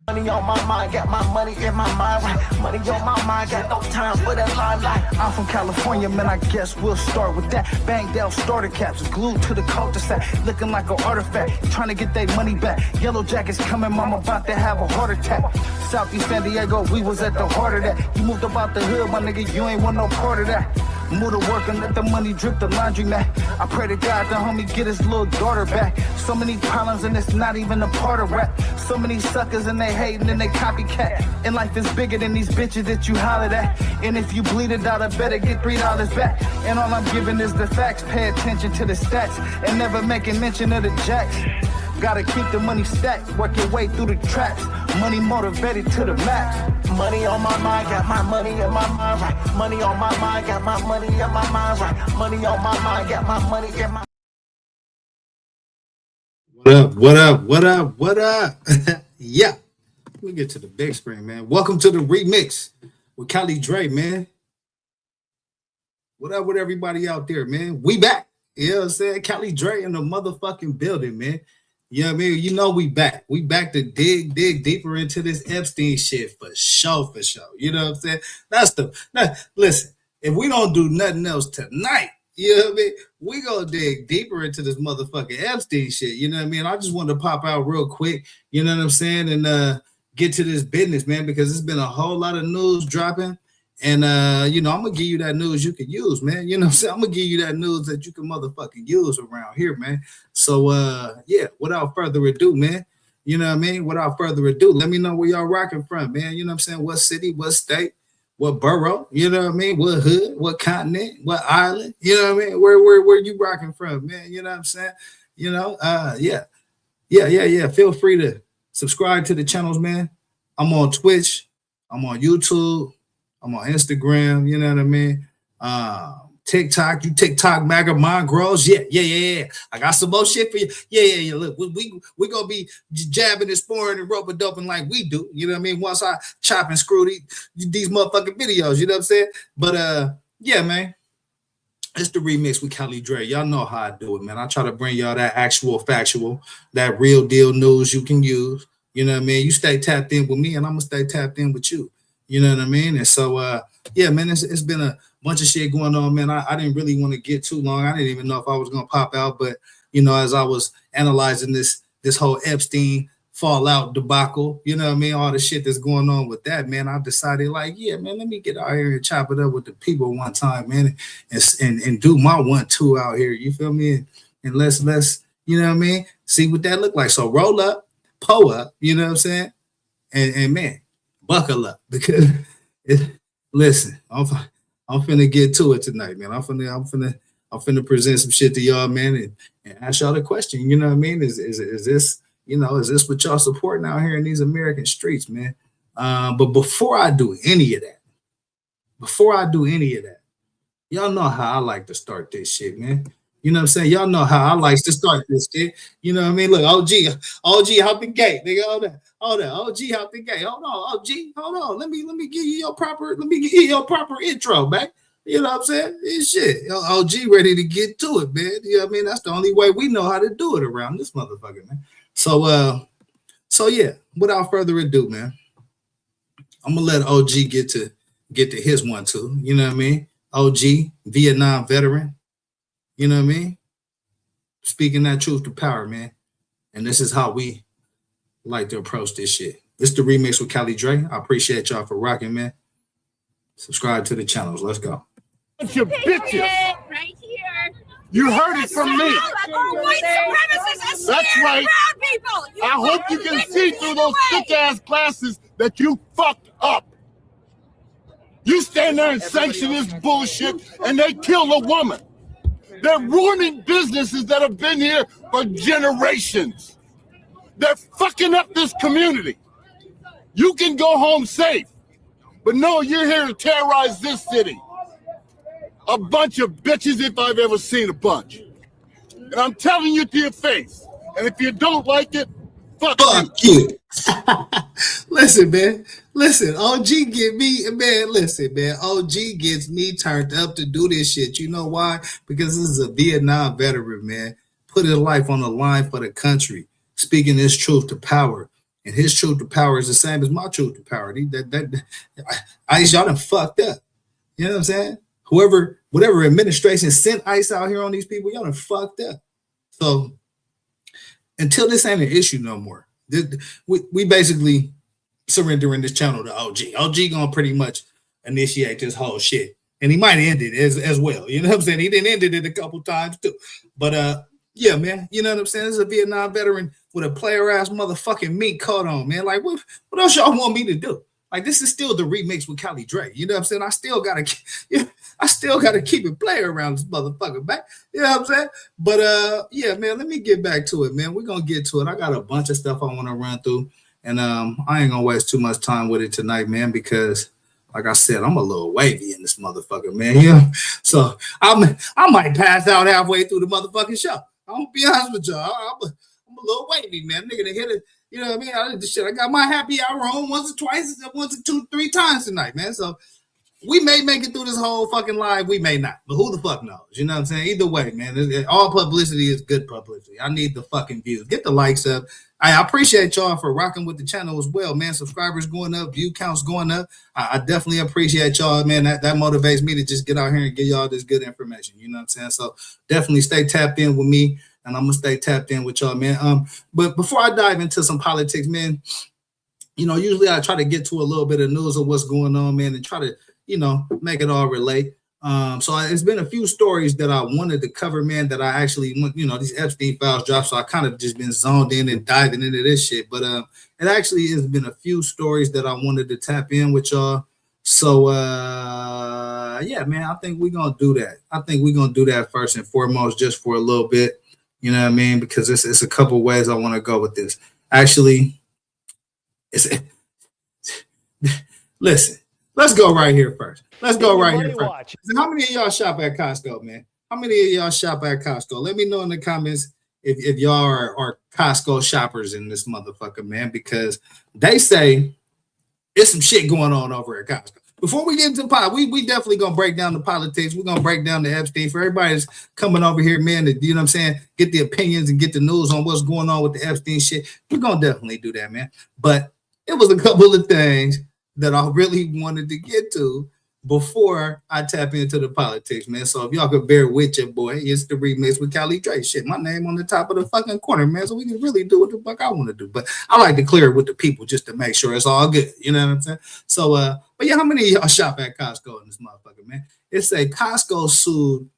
Money on my mind, got my money in my mind, right? Money on my mind, got no time for that limelight. I'm from California, man, I guess we'll start with that. Banged out starter caps, glued to the cul-de-sac, looking like an artifact, trying to get their money back. Yellow jackets coming, I'm about to have a heart attack. Southeast San Diego, we was at the heart of that. You moved about the hood, my nigga, you ain't want no part of that. Move to work and let the money drip the laundromat. I pray to God the homie get his little daughter back. So many problems and it's not even a part of rap. So many suckers and they hating and they copycat. And life is bigger than these bitches that you hollered at. And if you bleed it out, I better get $3 back. And all I'm giving is the facts. Pay attention to the stats and never making mention of the jacks. Gotta keep the money stacked, work your way through the traps. Money motivated to the max. Money on my mind, got my money in my mind, right? Money on my mind, got my money in my mind, right? Money on my mind, got my money in my. What up? Yeah. We get to the big screen, man. Welcome to the remix with Cali Dre, man. What up with everybody out there, man? We back. You know what I'm saying? Cali Dre in the motherfucking building, man. You know what I mean? You know we back. We back to dig deeper into this Epstein shit for sure. You know what I'm saying? Listen, if we don't do nothing else tonight, you know what I mean? We gonna dig deeper into this motherfucking Epstein shit. You know what I mean? I just wanted to pop out real quick, you know what I'm saying? And get to this business, man, because there's been a whole lot of news dropping. And you know, I'm gonna give you that news you can use, man. You know what I'm saying? I'm gonna give you that news that you can motherfucking use around here, man. So yeah, without further ado, man. You know what I mean? Without further ado, let me know where y'all rocking from, man. You know what I'm saying? What city, what state, what borough, you know what I mean? What hood, what continent, what island, you know what I mean? Where you rocking from, man? You know what I'm saying? You know, yeah. Feel free to subscribe to the channels, man. I'm on Twitch, I'm on YouTube. I'm on Instagram, you know what I mean? TikTok, you TikTok MAGA mind grows. Yeah. I got some more shit for you. Yeah. Look, we gonna be jabbing and sporing and rope doping like we do. You know what I mean? Once I chop and screw these motherfucking videos, you know what I'm saying? But yeah, man. It's the remix with Cali Dre. Y'all know how I do it, man. I try to bring y'all that actual factual, that real deal news you can use. You know what I mean? You stay tapped in with me and I'm gonna stay tapped in with you. You know what I mean? And so, yeah, man, it's been a bunch of shit going on, man. I didn't really want to get too long. I didn't even know if I was going to pop out. But, you know, as I was analyzing this whole Epstein fallout debacle, you know what I mean? All the shit that's going on with that, man, I decided like, yeah, man, let me get out here and chop it up with the people one time, man, and do my 1-2 out here. You feel me? And let's, you know what I mean? See what that look like. So roll up, pull up, you know what I'm saying? And man, buckle up because listen, I'm finna get to it tonight, man. I'm finna present some shit to y'all, man, and ask y'all the question. You know what I mean? Is this, you know, is this what y'all supporting out here in these American streets, man? But before I do any of that, y'all know how I like to start this shit, man. You know what I'm saying? Y'all know how I like to start this shit. You know what I mean? Look, OG hop the gate, nigga. Hold on. OG hop the gate. Hold on, OG. Hold on. Let me give you your proper intro, man. You know what I'm saying? It's shit. OG ready to get to it, man. You know what I mean? That's the only way we know how to do it around this motherfucker, man. So yeah, without further ado, man, I'm gonna let OG get to his 1-2. You know what I mean? OG, Vietnam veteran. You know what I mean? Speaking that truth to power, man. And this is how we like to approach this shit. This is the remix with Cali Dre. I appreciate y'all for rocking, man. Subscribe to the channels. Let's go. Bunch of bitches. Right here. You heard it from me. White supremacists. That's right. I hope you can see through those thick-ass glasses that you fucked up. You stand there and sanction this bullshit, and they kill a woman. They're ruining businesses that have been here for generations. They're fucking up this community. You can go home safe, but no, you're here to terrorize this city. A bunch of bitches if I've ever seen a bunch. And I'm telling you to your face. And if you don't like it, fuck you. Listen, man. Listen, OG get me, man. Listen, man. OG gets me turned up to do this shit. You know why? Because this is a Vietnam veteran, man. Put his life on the line for the country, speaking his truth to power. and his truth to power is the same as my truth to power. ICE, y'all done fucked up. You know what I'm saying? Whatever administration sent ICE out here on these people, y'all done fucked up. So until this ain't an issue no more, we basically surrendering this channel to OG. OG gonna pretty much initiate this whole shit. And he might end it as well. You know what I'm saying? He didn't end it a couple times too. But yeah, man, you know what I'm saying? This is a Vietnam veteran with a player ass motherfucking mink coat on, man. Like, what else y'all want me to do? Like, this is still the remix with Cali Dre. You know what I'm saying? I still gotta keep it player around this motherfucker back. You know what I'm saying? But yeah, man, let me get back to it, man. We're gonna get to it. I got a bunch of stuff I want to run through, and I ain't gonna waste too much time with it tonight, man, because like I said, I'm a little wavy in this motherfucker, man. You know? So I might pass out halfway through the motherfucking show. I'm gonna be honest with y'all. I'm a little wavy, man. Nigga, they hit it. You know what I mean? I did this shit. I got my happy hour on once or twice, once or two, three times tonight, man. So we may make it through this whole fucking live. We may not. But who the fuck knows? You know what I'm saying? Either way, man. All publicity is good publicity. I need the fucking views. Get the likes up. I appreciate y'all for rocking with the channel as well, man. Subscribers going up, view counts going up. I definitely appreciate y'all, man. That motivates me to just get out here and give y'all this good information. You know what I'm saying? So definitely stay tapped in with me, and I'm gonna stay tapped in with y'all, man. But before I dive into some politics, man, you know, usually I try to get to a little bit of news of what's going on, man, and try to, you know, make it all relate. So it's been a few stories that I wanted to cover, man, that I actually, you know, these Epstein files dropped. So I kind of just been zoned in and diving into this shit. But it actually has been a few stories that I wanted to tap in with y'all. So yeah, man, I think we're going to do that. I think we're going to do that first and foremost, just for a little bit. You know what I mean? Because it's a couple ways I want to go with this. Actually, listen. Let's go right here first. Let's go right here first. How many of y'all shop at Costco, man? How many of y'all shop at Costco? Let me know in the comments if y'all are Costco shoppers in this motherfucker, man, because they say there's some shit going on over at Costco. Before we get into the we definitely gonna break down the politics. We're gonna break down the Epstein for everybody that's coming over here, man, to, you know what I'm saying, get the opinions and get the news on what's going on with the Epstein shit. We're gonna definitely do that, man. But it was a couple of things that I really wanted to get to before I tap into the politics, man. So if y'all could bear with your boy, it's the remix with Cali Dre. Shit, my name on the top of the fucking corner, man. So we can really do what the fuck I want to do. But I like to clear it with the people just to make sure it's all good. You know what I'm saying? So, but yeah, how many of y'all shop at Costco in this motherfucker, man? It's a Costco sued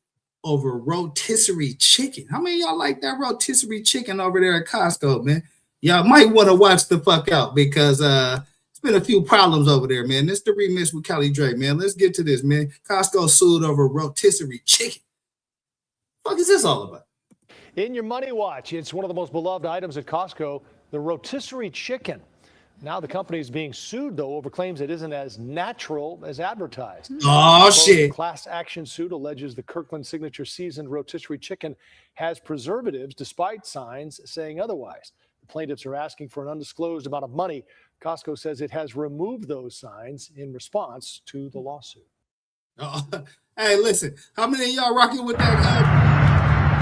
over rotisserie chicken. How many of y'all like that rotisserie chicken over there at Costco, man? Y'all might want to watch the fuck out because it's been a few problems over there, man. This is the remix with Cali Dre, man. Let's get to this, man. Costco sued over rotisserie chicken. What the fuck is this all about? In your money watch, it's one of the most beloved items at Costco, the rotisserie chicken. Now the company is being sued, though, over claims it isn't as natural as advertised. Oh, shit. Class action suit alleges the Kirkland Signature seasoned rotisserie chicken has preservatives, despite signs saying otherwise. The plaintiffs are asking for an undisclosed amount of money. Costco says it has removed those signs in response to the lawsuit. Hey, listen, how many of y'all rocking with that?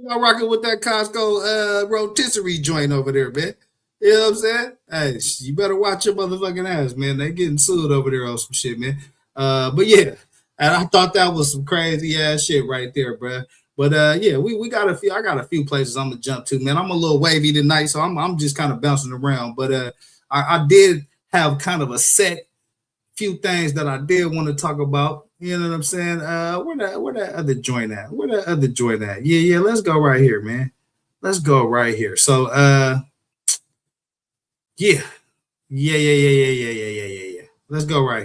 Y'all rocking with that Costco rotisserie joint over there, man? You know what I'm saying? Hey, you better watch your motherfucking ass, man. They getting sued over there on some shit, man. But yeah, and I thought that was some crazy ass shit right there, bro. But yeah, we got a few. I got a few places I'm gonna jump to, man. I'm a little wavy tonight, so I'm just kind of bouncing around. But I did have kind of a set few things that I did want to talk about. You know what I'm saying? Where that other joint at? Where that other joint at? Yeah. Let's go right here, man. Let's go right here. So yeah. Let's go right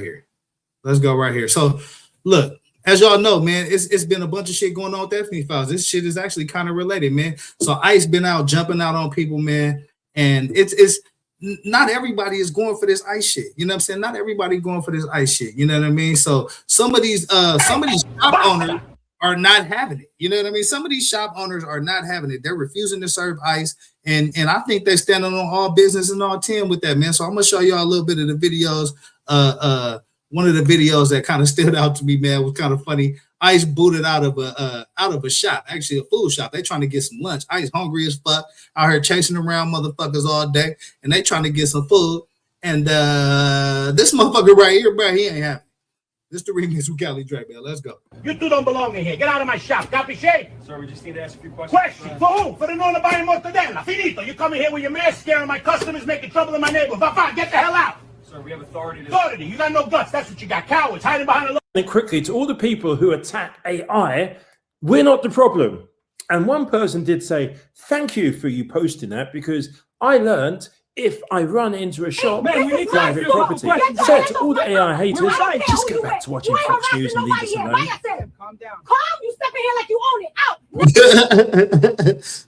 here. So look. As y'all know, man, it's been a bunch of shit going on with Epstein files. This shit is actually kind of related, man. So ICE been out jumping out on people, man, and it's not everybody is going for this ICE shit. You know what I'm saying? Not everybody going for this ICE shit. You know what I mean? So some of these shop owners are not having it. You know what I mean? Some of these shop owners are not having it. They're refusing to serve ICE, and I think they're standing on all business and all 10 with that, man. So I'm gonna show y'all a little bit of the videos. One of the videos that kind of stood out to me, man, was kind of funny. ICE booted out of a shop, actually a food shop. They trying to get some lunch. ICE hungry as fuck, out here chasing around motherfuckers all day, and they trying to get some food. And this motherfucker right here, bro, he ain't happy. This the remix with Cali Dre, man. Let's go. You two don't belong in here. Get out of my shop. Copy, Shay? Sir, we just need to ask a few questions. Question. For who? For the non buying mortadella. Finito. You coming here with your mask, scaring my customers, making trouble in my neighborhood. Va, get the hell out. Sir, we have authority to... Authority. You got no guts. That's what you got. Cowards hiding behind a... And quickly, to all the people who attack AI, we're not the problem. And one person did say, thank you for you posting that, because I learned if I run into a shop, private property. So to all the AI haters, just get back to watching Fox News and leave us alone. Calm down. Calm, you step in here like you own it. Out.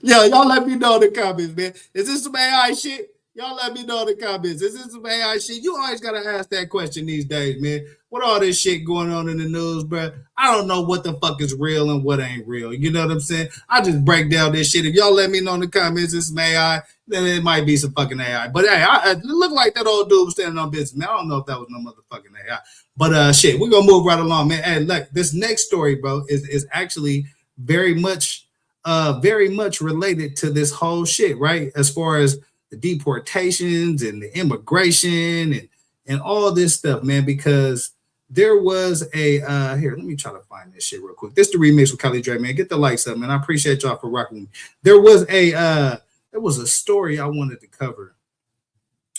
Yo, y'all let me know in the comments, man. Is this some AI shit? Y'all let me know in the comments. Is this some AI shit? You always got to ask that question these days, man. What all this shit going on in the news, bro? I don't know what the fuck is real and what ain't real. You know what I'm saying? I just break down this shit. If y'all let me know in the comments it's some AI, then it might be some fucking AI. But hey, it looked like that old dude was standing on business, man. I don't know if that was no motherfucking AI. But shit, we're gonna move right along, man. Hey, look, this next story, bro, is actually very much related to this whole shit, right? As far as the deportations and the immigration and all this stuff, man, because there was a here, let me try to find this shit real quick. This is the remix with Cali Dre, man. Get the likes up, man. I appreciate y'all for rocking with me. There was a story I wanted to cover.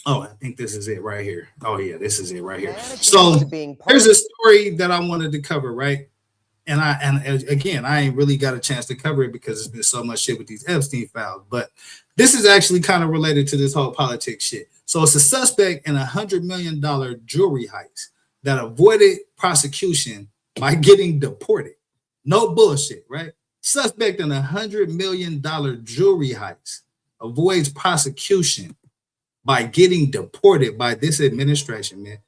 Oh, I think this is it right here. Oh yeah, this is it right here. So there's a story that I wanted to cover, right? And again, I ain't really got a chance to cover it because there's been so much shit with these Epstein files. But this is actually kind of related to this whole politics shit. So it's a suspect in $100 million jewelry heist that avoided prosecution by getting deported. No bullshit, right? Suspect in $100 million jewelry heist avoids prosecution by getting deported by this administration, man.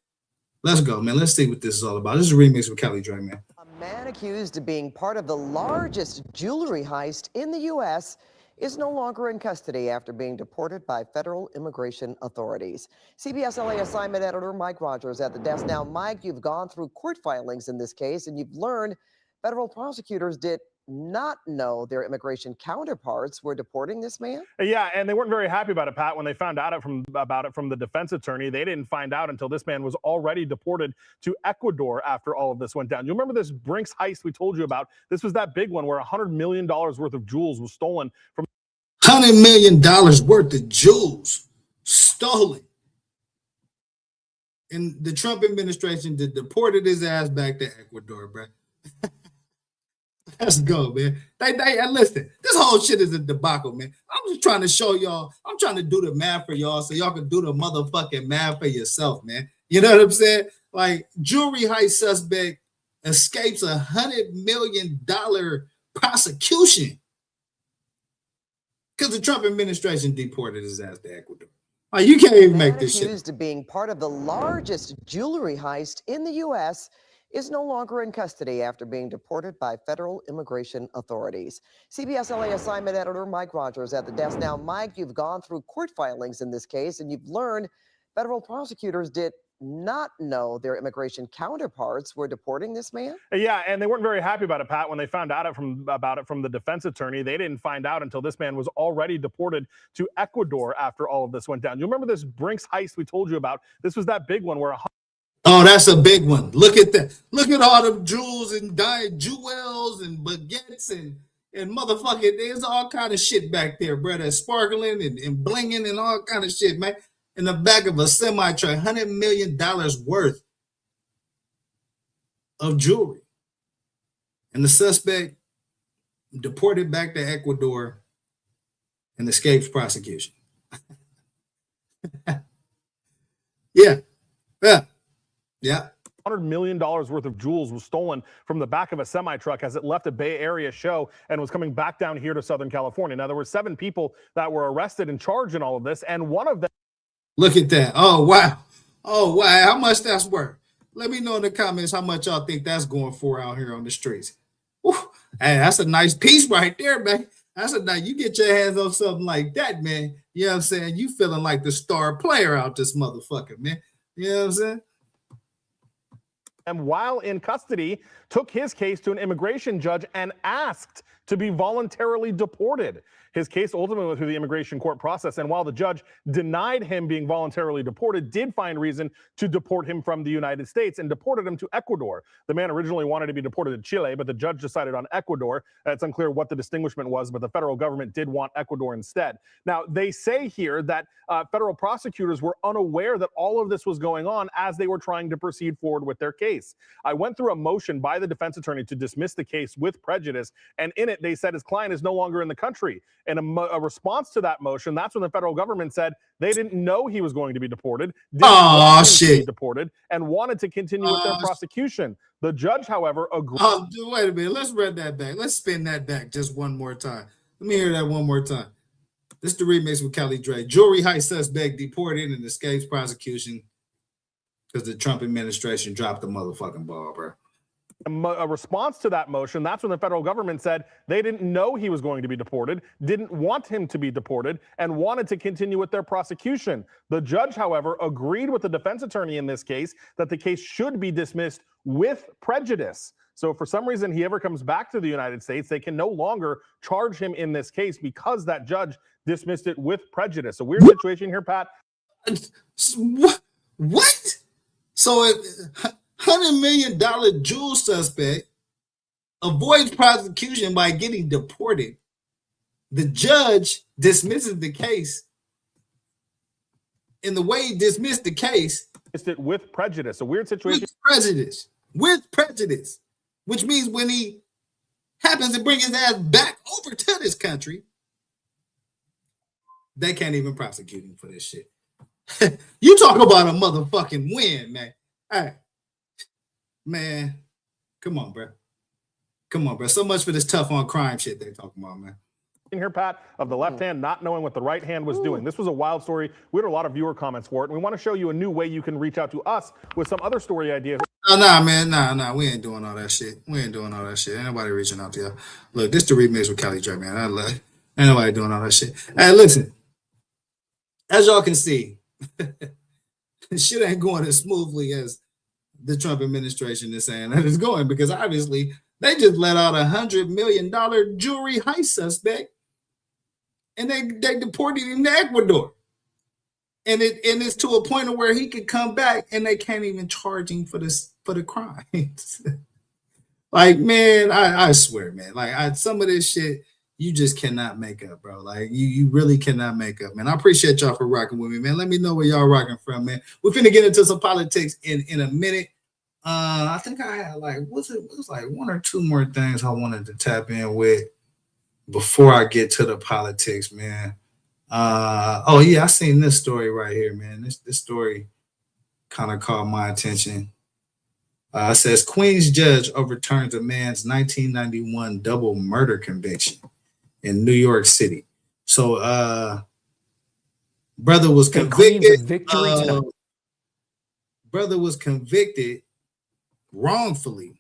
Let's go, man. Let's see what this is all about. This is a remix with Cali Dre, man. A man accused of being part of the largest jewelry heist in the U.S. is no longer in custody after being deported by federal immigration authorities. CBS LA assignment editor Mike Rogers at the desk. Now, Mike, you've gone through court filings in this case, and you've learned federal prosecutors did not know their immigration counterparts were deporting this man? Yeah, and they weren't very happy about it, Pat, when they found out about it from the defense attorney. They didn't find out until this man was already deported to Ecuador after all of this went down. You remember this Brinks heist we told you about? This was that big one where $100 million worth of jewels was stolen from... $100 million worth of jewels stolen. And the Trump administration deported his ass back to Ecuador, bro. Let's go, man. They listen, this whole shit is a debacle, man. I'm just trying to show y'all. I'm trying to do the math for y'all so y'all can do the motherfucking math for yourself, man. You know what I'm saying? Like, jewelry heist suspect escapes $100 million prosecution because the Trump administration deported his ass to Ecuador. Like, you can't even make this shit. Accused of being part of the largest jewelry heist in the U.S. is no longer in custody after being deported by federal immigration authorities. CBS LA assignment editor Mike Rogers at the desk. Now, Mike, you've gone through court filings in this case, and you've learned federal prosecutors did not know their immigration counterparts were deporting this man? Yeah, and they weren't very happy about it, Pat, when they found out about it from the defense attorney. They didn't find out until this man was already deported to Ecuador after all of this went down. You remember this Brinks heist we told you about? This was that big one where... Oh, that's a big one. Look at that. Look at all the jewels and jewels and baguettes and motherfucking, there's all kind of shit back there, bro. That's sparkling and blinging and all kind of shit, man. In the back of a semi-truck, $100 million worth of jewelry. And the suspect deported back to Ecuador and escapes prosecution. Yeah. $100 million worth of jewels was stolen from the back of a semi-truck as it left a Bay Area show and was coming back down here to Southern California. Now, there were 7 people that were arrested and charged in all of this, and one of them... Look at that. Oh, wow. Oh, wow. How much that's worth? Let me know in the comments how much y'all think that's going for out here on the streets. Whew. Hey, that's a nice piece right there, man. That's a nice, you get your hands on something like that, man. You know what I'm saying? You feeling like the star player out this motherfucker, man. You know what I'm saying? and while in custody, took his case to an immigration judge and asked to be voluntarily deported. His case ultimately went through the immigration court process, and while the judge denied him being voluntarily deported, did find reason to deport him from the United States and deported him to Ecuador. The man originally wanted to be deported to Chile, but the judge decided on Ecuador. It's unclear what the distinguishment was, but the federal government did want Ecuador instead. Now, they say here that federal prosecutors were unaware that all of this was going on as they were trying to proceed forward with their case. I went through a motion by the defense attorney to dismiss the case with prejudice, and in it, they said his client is no longer in the country. And a response to that motion, that's when the federal government said they didn't know he was going to be deported, didn't want him to be deported, and wanted to continue with their prosecution. The judge, however, agreed. Dude, wait a minute. Let's run that back. Let's spin that back just one more time. Let me hear that one more time. This is the remix with Kelly Dre. Jewelry heist suspect deported and escapes prosecution because the Trump administration dropped the motherfucking ball, bro. A response to that motion, that's when the federal government said they didn't know he was going to be deported, didn't want him to be deported, and wanted to continue with their prosecution. The judge, however, agreed with the defense attorney in this case that the case should be dismissed with prejudice. So if for some reason he ever comes back to the United States, they can no longer charge him in this case because that judge dismissed it with prejudice. A weird situation here, Pat. What? So $100 million jewel suspect avoids prosecution by getting deported. The judge dismisses the case. And the way he dismissed the case, it with prejudice. A weird situation. With prejudice. Which means when he happens to bring his ass back over to this country, they can't even prosecute him for this shit. You talk about a motherfucking win, man. All right. Man, come on, bro. Come on, bro. So much for this tough on crime shit they talking about, man. In here, Pat, of the left hand not knowing what the right hand was doing. This was a wild story. We had a lot of viewer comments for it, and we want to show you a new way you can reach out to us with some other story ideas. Nah, man. Nah. We ain't doing all that shit. Ain't nobody reaching out to y'all. Look, this the remix with Kelly Dre, man. Ain't nobody doing all that shit. Hey, listen. As y'all can see, shit ain't going as smoothly as the Trump administration is saying that it's going, because obviously they just let out $100 million jewelry heist suspect, and they deported him to Ecuador, and it's to a point of where he could come back and they can't even charge him for the crimes. Like, man, I swear, man, like some of this shit you just cannot make up, bro. Like you really cannot make up, man. I appreciate y'all for rocking with me, man. Let me know where y'all rocking from, man. We're finna get into some politics in a minute. I think I had it was like one or two more things I wanted to tap in with before I get to the politics, man. Oh yeah, I seen this story right here, man. This story kind of caught my attention. It says Queens judge overturns a man's 1991 double murder conviction in New York City. So brother was convicted. Brother was convicted wrongfully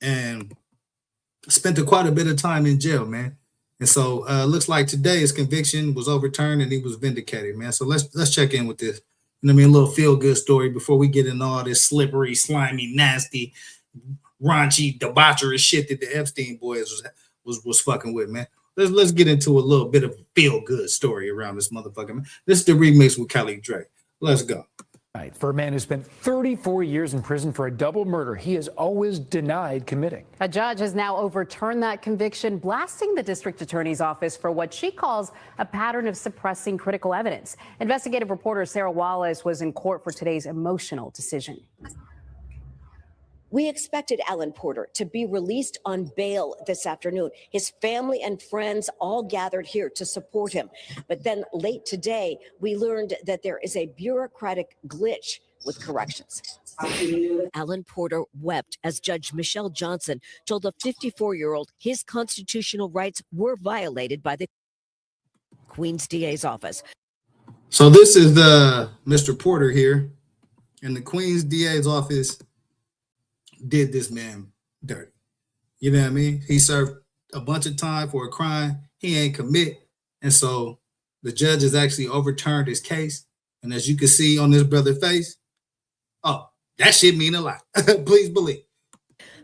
and spent quite a bit of time in jail, man. And so looks like today his conviction was overturned and he was vindicated, man. So let's check in with this. You know what I mean? A little feel-good story before we get into all this slippery, slimy, nasty, raunchy, debaucherous shit that the Epstein boys was fucking with, man. Let's get into a little bit of a feel-good story around this motherfucker, man. This is the remix with Kelly Dre. Let's go. Right, for a man who spent 34 years in prison for a double murder he has always denied committing. A judge has now overturned that conviction, blasting the district attorney's office for what she calls a pattern of suppressing critical evidence. Investigative reporter Sarah Wallace was in court for today's emotional decision. We expected Alan Porter to be released on bail this afternoon. His family and friends all gathered here to support him. But then late today, we learned that there is a bureaucratic glitch with corrections. Alan Porter wept as Judge Michelle Johnson told the 54-year-old his constitutional rights were violated by the Queens DA's office. So this is Mr. Porter here, and the Queens DA's office did this man dirty. You know what I mean? He served a bunch of time for a crime he ain't commit. And so the judge has actually overturned his case. And as you can see on this brother's face, oh, That shit mean a lot. Please believe.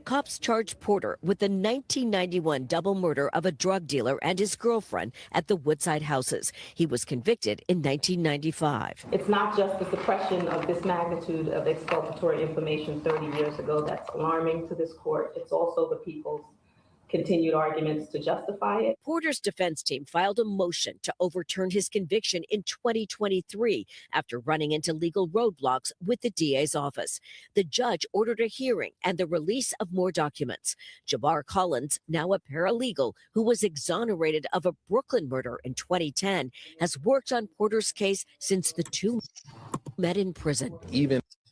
Cops charged Porter with the 1991 double murder of a drug dealer and his girlfriend at the Woodside houses. He was convicted in 1995. It's not just the suppression of this magnitude of exculpatory information 30 years ago that's alarming to this court. It's also the people's continued arguments to justify it. Porter's defense team filed a motion to overturn his conviction in 2023 after running into legal roadblocks with the DA's office. The judge ordered a hearing and the release of more documents. Jabbar Collins, now a paralegal who was exonerated of a Brooklyn murder in 2010, has worked on Porter's case since the two met in prison.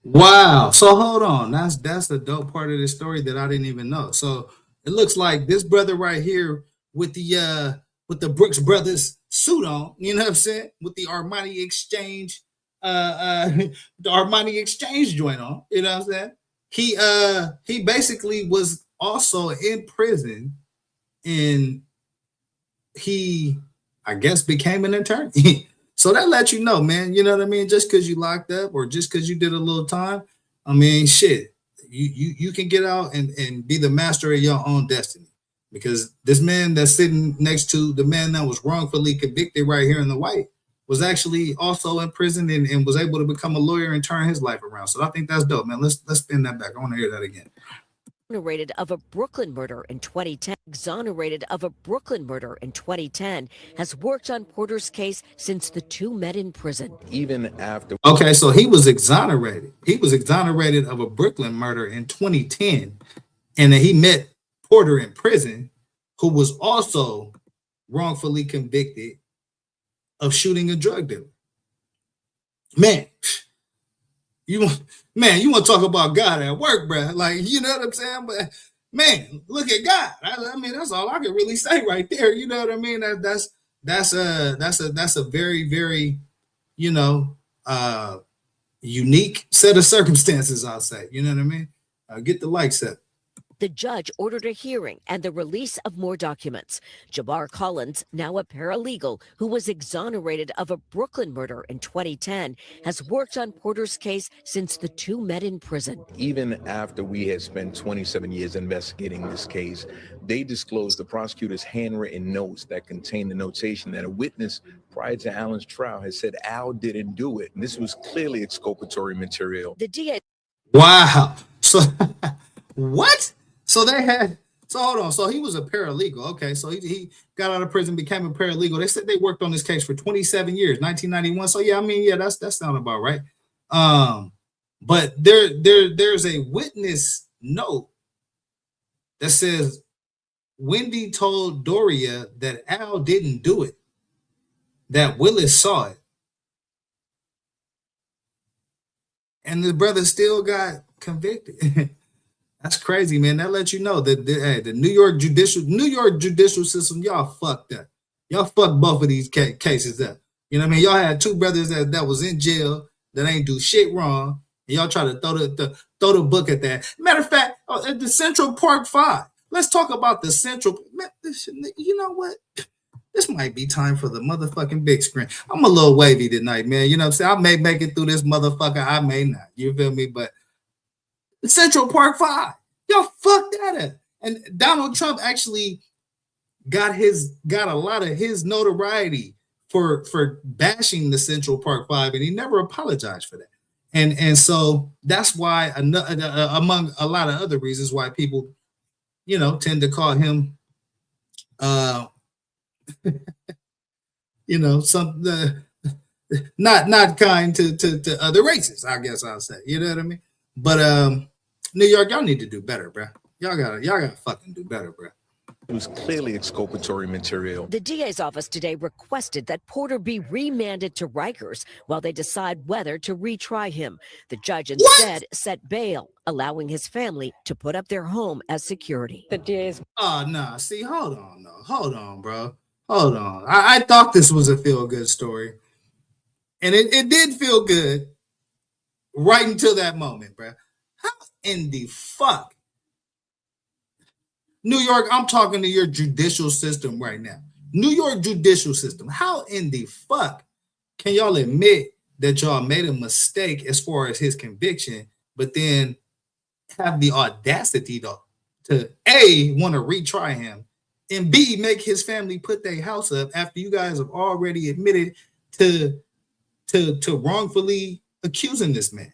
Wow. So hold on. That's the dope part of this story that I didn't even know. So it looks like this brother right here with the Brooks Brothers suit on, you know what I'm saying? With the Armani Exchange, the Armani Exchange joint on, you know what I'm saying? He basically was also in prison, and he, I guess, became an attorney. So that lets you know, man, you know what I mean? Just because you locked up or just because you did a little time, I mean, shit. You can get out and be the master of your own destiny, because this man that's sitting next to the man that was wrongfully convicted right here in the white was actually also in prison and was able to become a lawyer and turn his life around. So I think that's dope, man. Let's spin that back. I want to hear that again. Exonerated of a Brooklyn murder in 2010. Exonerated of a Brooklyn murder in 2010, has worked on Porter's case since the two met in prison. Even after. Okay, so he was exonerated. He was exonerated of a Brooklyn murder in 2010, and then he met Porter in prison, who was also wrongfully convicted of shooting a drug dealer. Man, you want to talk about God at work, bro? Like, you know what I'm saying? But man, look at God. I mean, that's all I can really say right there. You know what I mean? That's a very, very, you know, unique set of circumstances, I'll say. You know what I mean? Get the likes up. The judge ordered a hearing and the release of more documents. Jabbar Collins, now a paralegal who was exonerated of a Brooklyn murder in 2010, has worked on Porter's case since the two met in prison. Even after we had spent 27 years investigating this case, they disclosed the prosecutor's handwritten notes that contained the notation that a witness prior to Allen's trial had said Al didn't do it. And this was clearly exculpatory material. The DA. Wow. So what? So hold on. So he was a paralegal. Okay. So he got out of prison, became a paralegal. They said they worked on this case for 27 years, 1991. So yeah, I mean, yeah, that sounds about right. But there's a witness note that says Wendy told Doria that Al didn't do it, that Willis saw it. And the brother still got convicted. That's crazy, man. That lets you know that the New York judicial system, y'all fucked up. Y'all fucked both of these cases up. You know what I mean? Y'all had two brothers that was in jail that ain't do shit wrong, and y'all try to throw the book at that. Matter of fact, at the Central Park 5. Let's talk about the Central. You know what? This might be time for the motherfucking big screen. I'm a little wavy tonight, man. You know what I'm saying? I may make it through this motherfucker. I may not. You feel me? But Central Park 5. Y'all fucked that up. And Donald Trump actually got a lot of his notoriety for bashing the Central Park 5, and he never apologized for that. And so that's why, among a lot of other reasons why people, you know, tend to call him you know, not kind to other races, I guess I'll say. You know what I mean? But New York, y'all need to do better, bro. Y'all gotta fucking do better, bro. It was clearly exculpatory material. The DA's office today requested that Porter be remanded to Rikers while they decide whether to retry him. The judge instead set bail, allowing his family to put up their home as security. The DA's. Oh, no. See, hold on, bro. Hold on. I thought this was a feel-good story. And it did feel good right until that moment, bro. How in the fuck? New York, I'm talking to your judicial system right now. New York judicial system. How in the fuck can y'all admit that y'all made a mistake as far as his conviction but then have the audacity though to A, want to retry him, and B, make his family put their house up after you guys have already admitted to wrongfully accusing this man.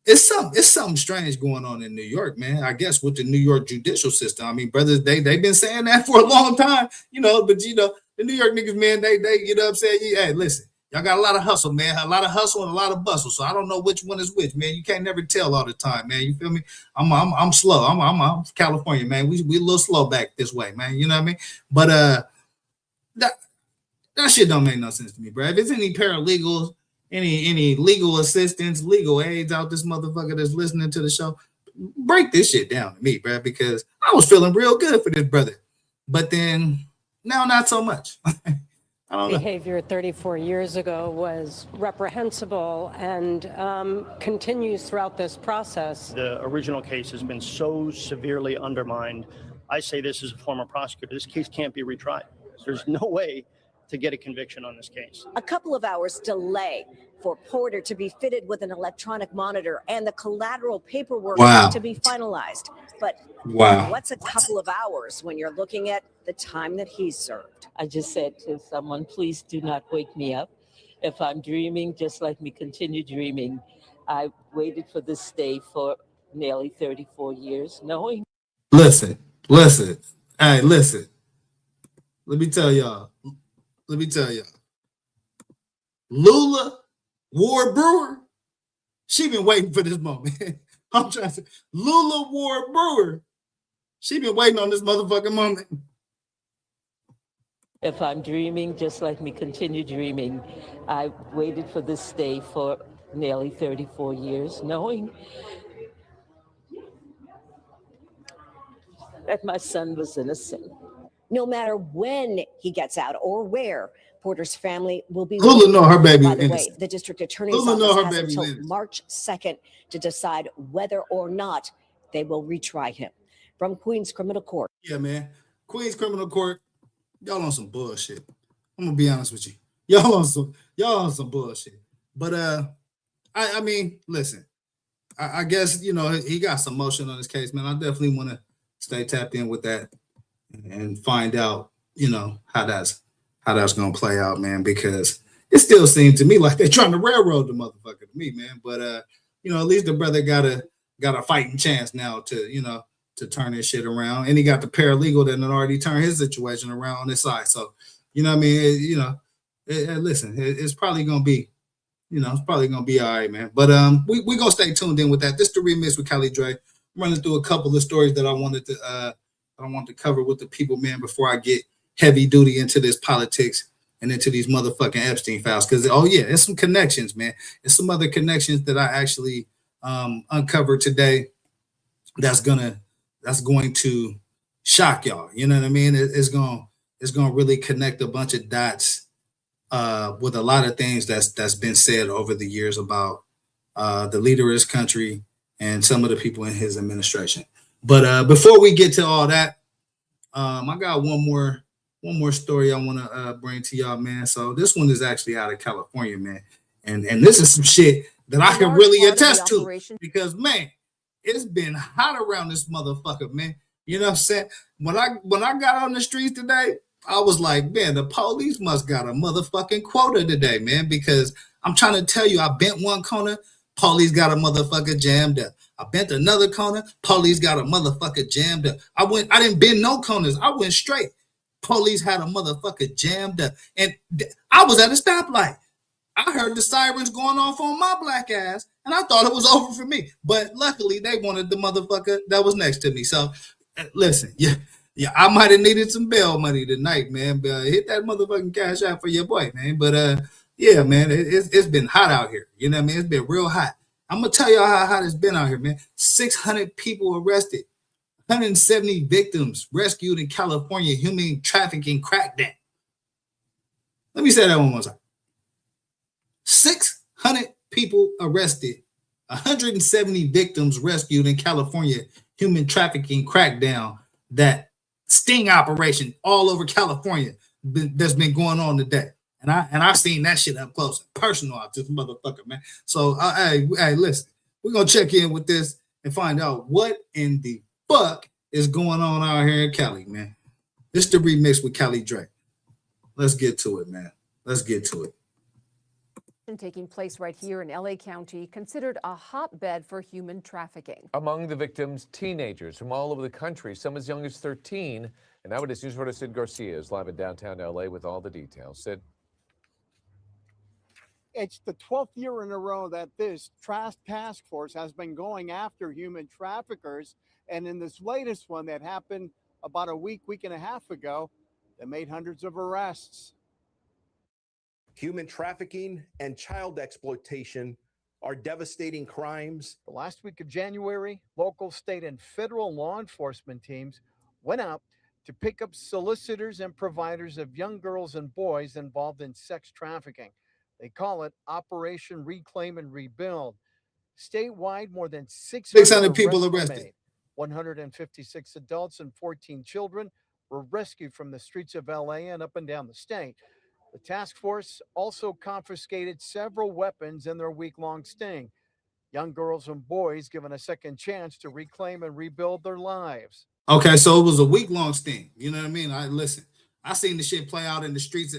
It's something strange going on in New York, man. I guess with the New York judicial system. I mean, brothers, they've been saying that for a long time, but the New York niggas, man, they saying, hey, listen, y'all got a lot of hustle, man, a lot of hustle and a lot of bustle. So I don't know which one is which, man. You can't never tell all the time, man. You feel me? I'm slow. I'm California, man. We a little slow back this way, man. You know what I mean? But that shit don't make no sense to me, bro. If it's any paralegals, any legal assistants, legal aides out this motherfucker that's listening to the show, break this shit down to me, bro, because I was feeling real good for this brother. But then now not so much. I don't know. Behavior 34 years ago was reprehensible and continues throughout this process. The original case has been so severely undermined. I say this as a former prosecutor, this case can't be retried. There's no way to get a conviction on this case. A couple of hours delay for Porter to be fitted with an electronic monitor and the collateral paperwork to be finalized. But what's a couple of hours when you're looking at the time that he's served? I just said to someone, please do not wake me up. If I'm dreaming, just let me continue dreaming. I waited for this day for nearly 34 years, knowing. Listen. Hey, listen. Let me tell y'all. Lula Ward Brewer, she been waiting for this moment. I'm trying to say, Lula Ward Brewer, she been waiting on this motherfucking moment. If I'm dreaming, just let me continue dreaming. I waited for this day for nearly 34 years, knowing that my son was innocent. No matter when he gets out or where, Porter's family will be. Lula know her baby. By the way, the district attorney's office has until March 2nd to decide whether or not they will retry him. From Queens Criminal Court. Yeah, man. Queens Criminal Court, y'all on some bullshit. I'm gonna be honest with you. Y'all on some bullshit. But I mean, listen. I guess he got some motion on this case, man. I definitely want to stay tapped in with that and find out, how that's gonna play out, man, because it still seems to me like they're trying to railroad the motherfucker to me, man. But at least the brother got a fighting chance now to turn his shit around. And he got the paralegal that had already turned his situation around on his side. So, listen, it's probably gonna be, it's probably gonna be all right, man. But we gonna stay tuned in with that. This is the remix with Callie Dre. I'm running through a couple of stories that I wanted to cover with the people, man, before I get heavy duty into this politics and into these motherfucking Epstein files. Because it's some connections, man. It's some other connections that I actually uncovered today. That's going to shock y'all. You know what I mean? It's gonna really connect a bunch of dots with a lot of things that's been said over the years about the leader of this country and some of the people in his administration. But before we get to all that, I got one more story I want to bring to y'all, man. So this one is actually out of California, man, and this is some shit that I can really attest to because, man, it's been hot around this motherfucker, man. You know what I'm saying? When I got on the streets today, I was like, man, the police must got a motherfucking quota today, man, because I'm trying to tell you, I bent one corner, police got a motherfucker jammed up. I bent another corner, police got a motherfucker jammed up. I didn't bend no corners. I went straight. Police had a motherfucker jammed up. And I was at a stoplight. I heard the sirens going off on my black ass, and I thought it was over for me. But luckily, they wanted the motherfucker that was next to me. So, listen, yeah, I might have needed some bail money tonight, man. But hit that motherfucking cash out for your boy, man. But yeah, man, it's been hot out here. You know what I mean? It's been real hot. I'm gonna tell y'all how hot it's been out here, man. 600 people arrested, 170 victims rescued in California human trafficking crackdown. Let me say that one more time. 600 people arrested, 170 victims rescued in California human trafficking crackdown. That sting operation all over California that's been going on today. And I've seen that shit up close and personal out this motherfucker, man. So hey, listen, We're going to check in with this and find out what in the fuck is going on out here in Cali, man. This is the remix with Cali Drake. Let's get to it, man. Let's get to it. Taking place right here in LA County, considered a hotbed for human trafficking. Among the victims, teenagers from all over the country, some as young as 13. And Eyewitness News reporter Sid Garcia is live in downtown LA with all the details. Sid. It's the 12th year in a row that this task force has been going after human traffickers. And in this latest one that happened about a week and a half ago, they made hundreds of arrests. Human trafficking and child exploitation are devastating crimes. The last week of January, local, state, and federal law enforcement teams went out to pick up solicitors and providers of young girls and boys involved in sex trafficking. They call it Operation Reclaim and Rebuild. Statewide, more than 600 people arrests arrested. were made. 156 adults and 14 children were rescued from the streets of LA and up and down the state. The task force also confiscated several weapons in their week-long sting. Young girls and boys given a second chance to reclaim and rebuild their lives. Okay, so it was a week-long sting. You know what I mean? Listen, I seen the shit play out in the streets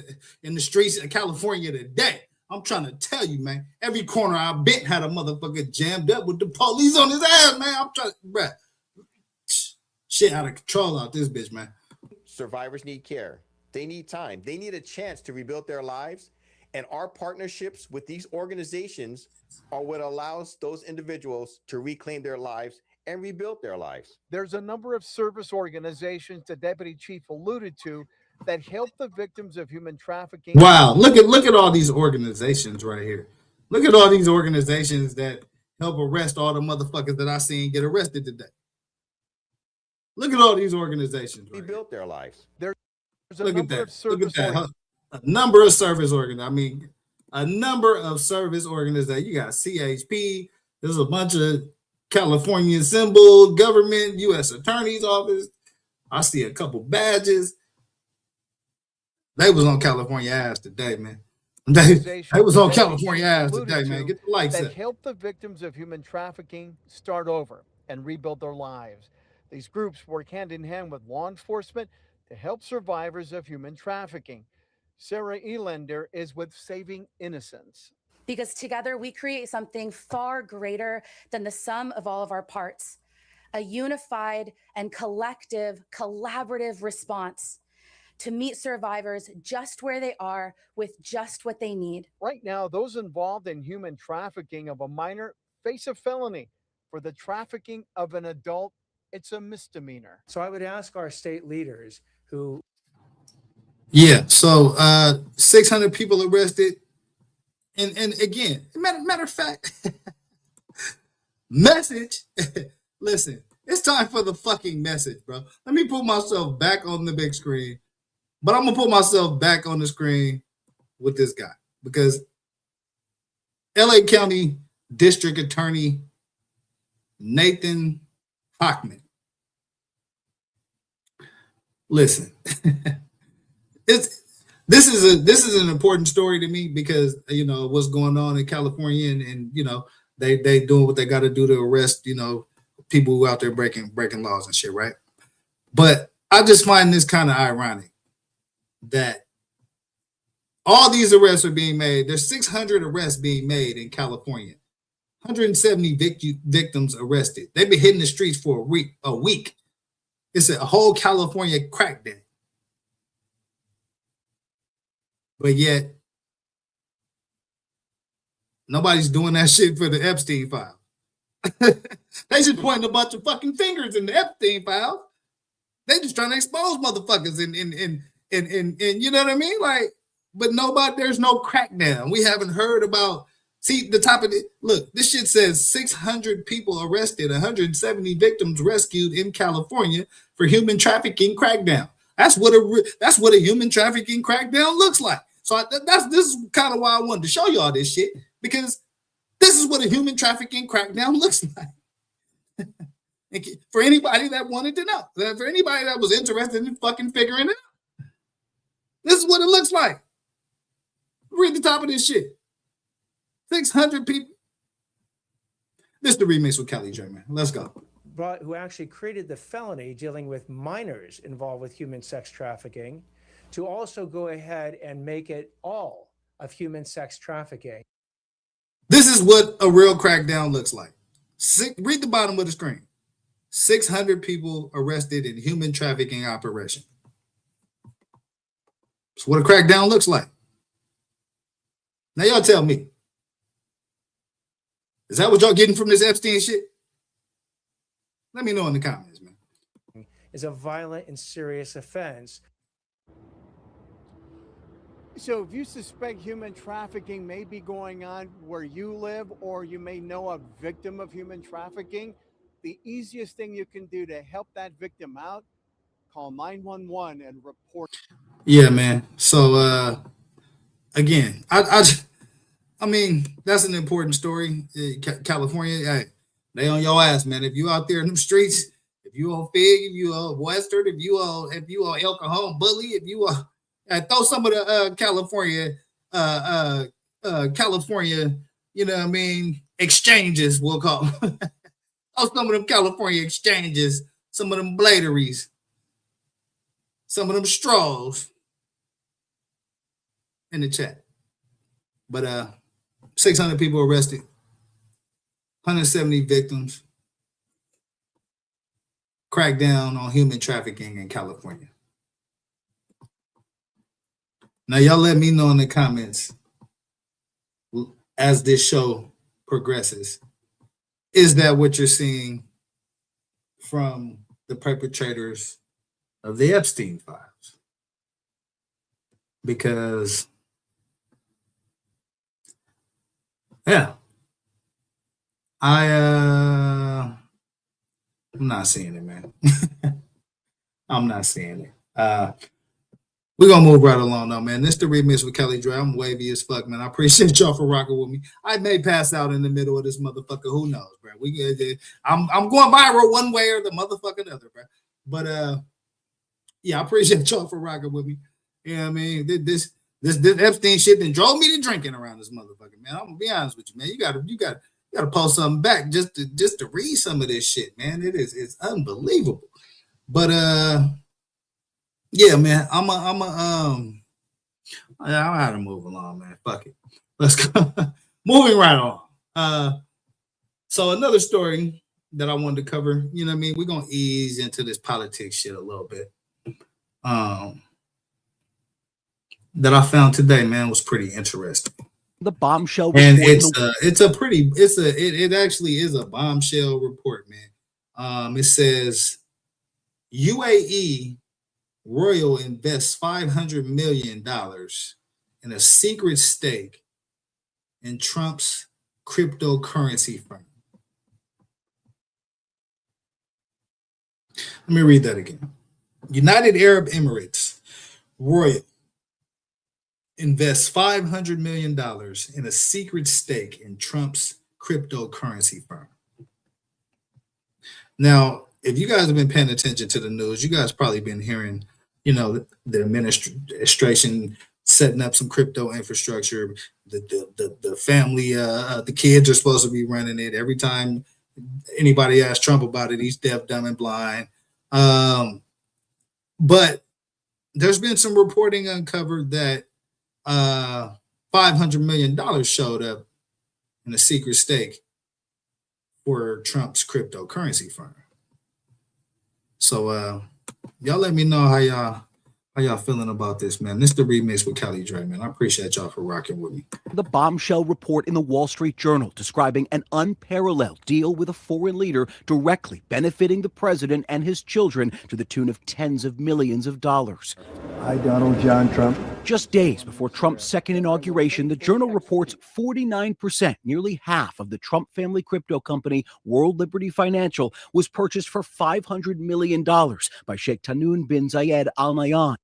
of California today. I'm trying to tell you, man. Every corner I bent had a motherfucker jammed up with the police on his ass, man. I'm trying, bruh. Shit out of control out this bitch, man. Survivors need care. They need time. They need a chance to rebuild their lives. And our partnerships with these organizations are what allows those individuals to reclaim their lives and rebuild their lives. There's a number of service organizations the deputy chief alluded to that help the victims of human trafficking. Wow, look at all these organizations right here. Look at all these organizations that help arrest all the motherfuckers that I seen get arrested today. Look at all these organizations. Right rebuilt their lives. There's a Look at number that. of service A number of service organizations. A number of service organizations. You got CHP. There's a bunch of California symbol, government, U.S. Attorney's Office. I see a couple badges. They was on California ass today, man. They was on California ass today, man. Get the lights that up. help the victims of human trafficking start over and rebuild their lives. These groups work hand in hand with law enforcement to help survivors of human trafficking. Sarah Elender is with Saving Innocence. Because together we create something far greater than the sum of all of our parts, a unified and collective, collaborative response to meet survivors just where they are with just what they need. Right now, those involved in human trafficking of a minor face a felony. For the trafficking of an adult, it's a misdemeanor. So I would ask our state leaders who... Yeah, so 600 people arrested. And again, matter of fact, message. Listen, it's time for the fucking message, bro. Let me put myself back on the big screen. But I'm going to put myself back on the screen with this guy. Because LA County District Attorney Nathan Hochman. Listen, this is an important story to me because you know what's going on in California and you know they doing what they got to do to arrest people who out there breaking laws and shit, right? But I just find this kind of ironic that all these arrests are being made. There's 600 arrests being made in California. 170 victims arrested. They've been hitting the streets for a week. It's a whole California crackdown. But yet, nobody's doing that shit for the Epstein file. They just pointing a bunch of fucking fingers in the Epstein file. They just trying to expose motherfuckers and you know what I mean? Like, but there's no crackdown. We haven't heard about. See, the top of it, look, this shit says 600 people arrested, 170 victims rescued in California for human trafficking crackdown. That's what a human trafficking crackdown looks like. So this is kind of why I wanted to show you all this shit, because this is what a human trafficking crackdown looks like. For anybody that wanted to know, for anybody that was interested in fucking figuring it out, this is what it looks like. Read the top of this shit. 600 people. This is the remix with Kelly J, man. Let's go. Who actually created the felony dealing with minors involved with human sex trafficking, to also go ahead and make it all of human sex trafficking. This is what a real crackdown looks like. Read the bottom of the screen. 600 people arrested in human trafficking operation. That's what a crackdown looks like. Now y'all tell me. Is that what y'all getting from this Epstein shit? Let me know in the comments, man. Is a violent and serious offense. So if you suspect human trafficking may be going on where you live, or you may know a victim of human trafficking, the easiest thing you can do to help that victim out, call 911 and report. Yeah, man. So again, I mean, that's an important story. California, hey, they on your ass, man. If you out there in them streets, if you on Fig, if you on Western, if you on El Cajon Bully, if you throw some of the California, you know what I mean, exchanges, we'll call them. Throw some of them California exchanges, some of them bladeries, some of them straws in the chat. But 600 people arrested, 170 victims, crackdown on human trafficking in California. Now, y'all let me know in the comments as this show progresses. Is that what you're seeing from the perpetrators of the Epstein files? Because, yeah, I'm not seeing it, man. I'm not seeing it. We're going to move right along, though, man. This is the remix with Kelly Dre. I'm wavy as fuck, man. I appreciate y'all for rocking with me. I may pass out in the middle of this motherfucker. Who knows, bro? I'm going viral one way or the motherfucking other, bro. But, yeah, I appreciate y'all for rocking with me. You know what I mean? This Epstein shit then drove me to drinking around this motherfucker, man. I'm going to be honest with you, man. You gotta post something back just to read some of this shit, man. It's unbelievable. But, yeah, man, I gotta move along, man. Fuck it. Let's go. Moving right on. So another story that I wanted to cover, you know what I mean? We're gonna ease into this politics shit a little bit. That I found today, man, was pretty interesting. The bombshell and report. it actually is a bombshell report, man. It says UAE Royal invests $500 million in a secret stake in Trump's cryptocurrency firm. Let me read that again. United Arab Emirates Royal invests $500 million in a secret stake in Trump's cryptocurrency firm. Now, if you guys have been paying attention to the news, you guys probably been hearing, you know, the administration setting up some crypto infrastructure. The family, the kids are supposed to be running it. Every time anybody asks Trump about it, he's deaf, dumb, and blind. But there's been some reporting uncovered that $500 million showed up in a secret stake for Trump's cryptocurrency firm. So y'all let me know how y'all feeling about this, man. This is the remix with Kelly Dre, man. I appreciate y'all for rocking with me. The bombshell report in the Wall Street Journal describing an unparalleled deal with a foreign leader directly benefiting the president and his children to the tune of tens of millions of dollars. I, Donald John Trump. Just days before Trump's second inauguration, the Journal reports 49%, nearly half of the Trump family crypto company, World Liberty Financial, was purchased for $500 million by Sheikh Tahnoun bin Zayed Al Nahyan.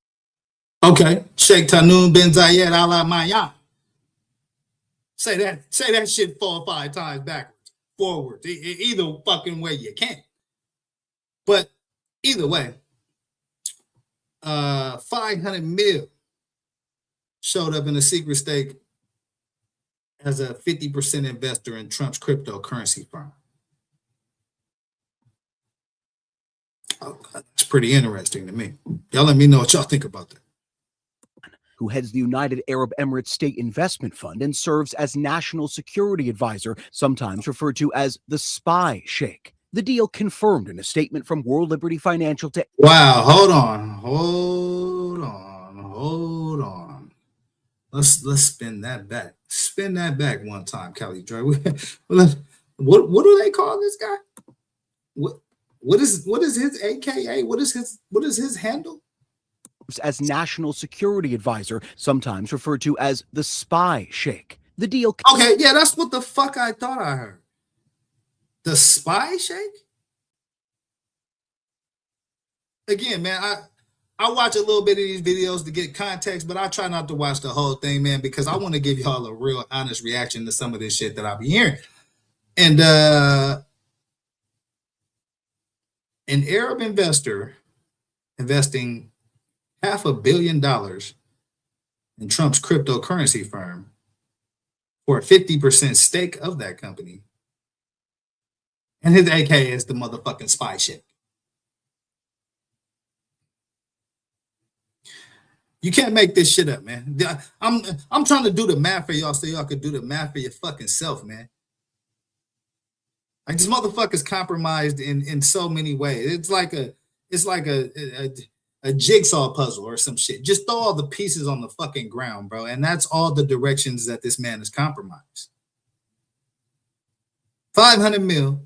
Okay, Sheikh Tahnoun bin Zayed Al Nahyan. Say that shit 4 or 5 times backwards, forward, either fucking way you can. But either way, 500 mil showed up in a secret stake as a 50% investor in Trump's cryptocurrency firm. Oh, that's pretty interesting to me. Y'all let me know what y'all think about that. Who heads the United Arab Emirates State Investment Fund and serves as National Security Advisor, sometimes referred to as the Spy Sheikh. The deal confirmed in a statement from World Liberty Financial to... Wow, hold on. Let's spin that back. Spin that back one time, Kelly Dre. What do they call this guy? What is his AKA? What is his handle? As National Security Advisor, sometimes referred to as the Spy Sheikh. The deal... Okay, yeah, that's what the fuck I thought I heard. The Spy Sheikh? Again, man, I watch a little bit of these videos to get context, but I try not to watch the whole thing, man, because I want to give y'all a real honest reaction to some of this shit that I be hearing. And an Arab investor investing $500 million in Trump's cryptocurrency firm for a 50% stake of that company. And his AK is the motherfucking Spy Sheikh. You can't make this shit up, man. I'm trying to do the math for y'all so y'all could do the math for your fucking self, man. Like, this motherfucker's compromised in so many ways. It's like a jigsaw puzzle or some shit. Just throw all the pieces on the fucking ground, bro. And that's all the directions that this man is compromised. 500 mil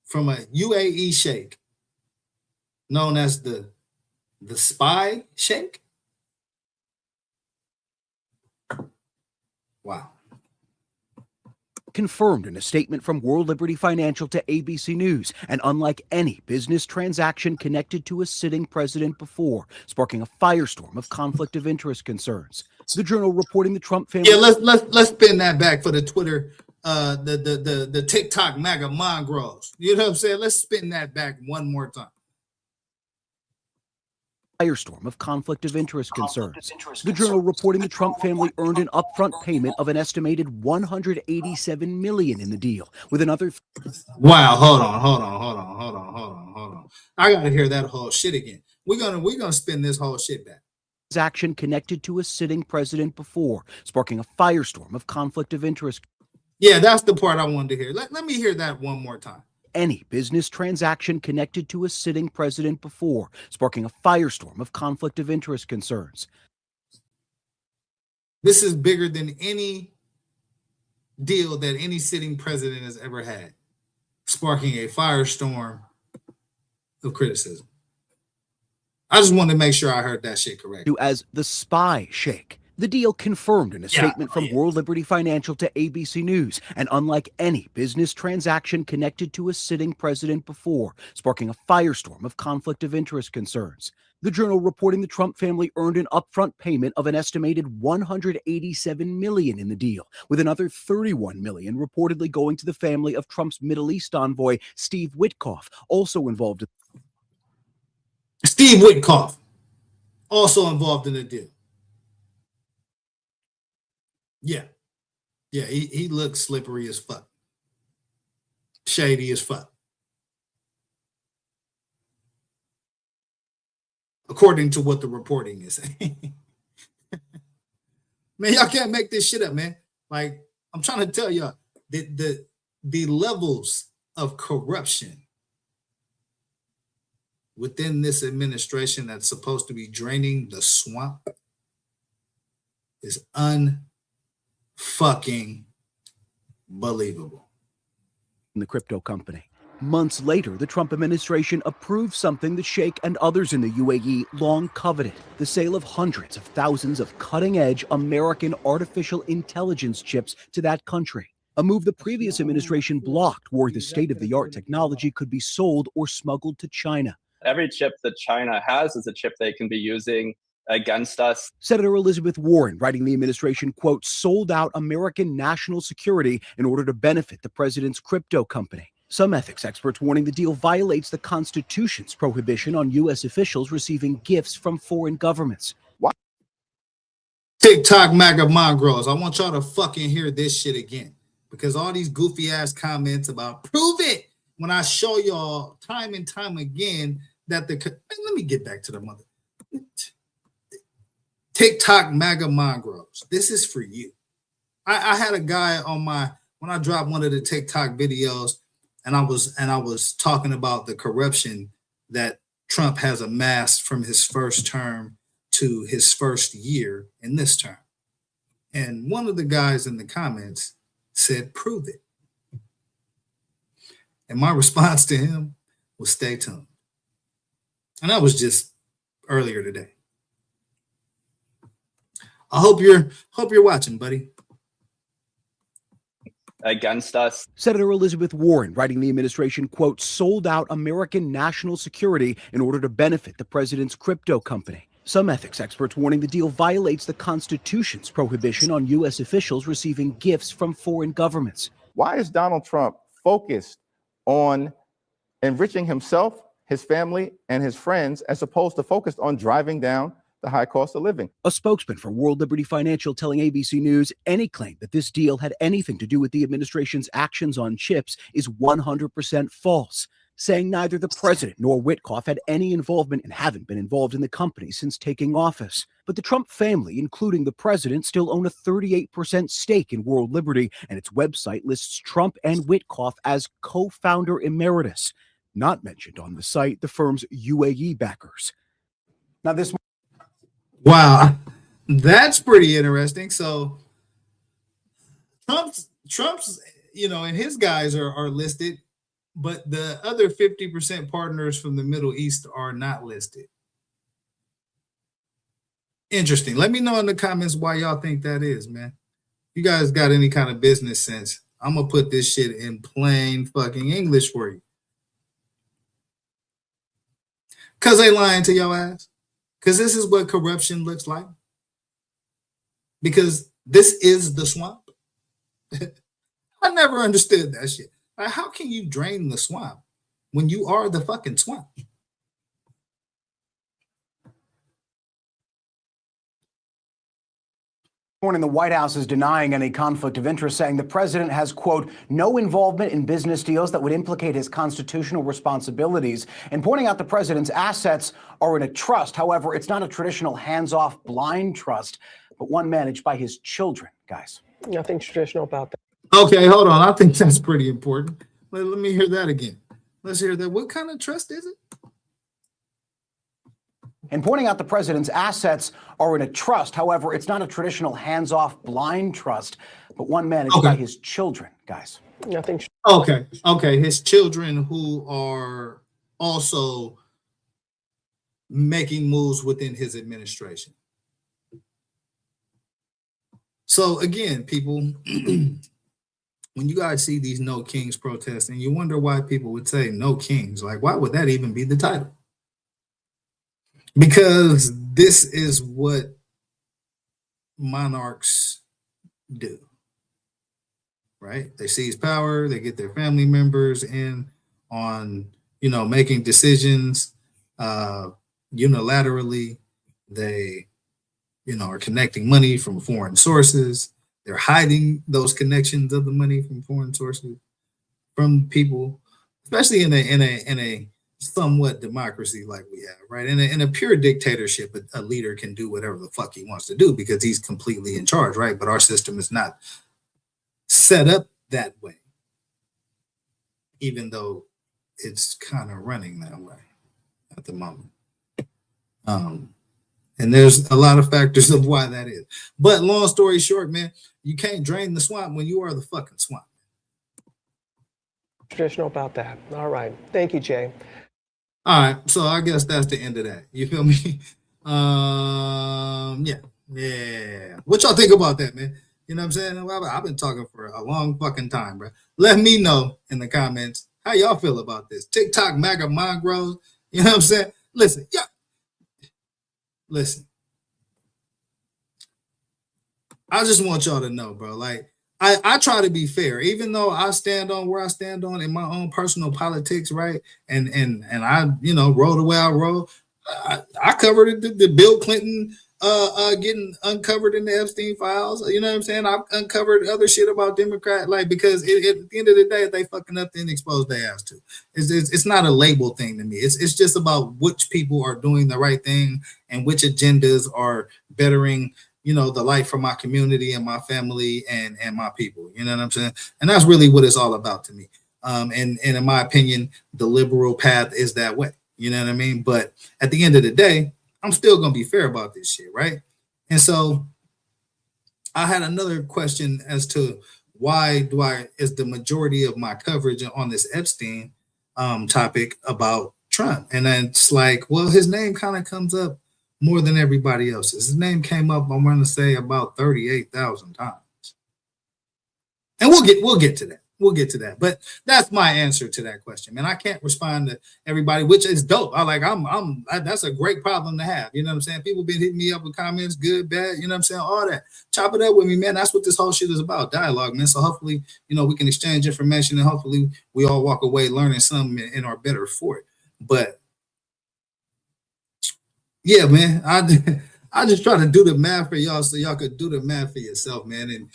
from a UAE sheikh known as the Spy Sheikh. Wow. Confirmed in a statement from World Liberty Financial to ABC News, and unlike any business transaction connected to a sitting president before, sparking a firestorm of conflict of interest concerns. The Journal reporting the Trump family... Yeah, let's spin that back for the Twitter, the TikTok MAGA mongrels. You know what I'm saying? Let's spin that back one more time. Firestorm of conflict of interest concerns. The Journal reporting the Trump family earned an upfront payment of an estimated $187 million in the deal, with another... Wow, hold on. I gotta hear that whole shit again. We're gonna spin this whole shit back. Transaction connected to a sitting president before, sparking a firestorm of conflict of interest. Yeah, that's the part I wanted to hear. Let me hear that one more time. Any business transaction connected to a sitting president before, sparking a firestorm of conflict of interest concerns. This is bigger than any deal that any sitting president has ever had, sparking a firestorm of criticism. I just wanted to make sure I heard that shit correct. As the Spy Sheikh. The deal confirmed in a statement from World Liberty Financial to ABC News, and unlike any business transaction connected to a sitting president before, sparking a firestorm of conflict of interest concerns. The Journal reporting the Trump family earned an upfront payment of an estimated $187 million in the deal, with another $31 million reportedly going to the family of Trump's Middle East envoy, Steve Witkoff, also involved. Steve Witkoff, also involved in the deal. Yeah, he looks slippery as fuck, shady as fuck, according to what the reporting is saying. Man, y'all can't make this shit up, man. Like, I'm trying to tell y'all, the levels of corruption within this administration that's supposed to be draining the swamp is fucking believable. In the crypto company. Months later, the Trump administration approved something the Sheikh and others in the UAE long coveted: the sale of hundreds of thousands of cutting-edge American artificial intelligence chips to that country. A move the previous administration blocked, where the state-of-the-art technology could be sold or smuggled to China. Every chip that China has is a chip they can be using against us. Senator Elizabeth Warren, writing the administration, quote, sold out American national security in order to benefit the president's crypto company. Some ethics experts warning the deal violates the Constitution's prohibition on U.S. officials receiving gifts from foreign governments. What? TikTok MAGA mongrels, I want y'all to fucking hear this shit again, because all these goofy ass comments about prove it, when I show y'all time and time again that let me get back to the mother. TikTok MAGA mongrels. This is for you. I had a guy on when I dropped one of the TikTok videos, and I was talking about the corruption that Trump has amassed from his first term to his first year in this term. And one of the guys in the comments said, prove it. And my response to him was, stay tuned. And that was just earlier today. I hope you're watching, buddy. Against us. Senator Elizabeth Warren, writing the administration, quote, sold out American national security in order to benefit the president's crypto company. Some ethics experts warning the deal violates the Constitution's prohibition on U.S. officials receiving gifts from foreign governments. Why is Donald Trump focused on enriching himself, his family, and his friends, as opposed to focused on driving down the high cost of living? A spokesman for World Liberty Financial telling ABC News any claim that this deal had anything to do with the administration's actions on chips is 100% false, saying neither the president nor Witkoff had any involvement and haven't been involved in the company since taking office. But the Trump family, including the president, still own a 38% stake in World Liberty, and its website lists Trump and Witkoff as co-founder emeritus. Not mentioned on the site, the firm's UAE backers. Now this... Wow, that's pretty interesting. So Trump's, and his guys are listed, but the other 50% partners from the Middle East are not listed. Interesting. Let me know in the comments why y'all think that is, man. You guys got any kind of business sense? I'm gonna put this shit in plain fucking English for you. Cause they lying to your ass. Because this is what corruption looks like. Because this is the swamp. I never understood that shit. Like, how can you drain the swamp when you are the fucking swamp? Morning, the White House is denying any conflict of interest, saying the president has, quote, no involvement in business deals that would implicate his constitutional responsibilities, and pointing out the president's assets are in a trust. However, it's not a traditional hands-off blind trust, but one managed by his children, guys. Nothing traditional about that. Okay, hold on. I think that's pretty important. Let me hear that again. Let's hear that. What kind of trust is it? And pointing out the president's assets are in a trust. However, it's not a traditional hands-off blind trust, but one managed by his children, guys. Nothing. Okay. His children who are also making moves within his administration. So again, people, when you guys see these No Kings protests, and you wonder why people would say No Kings, like, why would that even be the title? Because this is what monarchs do, right? They seize power, they get their family members in on, making decisions unilaterally. They, are connecting money from foreign sources. They're hiding those connections of the money from foreign sources from people, especially in a somewhat democracy like we have, right? In a pure dictatorship, a leader can do whatever the fuck he wants to do because he's completely in charge, right? But our system is not set up that way, even though it's kind of running that way at the moment. And there's a lot of factors of why that is. But long story short, man, you can't drain the swamp when you are the fucking swamp. Traditional about that. All right. Thank you, Jay. All right, so I guess that's the end of that. You feel me? Yeah. What y'all think about that, man? You know what I'm saying? I've been talking for a long fucking time, bro. Let me know in the comments how y'all feel about this. TikTok MAGA mongrels. You know what I'm saying? Listen. I just want y'all to know, bro. Like, I try to be fair, even though I stand on where I stand on in my own personal politics, right? And I, roll the way I roll. I covered the Bill Clinton getting uncovered in the Epstein files. You know what I'm saying? I've uncovered other shit about Democrat, like, because at the end of the day, if they fucking up, then expose their ass to. It's not a label thing to me. It's just about which people are doing the right thing and which agendas are bettering, you know, the life for my community and my family and my people. You know what I'm saying? And that's really what it's all about to me. And in my opinion, the liberal path is that way. You know what I mean? But at the end of the day, I'm still gonna be fair about this shit, right? And so I had another question as to why is the majority of my coverage on this Epstein topic about Trump? And then it's like, well, his name kind of comes up more than everybody else's. His name came up, I'm going to say, about 38,000 times. And we'll get to that. We'll get to that. But that's my answer to that question, man. I can't respond to everybody, which is dope. That's a great problem to have. You know what I'm saying? People been hitting me up with comments, good, bad, you know what I'm saying? All that. Chop it up with me, man. That's what this whole shit is about, dialogue, man. So hopefully, you know, we can exchange information and hopefully we all walk away learning something and are better for it. But yeah, man, I just try to do the math for y'all so y'all could do the math for yourself, man. And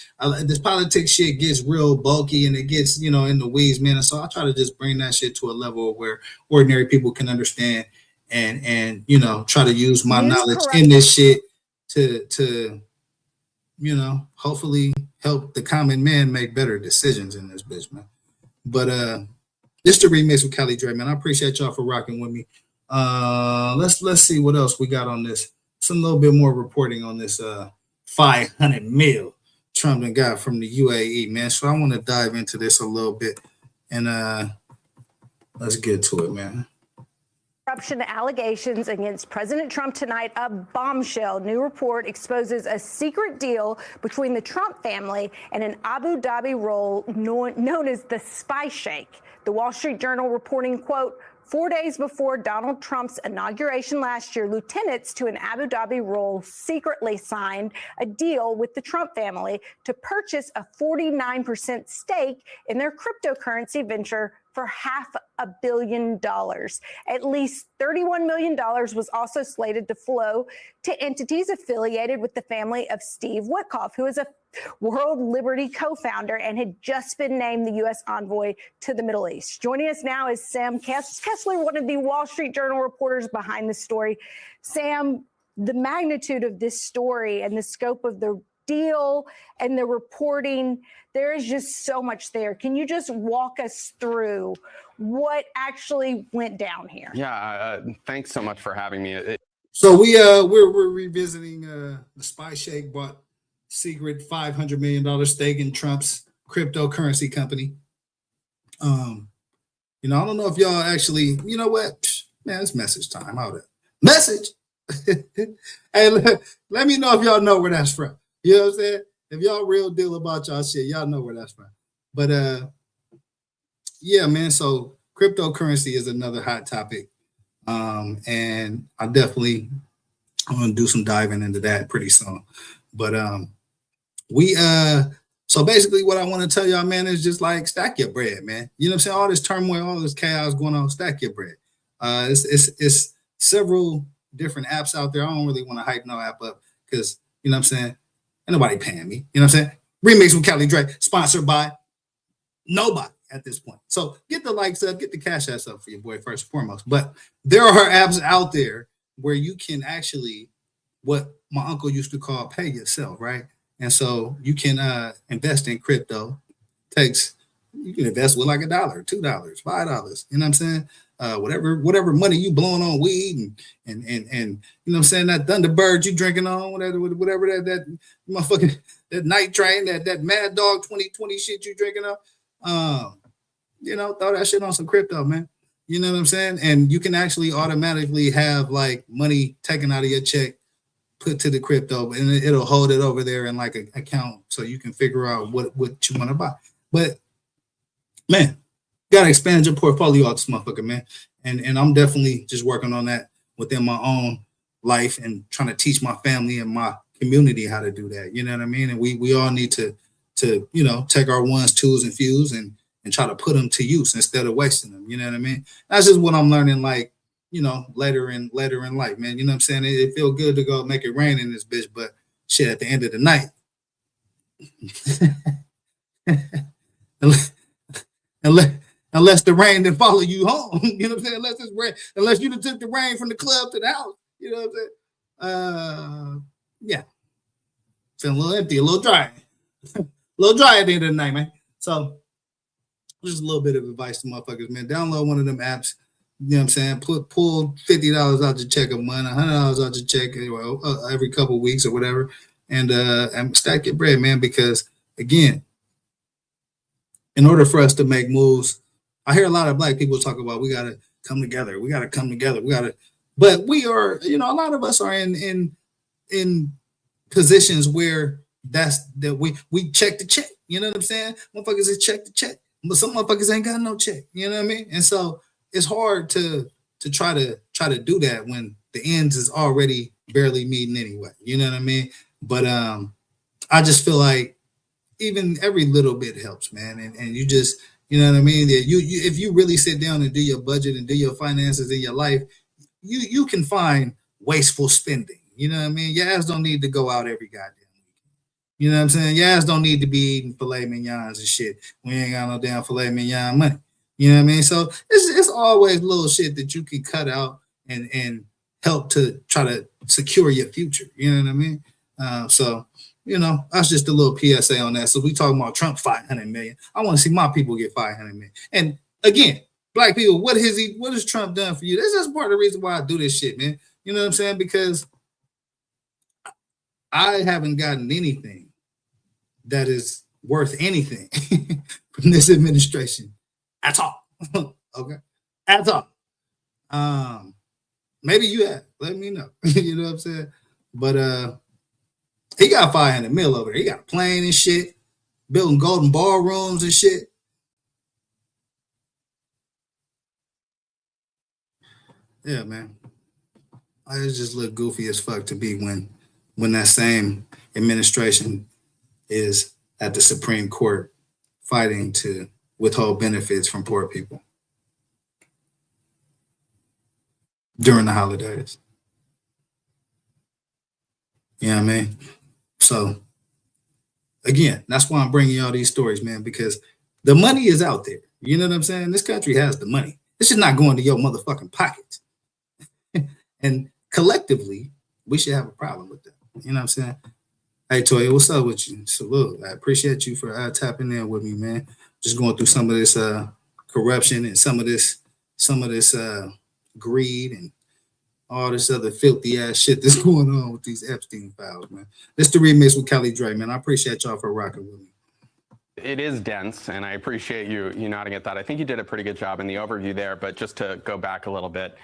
this politics shit gets real bulky and it gets, you know, in the weeds, man. And so I try to just bring that shit to a level where ordinary people can understand and you know, try to use my knowledge in this shit to you know, hopefully help the common man make better decisions in this bitch, man. But this is the remix with Cali Dre, man. I appreciate y'all for rocking with me. Let's see what else we got on this. Some little bit more reporting on this 500 mil Trump and got from the UAE, man. So I want to dive into this a little bit and let's get to it, man. Corruption allegations against President Trump tonight, a bombshell. New report exposes a secret deal between the Trump family and an Abu Dhabi role known as the Spy Sheikh. The Wall Street Journal reporting, quote, 4 days before Donald Trump's inauguration last year, lieutenants to an Abu Dhabi role secretly signed a deal with the Trump family to purchase a 49% stake in their cryptocurrency venture for $500 million. At least $31 million was also slated to flow to entities affiliated with the family of Steve Witkoff, who is a World Liberty co-founder and had just been named the U.S. envoy to the Middle East. Joining us now is Sam Kessler, one of the Wall Street Journal reporters behind the story. Sam, the magnitude of this story and the scope of the deal and the reporting, there is just so much there. Can you just walk us through what actually went down here? Yeah, thanks so much for having me. So we're revisiting the Spy Sheikh bought secret $500 million stake in Trump's cryptocurrency company. You know, I don't know if y'all actually, you know what, man, it's message time. How that message? Hey, let me know if y'all know where that's from. You know what I'm saying? If y'all real deal about y'all shit, y'all know where that's from. But yeah, man. So cryptocurrency is another hot topic, and I definitely want to do some diving into that pretty soon. But so basically what I want to tell y'all, man, is just like stack your bread, man. You know what I'm saying? All this turmoil, all this chaos going on, stack your bread. It's several different apps out there. I don't really want to hype no app up because, you know what I'm saying, ain't nobody paying me. You know what I'm saying? Remix with Cali Dre, sponsored by nobody at this point. So get the likes up, get the cash apps up for your boy first and foremost. But there are apps out there where you can actually, what my uncle used to call pay yourself, right? And so you can invest in crypto. You can invest with like $1, $2, $5. You know what I'm saying? Whatever money you blowing on weed and you know what I'm saying, that Thunderbird you drinking on, whatever that motherfucking that night train, that Mad Dog 2020 shit you drinking on. You know, throw that shit on some crypto, man. You know what I'm saying? And you can actually automatically have like money taken out of your check, put to the crypto, and it'll hold it over there in like an account so you can figure out what you want to buy. But man, you gotta expand your portfolio out this motherfucker, man. And I'm definitely just working on that within my own life and trying to teach my family and my community how to do that. You know what I mean? And we all need to you know, take our ones, twos, and fews and try to put them to use instead of wasting them. You know what I mean? That's just what I'm learning, like later in life, man. You know what I'm saying? It feel good to go make it rain in this bitch, but shit, at the end of the night, unless the rain didn't follow you home, you know what I'm saying? Unless you took the rain from the club to the house, you know what I'm saying? Yeah, feeling a little empty, a little dry, a little dry at the end of the night, man. So just a little bit of advice to motherfuckers, man. Download one of them apps. You know what I'm saying? Pull $50 out your check a month, $100 out your check every couple of weeks or whatever, and stack your bread, man. Because again, in order for us to make moves, I hear a lot of black people talk about we gotta come together. We gotta come together. But we are, a lot of us are in positions where we check the check. You know what I'm saying? Motherfuckers is check the check, but some motherfuckers ain't got no check. You know what I mean? And so it's hard to try to do that when the ends is already barely meeting anyway. You know what I mean? But I just feel like even every little bit helps, man. And you just, you know what I mean? You if you really sit down and do your budget and do your finances in your life, you can find wasteful spending. You know what I mean? Your ass don't need to go out every goddamn week. You know what I'm saying? Your ass don't need to be eating filet mignons and shit. We ain't got no damn filet mignon money. You know what I mean? So it's always little shit that you can cut out and help to try to secure your future. You know what I mean? So that's just a little PSA on that. So we talking about Trump 500 million. I want to see my people get 500 million. And again, black people, what has Trump done for you? That's just part of the reason why I do this shit, man. You know what I'm saying? Because I haven't gotten anything that is worth anything from this administration at all. Okay, at all. Maybe you have. Let me know. You know what I'm saying? But he got 500 mil over there. He got a plane and shit, building golden ballrooms and shit. Yeah, man. I just look goofy as fuck to be when that same administration is at the Supreme Court fighting to withhold benefits from poor people during the holidays. You know what I mean? So again, that's why I'm bringing y'all these stories, man, because the money is out there. You know what I'm saying? This country has the money. It's just not going to your motherfucking pockets. And collectively, we should have a problem with that. You know what I'm saying? Hey, Toya, what's up with you? Salute. I appreciate you for tapping in with me, man. Just going through some of this corruption and some of this greed and all this other filthy ass shit that's going on with these Epstein files, man. This is the remix with Kelly Dre, man. I appreciate y'all for rocking with me. It is dense, and I appreciate you nodding at that. I think you did a pretty good job in the overview there, but just to go back a little bit.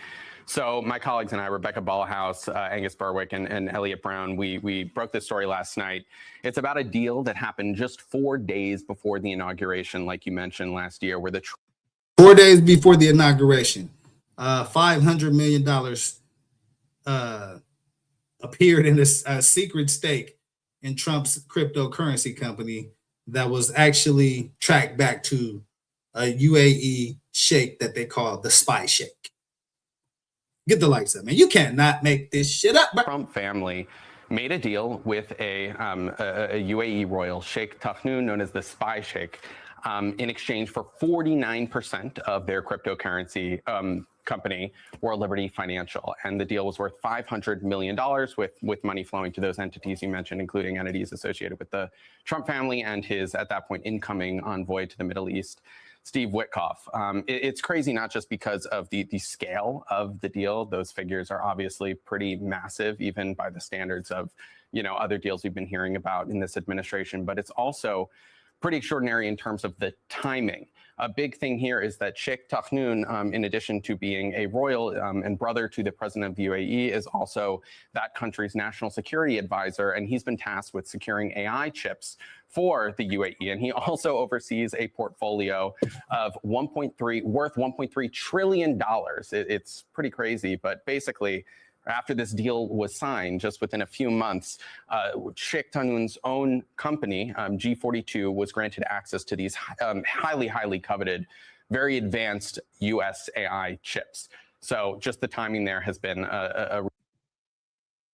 So my colleagues and I, Rebecca Ballhaus, Angus Berwick, and Elliot Brown, we broke this story last night. It's about a deal that happened just 4 days before the inauguration, like you mentioned last year, where 4 days before the inauguration, $500 million appeared in a secret stake in Trump's cryptocurrency company that was actually tracked back to a UAE sheikh that they call the spy sheikh. Get the lights up, man. You cannot make this shit up, bro. Trump family made a deal with a UAE royal, Sheikh Tahnoon, known as the spy sheikh, in exchange for 49% of their cryptocurrency company, World Liberty Financial. And the deal was worth $500 million with money flowing to those entities you mentioned, including entities associated with the Trump family and his, at that point, incoming envoy to the Middle East, Steve Witkoff. It's crazy, not just because of the scale of the deal. Those figures are obviously pretty massive, even by the standards of, other deals we've been hearing about in this administration, but it's also pretty extraordinary in terms of the timing. A big thing here is that Sheikh Tahnoon, in addition to being a royal and brother to the president of the UAE, is also that country's national security advisor, and he's been tasked with securing AI chips for the UAE. And he also oversees a portfolio of worth $1.3 trillion. It's pretty crazy, but basically, after this deal was signed, just within a few months, Sheikh Tahnoon's own company, G42, was granted access to these highly, highly coveted, very advanced US AI chips. So just the timing there has been a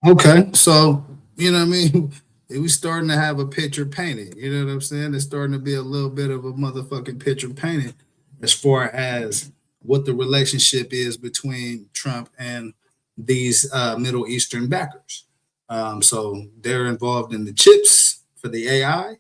Okay, so you know what I mean? We starting to have a picture painted. You know what I'm saying? It's starting to be a little bit of a motherfucking picture painted as far as what the relationship is between Trump and these Middle Eastern backers. So they're involved in the chips for the AI.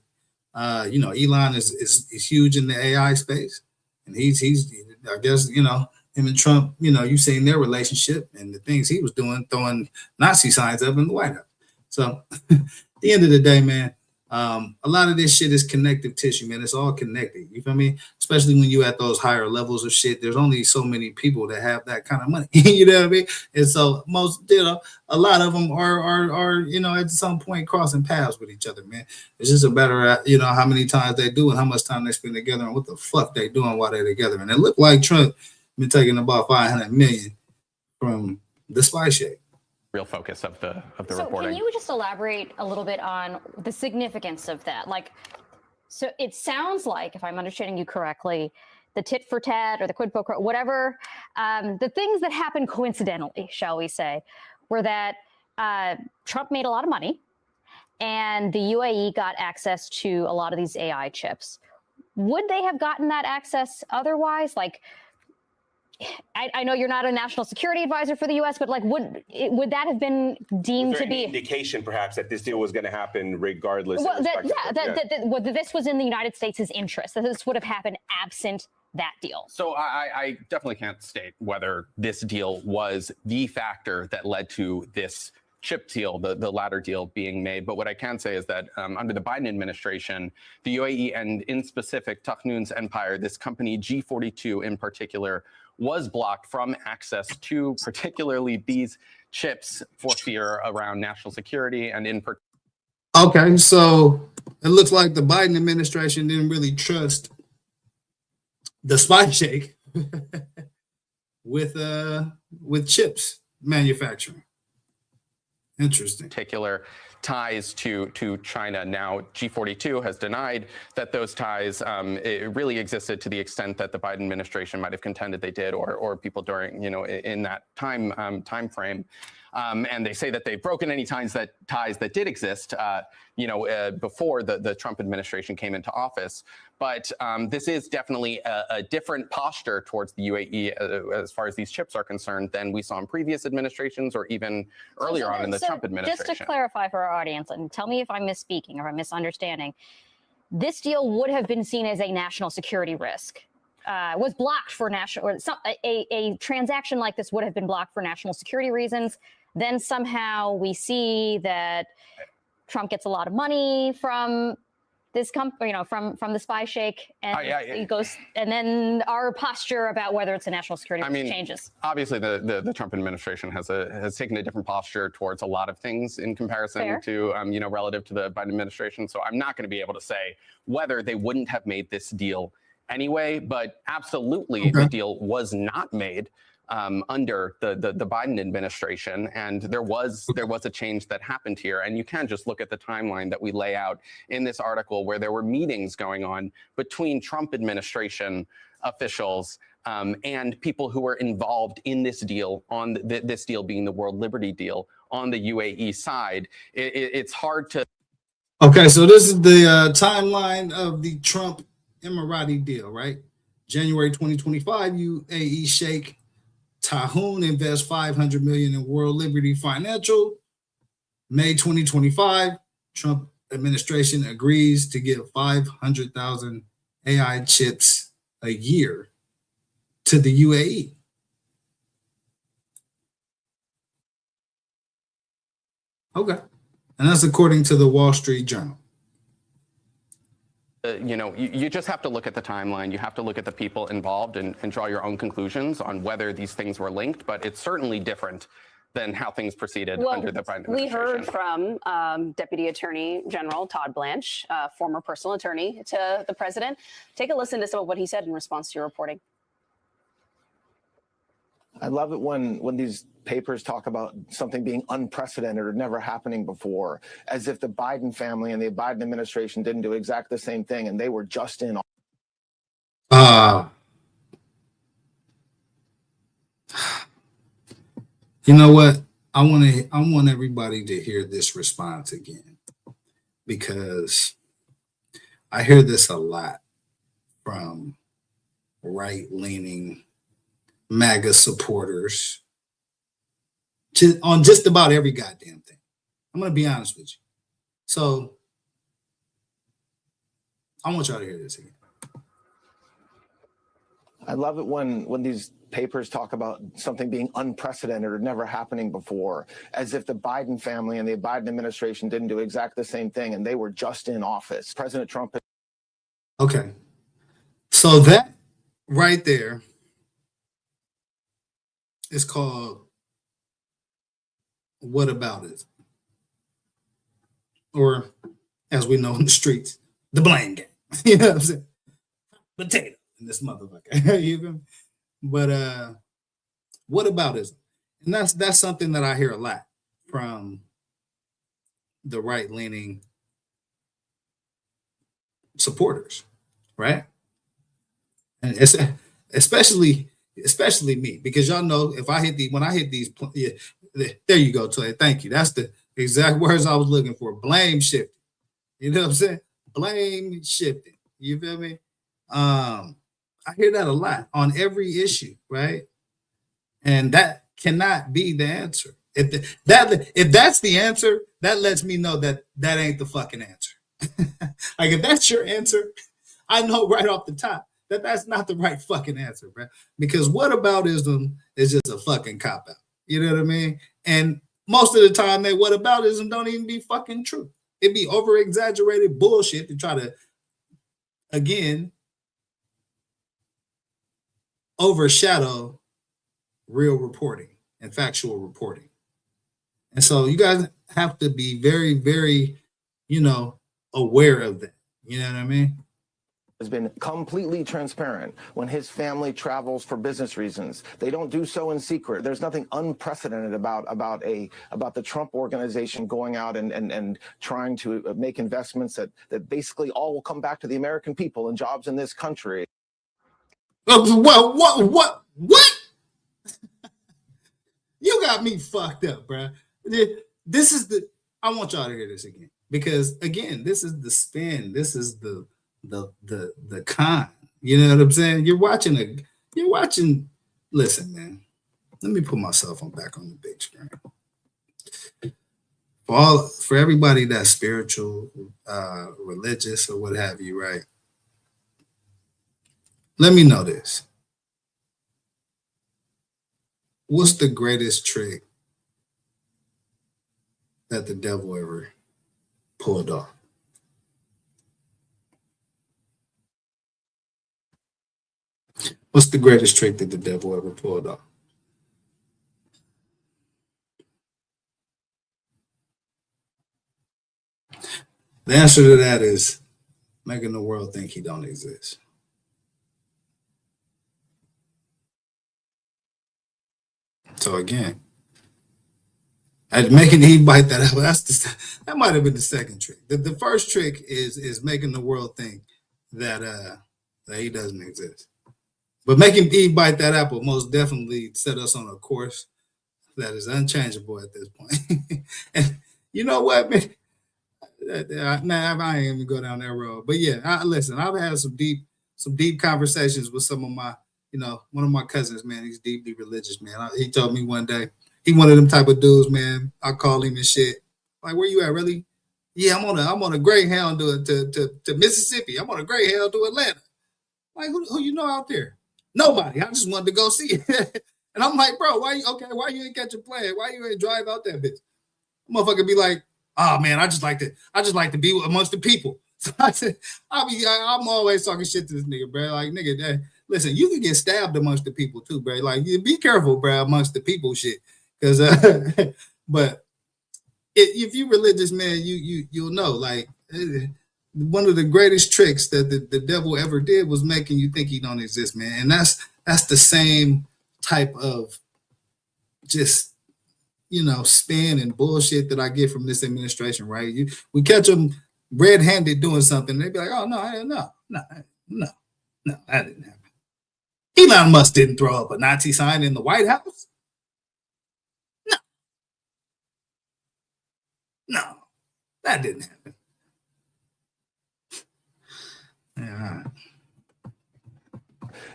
You know, Elon is huge in the AI space, and he's I guess him and Trump. You know, you've seen their relationship and the things he was doing, throwing Nazi signs up in the White House. So at the end of the day, man, a lot of this shit is connective tissue, man. It's all connected. You feel me? Especially when you at those higher levels of shit. There's only so many people that have that kind of money. You know what I mean? And so most, a lot of them are at some point crossing paths with each other, man. It's just a matter of how many times they do and how much time they spend together and what the fuck they doing while they're together. And it looked like Trump been taking about 500 million from the spy shake. real focus of the So reporting. can you just elaborate a little bit on the significance of that? Like, so it sounds like, if I'm understanding you correctly, the tit for tat or the quid pro quo, whatever, the things that happened coincidentally, shall we say, were that Trump made a lot of money and the UAE got access to a lot of these AI chips. Would they have gotten that access otherwise? Like, I know you're not a national security advisor for the U.S., but like, would that have been deemed to be indication, perhaps, that this deal was going to happen regardless? Well, that this was in the United States' interest. That this would have happened absent that deal. So I definitely can't state whether this deal was the factor that led to this chip deal, the latter deal being made. But what I can say is that under the Biden administration, the UAE and in specific Tahnoon's empire, this company G42 in particular, was blocked from access to particularly these chips for fear around national security and in particular. Okay, so it looks like the Biden administration didn't really trust the spy shake with chips manufacturing. Interesting. Particular ties to China. Now, G42 has denied that those ties it really existed to the extent that the Biden administration might have contended they did, or people during in that time frame. And they say that they've broken any ties that did exist, before the Trump administration came into office. But this is definitely a different posture towards the UAE as far as these chips are concerned than we saw in previous administrations or even earlier on in the Trump administration. Just to clarify for our audience, and tell me if I'm misspeaking or I'm misunderstanding, this deal would have been seen as a national security risk. Was blocked for national, or a transaction like this would have been blocked for national security reasons. Then somehow we see that Trump gets a lot of money from this company, from the spy shake, and he goes, and then our posture about whether it's a national security risk changes. Obviously, the Trump administration has taken a different posture towards a lot of things in comparison to relative to the Biden administration. So I'm not going to be able to say whether they wouldn't have made this deal anyway, but absolutely the deal was not made under the Biden administration, and there was a change that happened here. And you can just look at the timeline that we lay out in this article, where there were meetings going on between Trump administration officials and people who were involved in this deal, on this deal being the World Liberty deal on the UAE side. It's hard to. Okay, so this is the timeline of the Trump Emirati deal, right? January 2025, UAE Sheikh Tahnoon invests $500 million in World Liberty Financial. May 2025, Trump administration agrees to give 500,000 AI chips a year to the UAE. Okay, and that's according to the Wall Street Journal. You just have to look at the timeline. You have to look at the people involved and draw your own conclusions on whether these things were linked. But it's certainly different than how things proceeded under the Biden administration. We heard from Deputy Attorney General Todd Blanche, former personal attorney to the president. Take a listen to some of what he said in response to your reporting. I love it when these papers talk about something being unprecedented or never happening before, as if the Biden family and the Biden administration didn't do exactly the same thing and they were just in. You know what? I want everybody to hear this response again, because I hear this a lot from right-leaning MAGA supporters on just about every goddamn thing. I'm going to be honest with you. So I want y'all to hear this again. I love it when these papers talk about something being unprecedented or never happening before, as if the Biden family and the Biden administration didn't do exactly the same thing and they were just in office. President Trump. Okay. So that right there is called whataboutism, or as we know in the streets, the blame game. You know what I'm saying? Potato in this motherfucker. You feel me? But whataboutism, and that's something that I hear a lot from the right-leaning supporters, right? And it's especially me, because y'all know if I hit these, yeah, there you go, Clay. Thank you. That's the exact words I was looking for. Blame shifting. You know what I'm saying? Blame shifting. You feel me? I hear that a lot on every issue, right? And that cannot be the answer. If that's the answer, that lets me know that that ain't the fucking answer. Like if that's your answer, I know right off the top that that's not the right fucking answer, bro. Because whataboutism is just a fucking cop out. You know what I mean? And most of the time, that whataboutism don't even be fucking true. It be over exaggerated bullshit to try to, again, overshadow real reporting and factual reporting. And so you guys have to be very, very, aware of that. You know what I mean? Has been completely transparent when his family travels for business reasons. They don't do so in secret. There's nothing unprecedented about the Trump organization going out and trying to make investments that basically all will come back to the American people and jobs in this country. Well, what? You got me fucked up, bro. This is I want y'all to hear this again, because again, this is the spin. This is the con. You know what I'm saying? You're watching. Listen, man. Let me put myself back on the big screen. For everybody that's spiritual, religious, or what have you, right? Let me know this. What's the greatest trick that the devil ever pulled off? What's the greatest trick that the devil ever pulled off? The answer to that is making the world think he don't exist. So again, making Eve bite that apple, that might have been the second trick. The first trick is making the world think that he doesn't exist. But making Eve bite that apple most definitely set us on a course that is unchangeable at this point. And you know what, man? I ain't even go down that road. But yeah, listen, I've had some deep conversations with some of my, one of my cousins, man. He's deeply religious, man. He told me one day, he one of them type of dudes, man. I call him and shit. Like, where you at, really? Yeah, I'm on a Greyhound to Mississippi. I'm on a Greyhound to Atlanta. Like, who you know out there? Nobody. I just wanted to go see it. And I'm like, bro, why you ain't catch a plane? Why you ain't drive out that bitch? Motherfucker be like, oh man, I just like to be amongst the people. So I said, I'm always talking shit to this nigga, bro. Like, nigga, listen, you can get stabbed amongst the people too, bro. Like, be careful, bro, amongst the people shit. Cause but if you religious, man, you'll know, like, one of the greatest tricks that the devil ever did was making you think he don't exist, man. And that's the same type of just, spin and bullshit that I get from this administration, right? We catch them red-handed doing something, they be like, oh, no, that didn't happen. Elon Musk didn't throw up a Nazi sign in the White House. No, that didn't happen. Yeah, all right.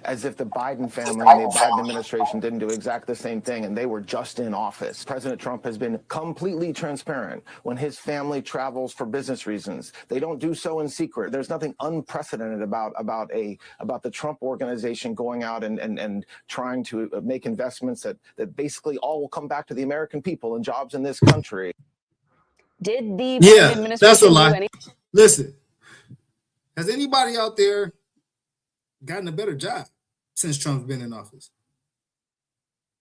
As if the Biden family and the Biden administration didn't do exactly the same thing and they were just in office. President Trump has been completely transparent when his family travels for business reasons. They don't do so in secret. There's nothing unprecedented about the Trump organization going out and trying to make investments that basically all will come back to the American people and jobs in this country. Did the Biden Yeah, administration that's a do lie. any? Listen, has anybody out there gotten a better job since Trump's been in office?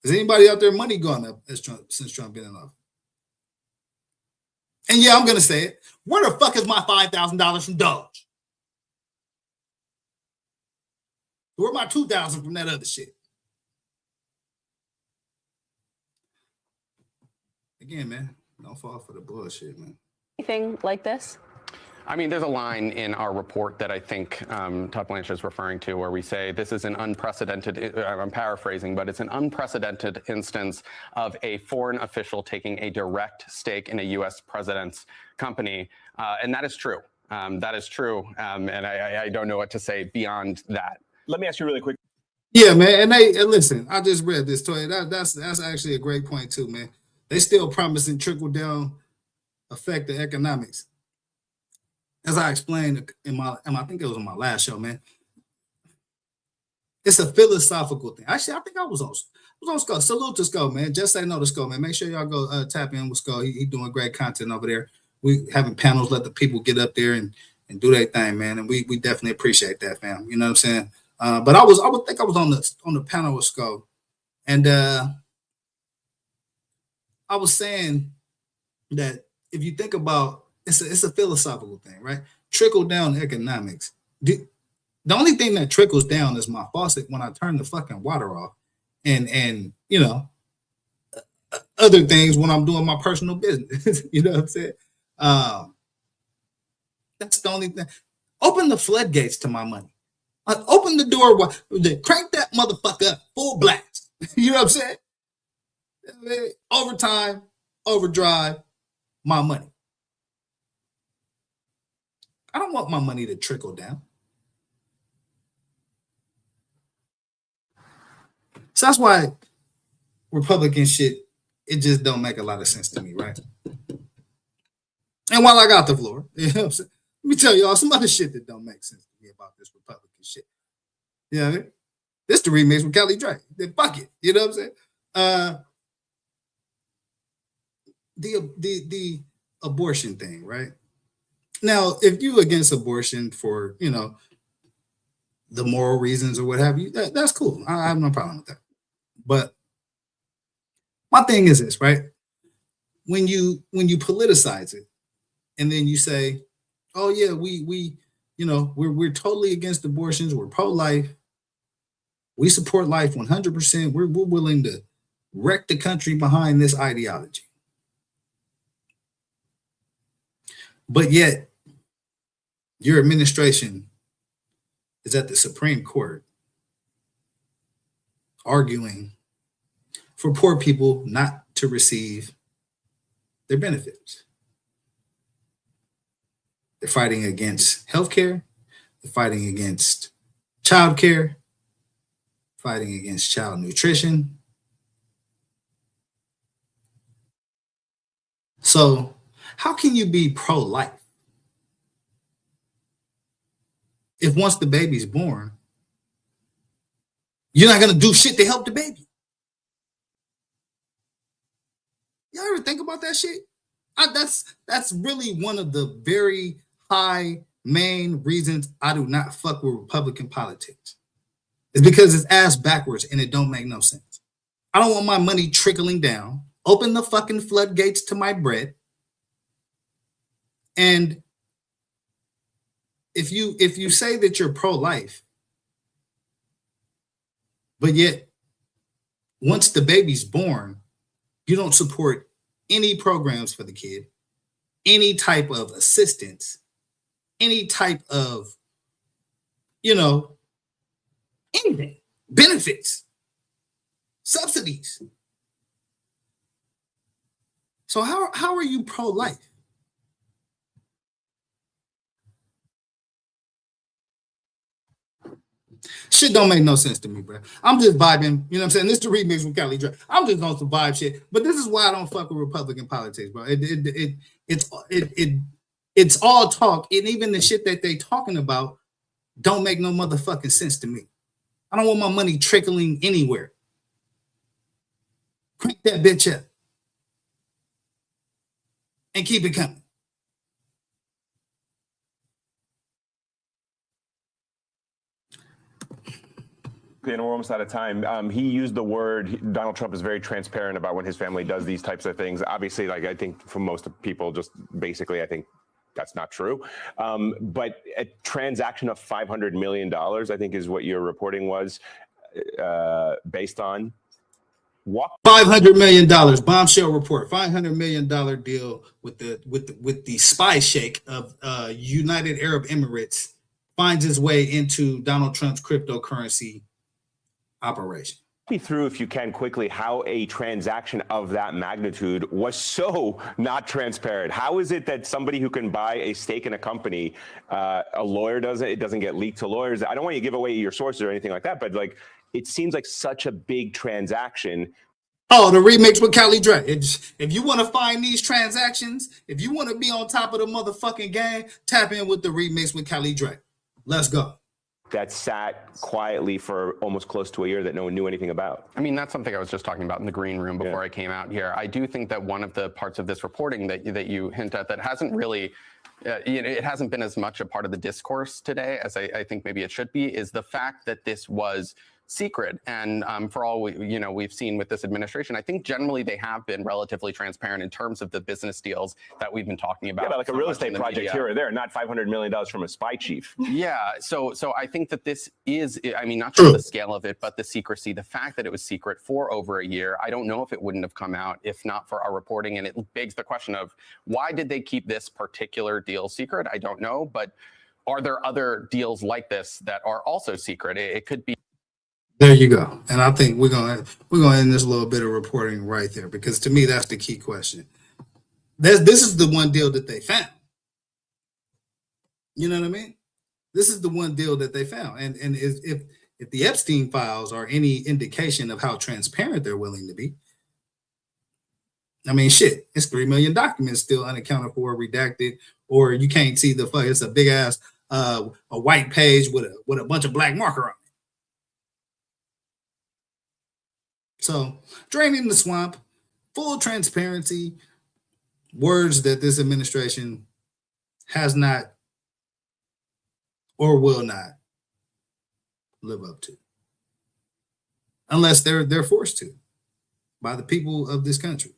Has anybody out there money gone up since Trump been in office? And yeah, I'm gonna say it. Where the fuck is my $5,000 from Doge? Where my $2,000 from that other shit? Again, man, don't fall for the bullshit, man. Anything like this? I mean, there's a line in our report that I think Todd Blanche is referring to where we say this is an unprecedented, I'm paraphrasing, but it's an unprecedented instance of a foreign official taking a direct stake in a U.S. president's company. And that is true. That is true. And I don't know what to say beyond that. Let me ask you really quick. Yeah, man. And listen, I just read this, Toy. That's actually a great point, too, man. They still promising trickle-down effect of economics. As I explained I think it was on my last show, man. It's a philosophical thing. Actually, I think I was on Skull. Salute to Skull, man. Just say no to Skull, man. Make sure y'all go tap in with Skull. He doing great content over there. We having panels, let the people get up there and do their thing, man. And we definitely appreciate that, fam. You know what I'm saying? But I would think I was on the panel with Skull, and I was saying that if you think about it's a philosophical thing, right? Trickle down economics. The only thing that trickles down is my faucet when I turn the fucking water off, and you know, other things when I'm doing my personal business. You know what I'm saying? That's the only thing. Open the floodgates to my money. Open the door. Crank that motherfucker up full blast. You know what I'm saying? Overtime, overdrive, my money. I don't want my money to trickle down. So that's why Republican shit, it just don't make a lot of sense to me, right? And while I got the floor, you know what I'm saying? Let me tell y'all some other shit that don't make sense to me about this Republican shit. You know what I mean? This the remix with Kelly Drake. Then fuck it. You know what I'm saying? The abortion thing, right? Now, if you against abortion for, you know, the moral reasons or what have you, that's cool. I have no problem with that. But my thing is this, right? When you politicize it, and then you say, "Oh yeah, we you know, we're totally against abortions. We're pro-life. We support life 100%. We're willing to wreck the country behind this ideology." But yet, your administration is at the Supreme Court arguing for poor people not to receive their benefits. They're fighting against healthcare. They're fighting against childcare, fighting against child nutrition. So, how can you be pro-life if once the baby's born, you're not going to do shit to help the baby? Y'all ever think about that shit? That's really one of the very high main reasons I do not fuck with Republican politics. It's because it's ass backwards and it don't make no sense. I don't want my money trickling down. Open the fucking floodgates to my bread. And if you say that you're pro-life, but yet once the baby's born, you don't support any programs for the kid, any type of assistance, any type of, you know, anything, benefits, subsidies. So how are you pro-life? Shit don't make no sense to me, bro. I'm just vibing. You know what I'm saying? This is the remix with Cali Dre. I'm just on some vibe shit. But this is why I don't fuck with Republican politics, bro. It's all talk, and even the shit that they talking about don't make no motherfucking sense to me. I don't want my money trickling anywhere. Crank that bitch up and keep it coming. And we're almost out of time. He used the word, Donald Trump is very transparent about when his family does these types of things. Obviously, like I think for most people, just basically, I think that's not true. But a transaction of $500 million, I think is what your reporting was based on. $500 million bombshell report. $500 million deal with the spy sheikh of United Arab Emirates finds its way into Donald Trump's cryptocurrency operation. Me through, if you can, quickly, how a transaction of that magnitude was so not transparent. How is it that somebody who can buy a stake in a company, a lawyer doesn't, it doesn't get leaked to lawyers? I don't want you to give away your sources or anything like that, but like, it seems like such a big transaction. Oh, the remix with Cali Dre. If you want to find these transactions, if you want to be on top of the motherfucking game, tap in with the remix with Cali Dre. Let's go. That sat quietly for almost close to a year that no one knew anything about. I mean, that's something I was just talking about in the green room before I came out here. I do think that one of the parts of this reporting that you hint at that hasn't really, it hasn't been as much a part of the discourse today as I think maybe it should be, is the fact that this was secret. And for all we've seen with this administration, I think generally they have been relatively transparent in terms of the business deals that we've been talking about. Yeah, but like a real estate project here or there, not $500 million from a spy chief. Yeah, so I think that this is, I mean, not just the scale of it, but the secrecy, the fact that it was secret for over a year. I don't know if it wouldn't have come out if not for our reporting. And it begs the question of why did they keep this particular deal secret? I don't know, but are there other deals like this that are also secret? It could be. There you go. And I think we're gonna end this little bit of reporting right there, because to me that's the key question. This is the one deal that they found. You know what I mean? This is the one deal that they found. And if the Epstein files are any indication of how transparent they're willing to be, I mean, shit, it's 3 million documents still unaccounted for, redacted, or you can't see the fuck. It's a big ass a white page with a bunch of black marker on it. So, draining the swamp, full transparency, words that this administration has not or will not live up to, unless they're forced to by the people of this country.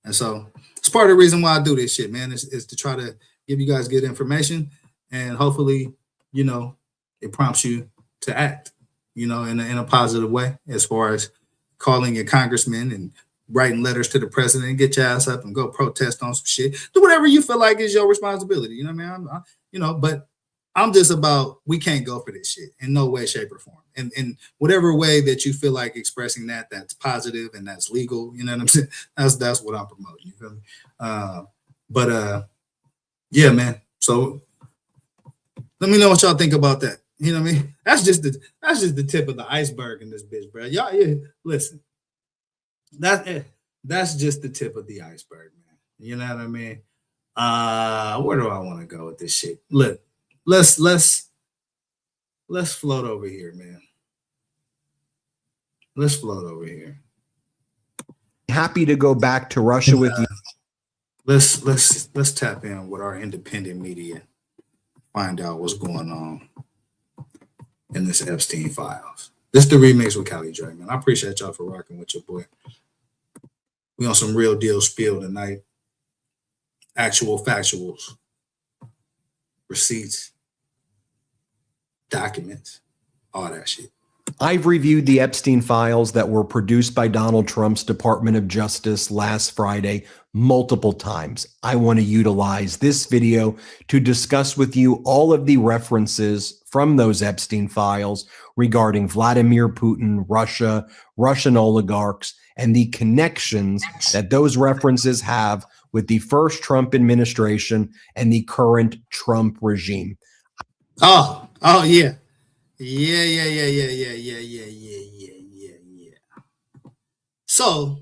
And so, it's part of the reason why I do this shit, man, is to try to give you guys good information, and hopefully, it prompts you to act. In a positive way, as far as calling your congressman and writing letters to the president, and get your ass up and go protest on some shit. Do whatever you feel like is your responsibility. You know what I mean? But I'm just about, we can't go for this shit in no way, shape, or form. And in whatever way that you feel like expressing that's positive and that's legal. You know what I'm saying? That's what I'm promoting. You feel me? Yeah, man. So let me know what y'all think about that. You know what I mean? That's just the tip of the iceberg in this bitch, bro. Y'all, listen. That's just the tip of the iceberg, man. You know what I mean? Where do I want to go with this shit? Look, let's float over here, man. Let's float over here. Happy to go back to Russia with you. Let's tap in with our independent media. Find out what's going on in this Epstein files. This is the remix with Cali Dre, man. I appreciate y'all for rocking with your boy. We on some real deal spiel tonight. Actual factuals, receipts, documents, all that shit. I've reviewed the Epstein files that were produced by Donald Trump's Department of Justice last Friday multiple times. I want to utilize this video to discuss with you all of the references from those Epstein files regarding Vladimir Putin, Russia, Russian oligarchs, and the connections that those references have with the first Trump administration and the current Trump regime. Oh yeah. Yeah. So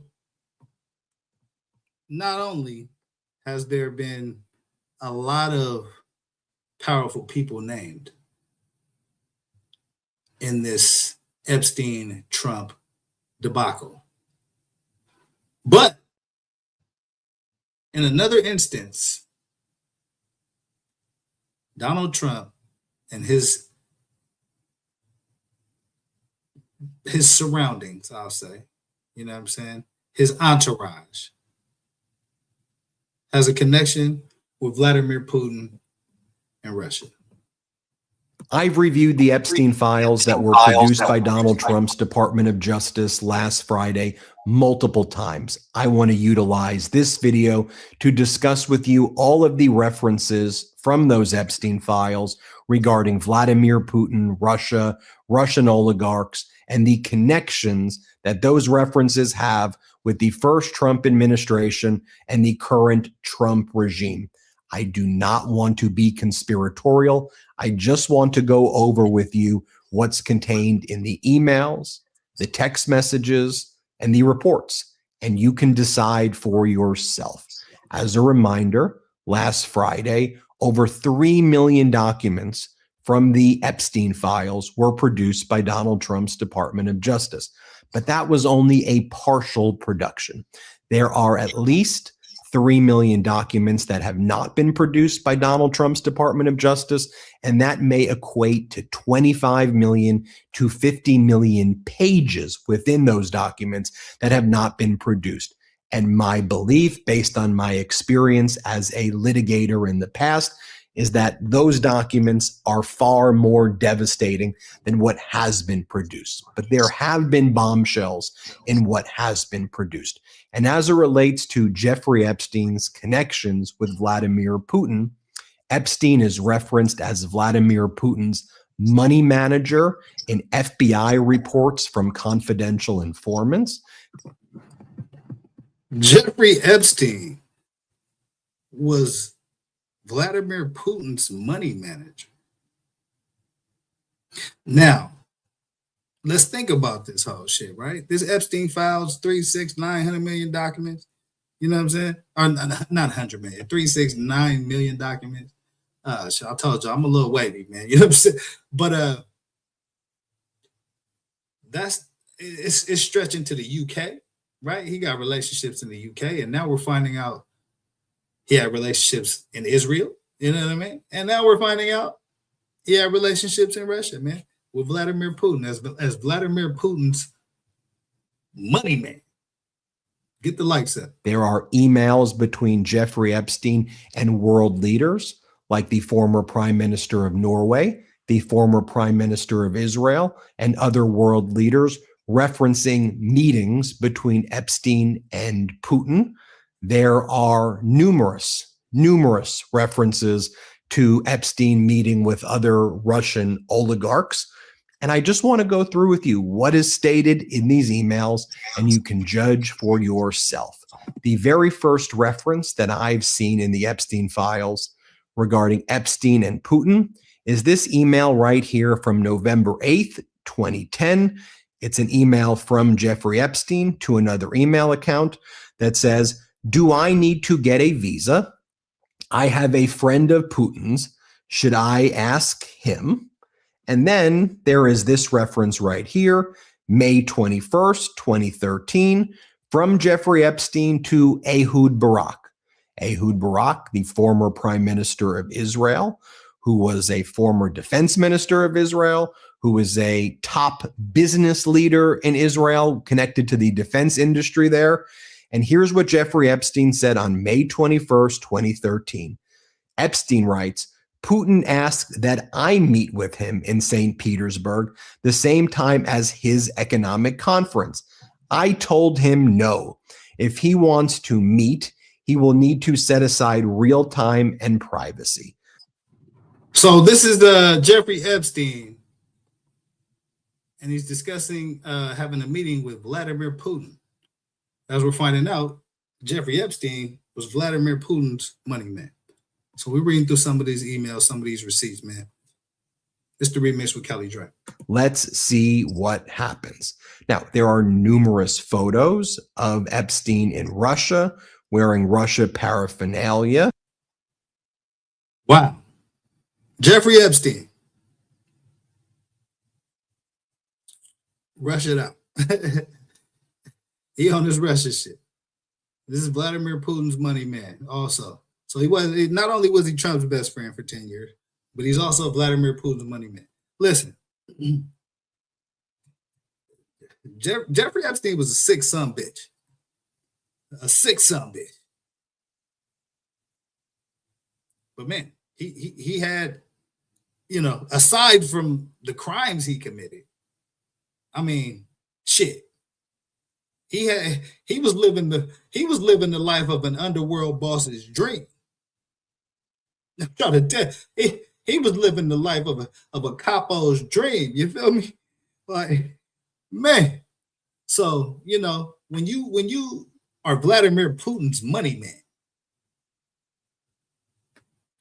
not only has there been a lot of powerful people named in this Epstein Trump debacle, but in another instance, Donald Trump and his surroundings, I'll say, you know what I'm saying, his entourage has a connection with Vladimir Putin and Russia. I've reviewed the Epstein files that were produced by Donald Trump's Department of Justice last Friday multiple times. I want to utilize this video to discuss with you all of the references from those Epstein files regarding Vladimir Putin, Russia, Russian oligarchs, and the connections that those references have with the first Trump administration and the current Trump regime. I do not want to be conspiratorial. I just want to go over with you what's contained in the emails, the text messages, and the reports, and you can decide for yourself. As a reminder, last Friday, over 3 million documents from the Epstein files were produced by Donald Trump's Department of Justice, but that was only a partial production. There are at least 3 million documents that have not been produced by Donald Trump's Department of Justice, and that may equate to 25 million to 50 million pages within those documents that have not been produced. And my belief, based on my experience as a litigator in the past, is that those documents are far more devastating than what has been produced. But there have been bombshells in what has been produced. And as it relates to Jeffrey Epstein's connections with Vladimir Putin, Epstein is referenced as Vladimir Putin's money manager in FBI reports from confidential informants. Jeffrey Epstein was Vladimir Putin's money manager. Now, let's think about this whole shit, right? This Epstein files, 900 million documents. You know what I'm saying? Or not 100 million, 9 million documents. I told you I'm a little wavy, man. You know what I'm saying? But it's stretching to the UK, right? He got relationships in the UK, and now we're finding out he had relationships in Israel. You know what I mean? And now we're finding out he had relationships in Russia, man, with Vladimir Putin as Vladimir Putin's money man. Get the likes up. There are emails between Jeffrey Epstein and world leaders like the former Prime Minister of Norway, the former Prime Minister of Israel, and other world leaders referencing meetings between Epstein and Putin. There are numerous references to Epstein meeting with other Russian oligarchs. And I just want to go through with you what is stated in these emails, and you can judge for yourself. The very first reference that I've seen in the Epstein files regarding Epstein and Putin is this email right here from November 8th, 2010. It's an email from Jeffrey Epstein to another email account that says, "Do I need to get a visa? I have a friend of Putin's. Should I ask him?" And then there is this reference right here, May 21st, 2013, from Jeffrey Epstein to Ehud Barak. Ehud Barak, the former Prime Minister of Israel, who was a former defense minister of Israel, who was a top business leader in Israel connected to the defense industry there. And here's what Jeffrey Epstein said on May 21st, 2013. Epstein writes, "Putin asked that I meet with him in St. Petersburg the same time as his economic conference. I told him no. If he wants to meet, he will need to set aside real time and privacy." So this is the Jeffrey Epstein, and he's discussing having a meeting with Vladimir Putin. As we're finding out, Jeffrey Epstein was Vladimir Putin's money man. So we're reading through some of these emails, some of these receipts, man. It's the remix with Kelly Dre. Let's see what happens. Now, there are numerous photos of Epstein in Russia wearing Russia paraphernalia. Wow. Jeffrey Epstein. Rush it out. He on this Russia shit. This is Vladimir Putin's money man also. So not only was he Trump's best friend for 10 years, but he's also Vladimir Putin's money man. Listen, Jeffrey Epstein was a sick son bitch. A sick son bitch. But man, he had, aside from the crimes he committed, I mean, shit. He was living the life of an underworld boss's dream. I'm trying to tell he was living the life of a capo's dream. You feel me? Like, man. So, when you are Vladimir Putin's money man,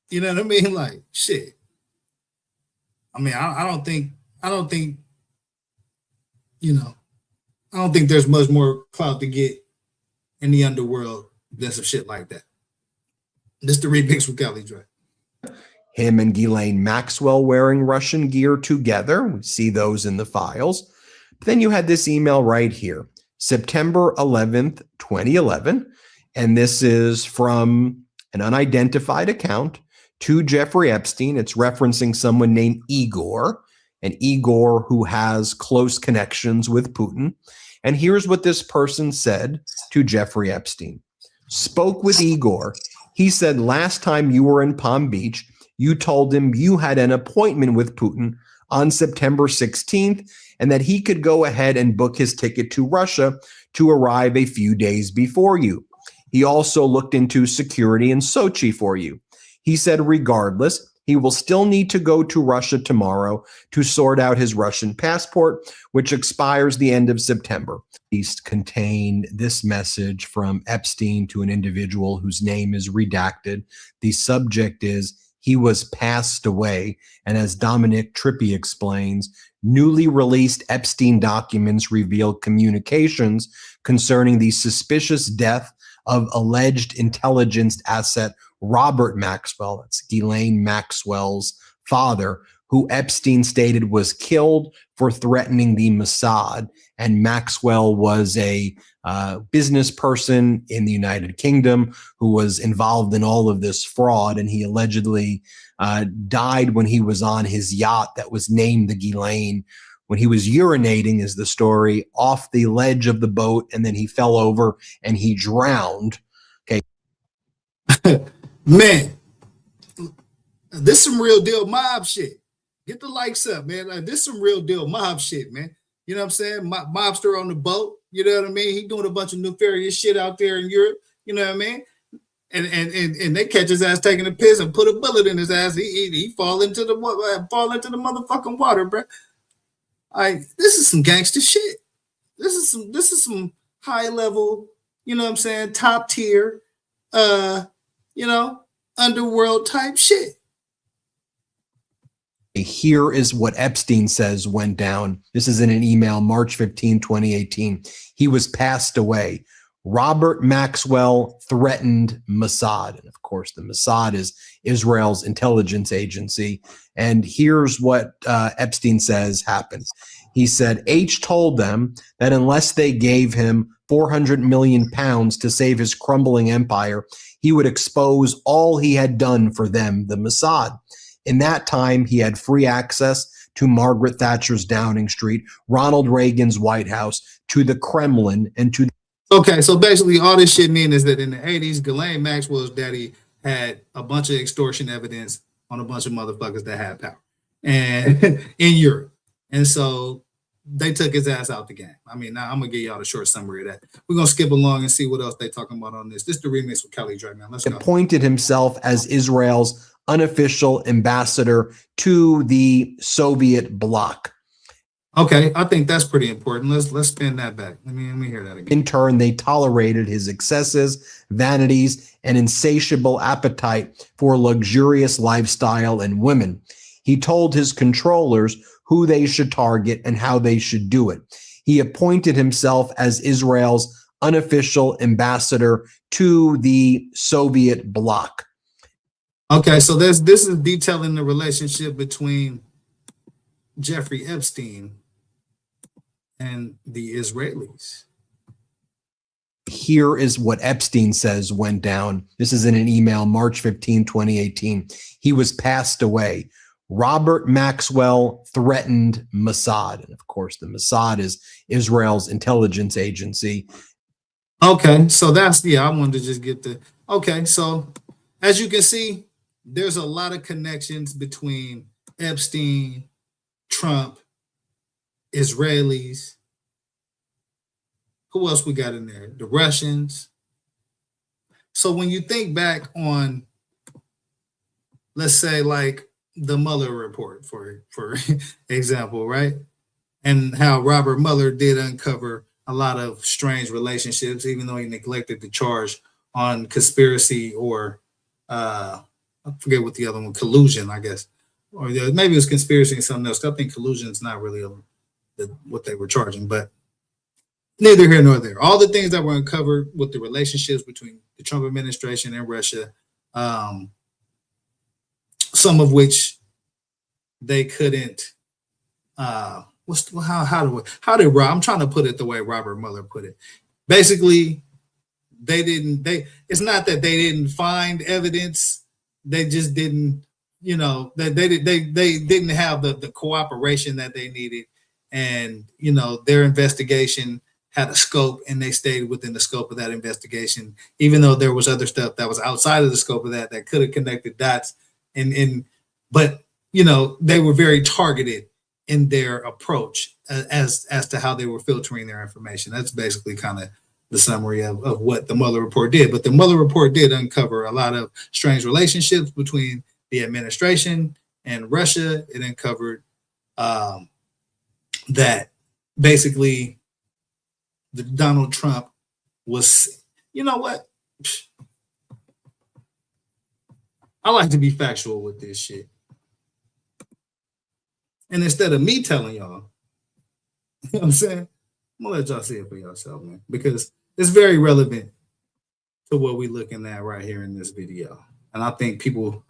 you know what I mean? Like, shit. I mean, I don't think there's much more clout to get in the underworld than some shit like that. This the remix with Kelly Dre. Him and Ghislaine Maxwell wearing Russian gear together. We see those in the files. But then you had this email right here, September 11th, 2011. And this is from an unidentified account to Jeffrey Epstein. It's referencing someone named Igor, and Igor who has close connections with Putin. And here's what this person said to Jeffrey Epstein. Spoke with Igor. He said last time you were in Palm Beach, you told him you had an appointment with Putin on September 16th and that he could go ahead and book his ticket to Russia to arrive a few days before you. He also looked into security in Sochi for you. He said regardless, he will still need to go to Russia tomorrow to sort out his Russian passport, which expires the end of September. These contain this message from Epstein to an individual whose name is redacted. The subject is, he was passed away. And as Dominic Trippi explains, newly released Epstein documents reveal communications concerning the suspicious death of alleged intelligence asset Robert Maxwell, that's Ghislaine Maxwell's father, who Epstein stated was killed for threatening the Mossad. And Maxwell was a business person in the United Kingdom who was involved in all of this fraud. And he allegedly died when he was on his yacht that was named the Ghislaine, when he was urinating, is the story, off the ledge of the boat. And then he fell over and he drowned. Okay. Man, this some real deal mob shit. Get the likes up, man. Like, this some real deal mob shit, man. You know what I'm saying? Mobster on the boat. You know what I mean? He doing a bunch of nefarious shit out there in Europe. You know what I mean? And they catch his ass taking a piss and put a bullet in his ass. He fall into the motherfucking water, bro. This is some gangster shit. This is some high level. You know what I'm saying? Top tier. Underworld type shit. Here is what Epstein says went down. This is in an email, March 15, 2018. He was passed away. Robert Maxwell threatened Mossad. And of course, the Mossad is Israel's intelligence agency. And here's what Epstein says happened. He said, H told them that unless they gave him 400 million pounds to save his crumbling empire, he would expose all he had done for them, the Mossad. In that time, he had free access to Margaret Thatcher's Downing Street, Ronald Reagan's White House, to the Kremlin, and to... Okay, so basically all this shit means is that in the 80s, Ghislaine Maxwell's daddy had a bunch of extortion evidence on a bunch of motherfuckers that had power and in Europe. And so they took his ass out the game. I mean, now I'm going to give y'all a short summary of that. We're going to skip along and see what else they talking about on this. This is the remix with Kelly Dre, man. Let's go. Appointed himself as Israel's unofficial ambassador to the Soviet bloc. Okay, I think that's pretty important. Let's spin that back. Let me hear that again. In turn, they tolerated his excesses, vanities, and insatiable appetite for luxurious lifestyle and women. He told his controllers who they should target and how they should do it. He appointed himself as Israel's unofficial ambassador to the Soviet bloc. Okay, so this is detailing the relationship between Jeffrey Epstein and the Israelis. Here is what Epstein says went down. This is in an email, March 15, 2018. He was passed away. Robert Maxwell threatened Mossad. And of course, the Mossad is Israel's intelligence agency. Okay, so I wanted to just get the, okay, so as you can see, there's a lot of connections between Epstein, Trump, Israelis. Who else we got in there? The Russians. So when you think back on, let's say, like the Mueller report, for example, right? And how Robert Mueller did uncover a lot of strange relationships, even though he neglected the charge on conspiracy or I forget what the other one, collusion, I guess. Or maybe it was conspiracy and something else. I think collusion is not really what they were charging, but neither here nor there. All the things that were uncovered with the relationships between the Trump administration and Russia, some of which they couldn't. I'm trying to put it the way Robert Mueller put it. Basically, it's not that they didn't find evidence. They just didn't, they didn't have the cooperation that they needed. And, their investigation had a scope and they stayed within the scope of that investigation, even though there was other stuff that was outside of the scope of that could have connected dots. But they were very targeted in their approach as to how they were filtering their information. That's basically kind of the summary of what the Mueller report did. But the Mueller report did uncover a lot of strange relationships between the administration and Russia. It uncovered that basically the Donald Trump was, you know what? I like to be factual with this shit. And instead of me telling y'all, you know what I'm saying? I'm gonna let y'all see it for yourself, man, because it's very relevant to what we're looking at right here in this video. And I think people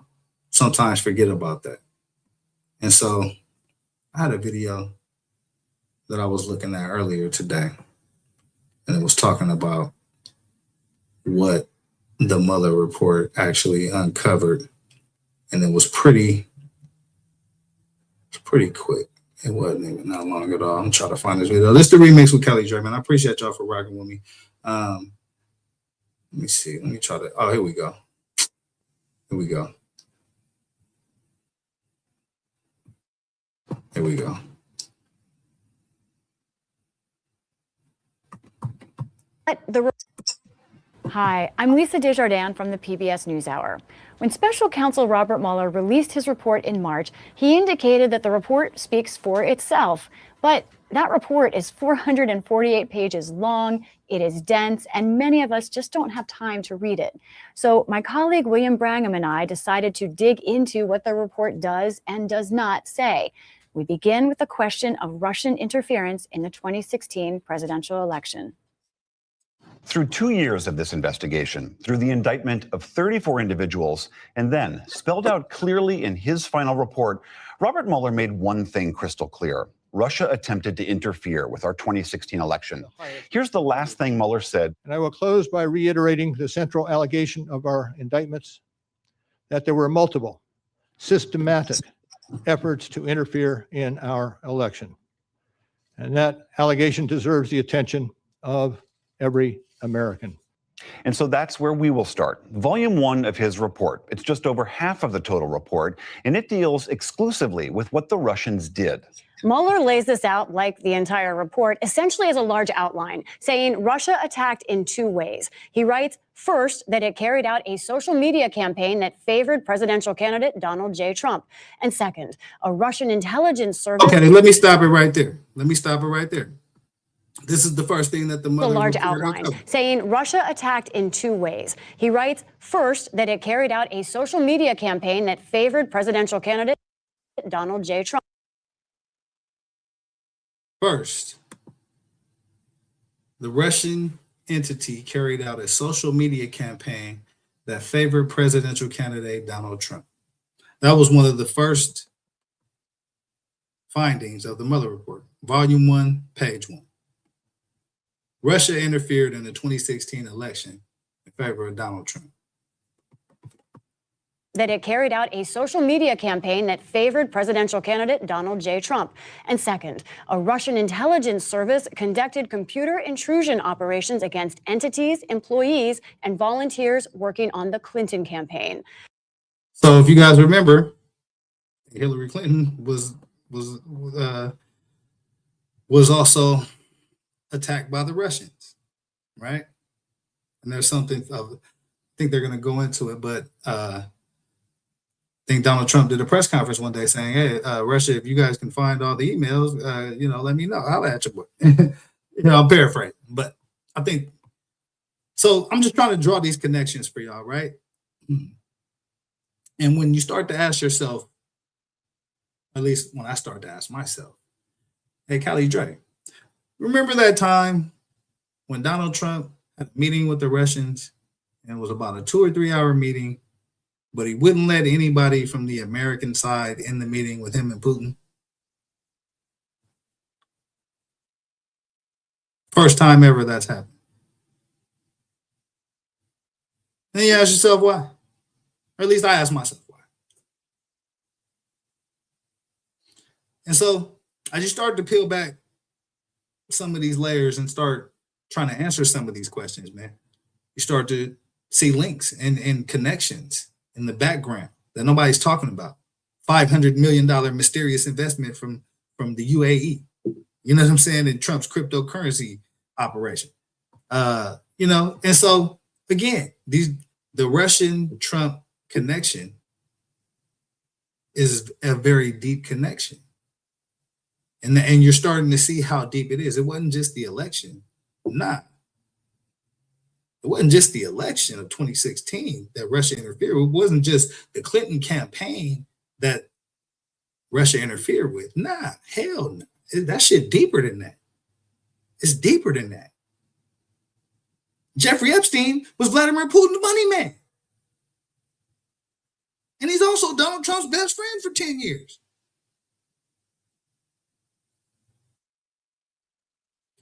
sometimes forget about that. And so I had a video that I was looking at earlier today, and it was talking about what the Mueller report actually uncovered. And it was pretty quick. It wasn't even that long at all. I'm trying to find this video. This is the remix with Kelly Dre, man. I appreciate y'all for rocking with me. Let me see. Let me try to. Oh, here we go. Here we go. Here we go. Hi, I'm Lisa Desjardins from the PBS NewsHour. When Special Counsel Robert Mueller released his report in March, he indicated that the report speaks for itself. But that report is 448 pages long, it is dense, and many of us just don't have time to read it. So my colleague William Brangham and I decided to dig into what the report does and does not say. We begin with the question of Russian interference in the 2016 presidential election. Through 2 years of this investigation, through the indictment of 34 individuals, and then spelled out clearly in his final report, Robert Mueller made one thing crystal clear. Russia attempted to interfere with our 2016 election. Here's the last thing Mueller said. And I will close by reiterating the central allegation of our indictments, that there were multiple, systematic efforts to interfere in our election. And that allegation deserves the attention of every American. And so that's where we will start. Volume 1 of his report. It's just over half of the total report, and it deals exclusively with what the Russians did. Mueller lays this out like the entire report, essentially as a large outline, saying Russia attacked in 2 ways. He writes, first, that it carried out a social media campaign that favored presidential candidate Donald J. Trump. And second, a Russian intelligence service. Okay, let me stop it right there. This is the first thing that the Mueller large report outline, uncovered. saying Russia attacked in 2 ways. He writes, first, that it carried out a social media campaign that favored presidential candidate. Donald J. Trump. First, the Russian entity carried out a social media campaign that favored presidential candidate Donald Trump. That was one of the first findings of the Mueller report, volume 1, page 1. Russia interfered in the 2016 election in favor of Donald Trump. That it carried out a social media campaign that favored presidential candidate Donald J. Trump. And second, a Russian intelligence service conducted computer intrusion operations against entities, employees, and volunteers working on the Clinton campaign. So if you guys remember, Hillary Clinton was also attacked by the Russians, right? And there's something I think they're going to go into it, but I think Donald Trump did a press conference one day saying, "Hey, Russia, if you guys can find all the emails, let me know. I'll at you." I'm paraphrasing, but I think so. I'm just trying to draw these connections for y'all, right? And when you start to ask yourself, at least when I start to ask myself, hey, Callie Dre, remember that time when Donald Trump had a meeting with the Russians and it was about a 2 or 3 hour meeting, but he wouldn't let anybody from the American side in the meeting with him and Putin? First time ever that's happened. Then you ask yourself why. Or at least I ask myself why. And so I just started to peel back some of these layers and start trying to answer some of these questions, man. You start to see links and connections in the background that nobody's talking about. $500 million mysterious investment from the UAE. You know what I'm saying? In Trump's cryptocurrency operation. And so again, the Russian-Trump connection is a very deep connection. And you're starting to see how deep it is. It wasn't just the election. Nah. It wasn't just the election of 2016 that Russia interfered with. It wasn't just the Clinton campaign that Russia interfered with. Nah, hell no. That shit deeper than that. It's deeper than that. Jeffrey Epstein was Vladimir Putin's money man. And he's also Donald Trump's best friend for 10 years.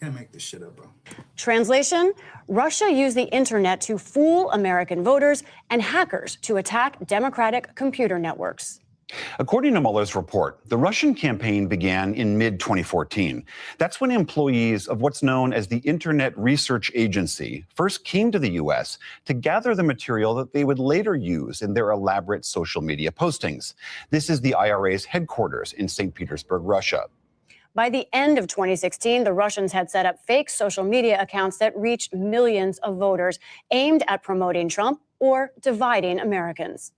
Can't make this shit up, bro. Translation: Russia used the internet to fool American voters and hackers to attack democratic computer networks. According to Mueller's report, the Russian campaign began in mid-2014. That's when employees of what's known as the Internet Research Agency first came to the U.S. to gather the material that they would later use in their elaborate social media postings. This is the IRA's headquarters in St. Petersburg, Russia. By the end of 2016, the Russians had set up fake social media accounts that reached millions of voters, aimed at promoting Trump or dividing Americans.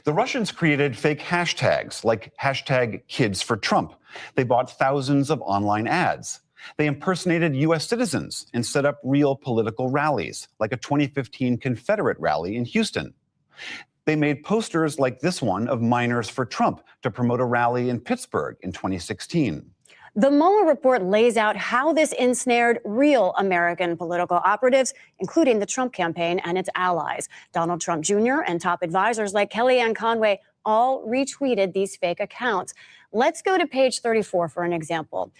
The Russians created fake hashtags like #KidsForTrump. They bought thousands of online ads. They impersonated U.S. citizens and set up real political rallies, like a 2015 Confederate rally in Houston. They made posters like this one of Miners for Trump to promote a rally in Pittsburgh in 2016. The Mueller report lays out how this ensnared real American political operatives, including the Trump campaign and its allies. Donald Trump Jr. and top advisors like Kellyanne Conway all retweeted these fake accounts. Let's go to page 34 for an example.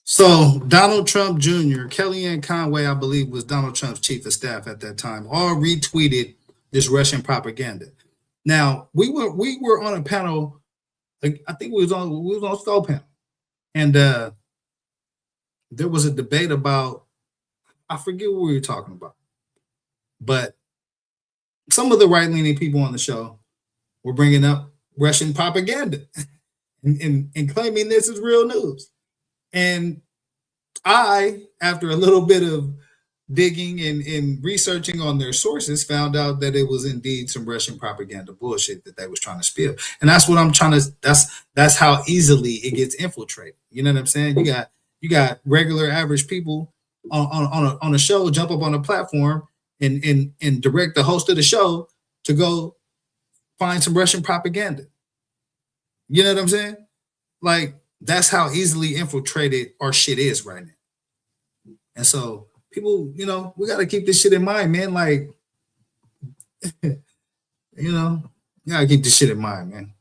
So Donald Trump Jr., Kellyanne Conway, I believe, was Donald Trump's chief of staff at that time, all retweeted this Russian propaganda. Now, we were on a panel, like, I think we was on Skull panel. And there was a debate about, I forget what we were talking about, but some of the right-leaning people on the show were bringing up Russian propaganda and claiming this is real news. And I, after a little bit of digging and researching on their sources, found out that it was indeed some Russian propaganda bullshit that they was trying to spill. And that's what I'm trying to, that's how easily it gets infiltrated. You know what I'm saying? You got regular average people on a show jump up on a platform and direct the host of the show to go find some Russian propaganda. You know what I'm saying? Like, that's how easily infiltrated our shit is right now. And so people, you know, we got to keep this shit in mind, man. Like, you know, you got to keep this shit in mind, man.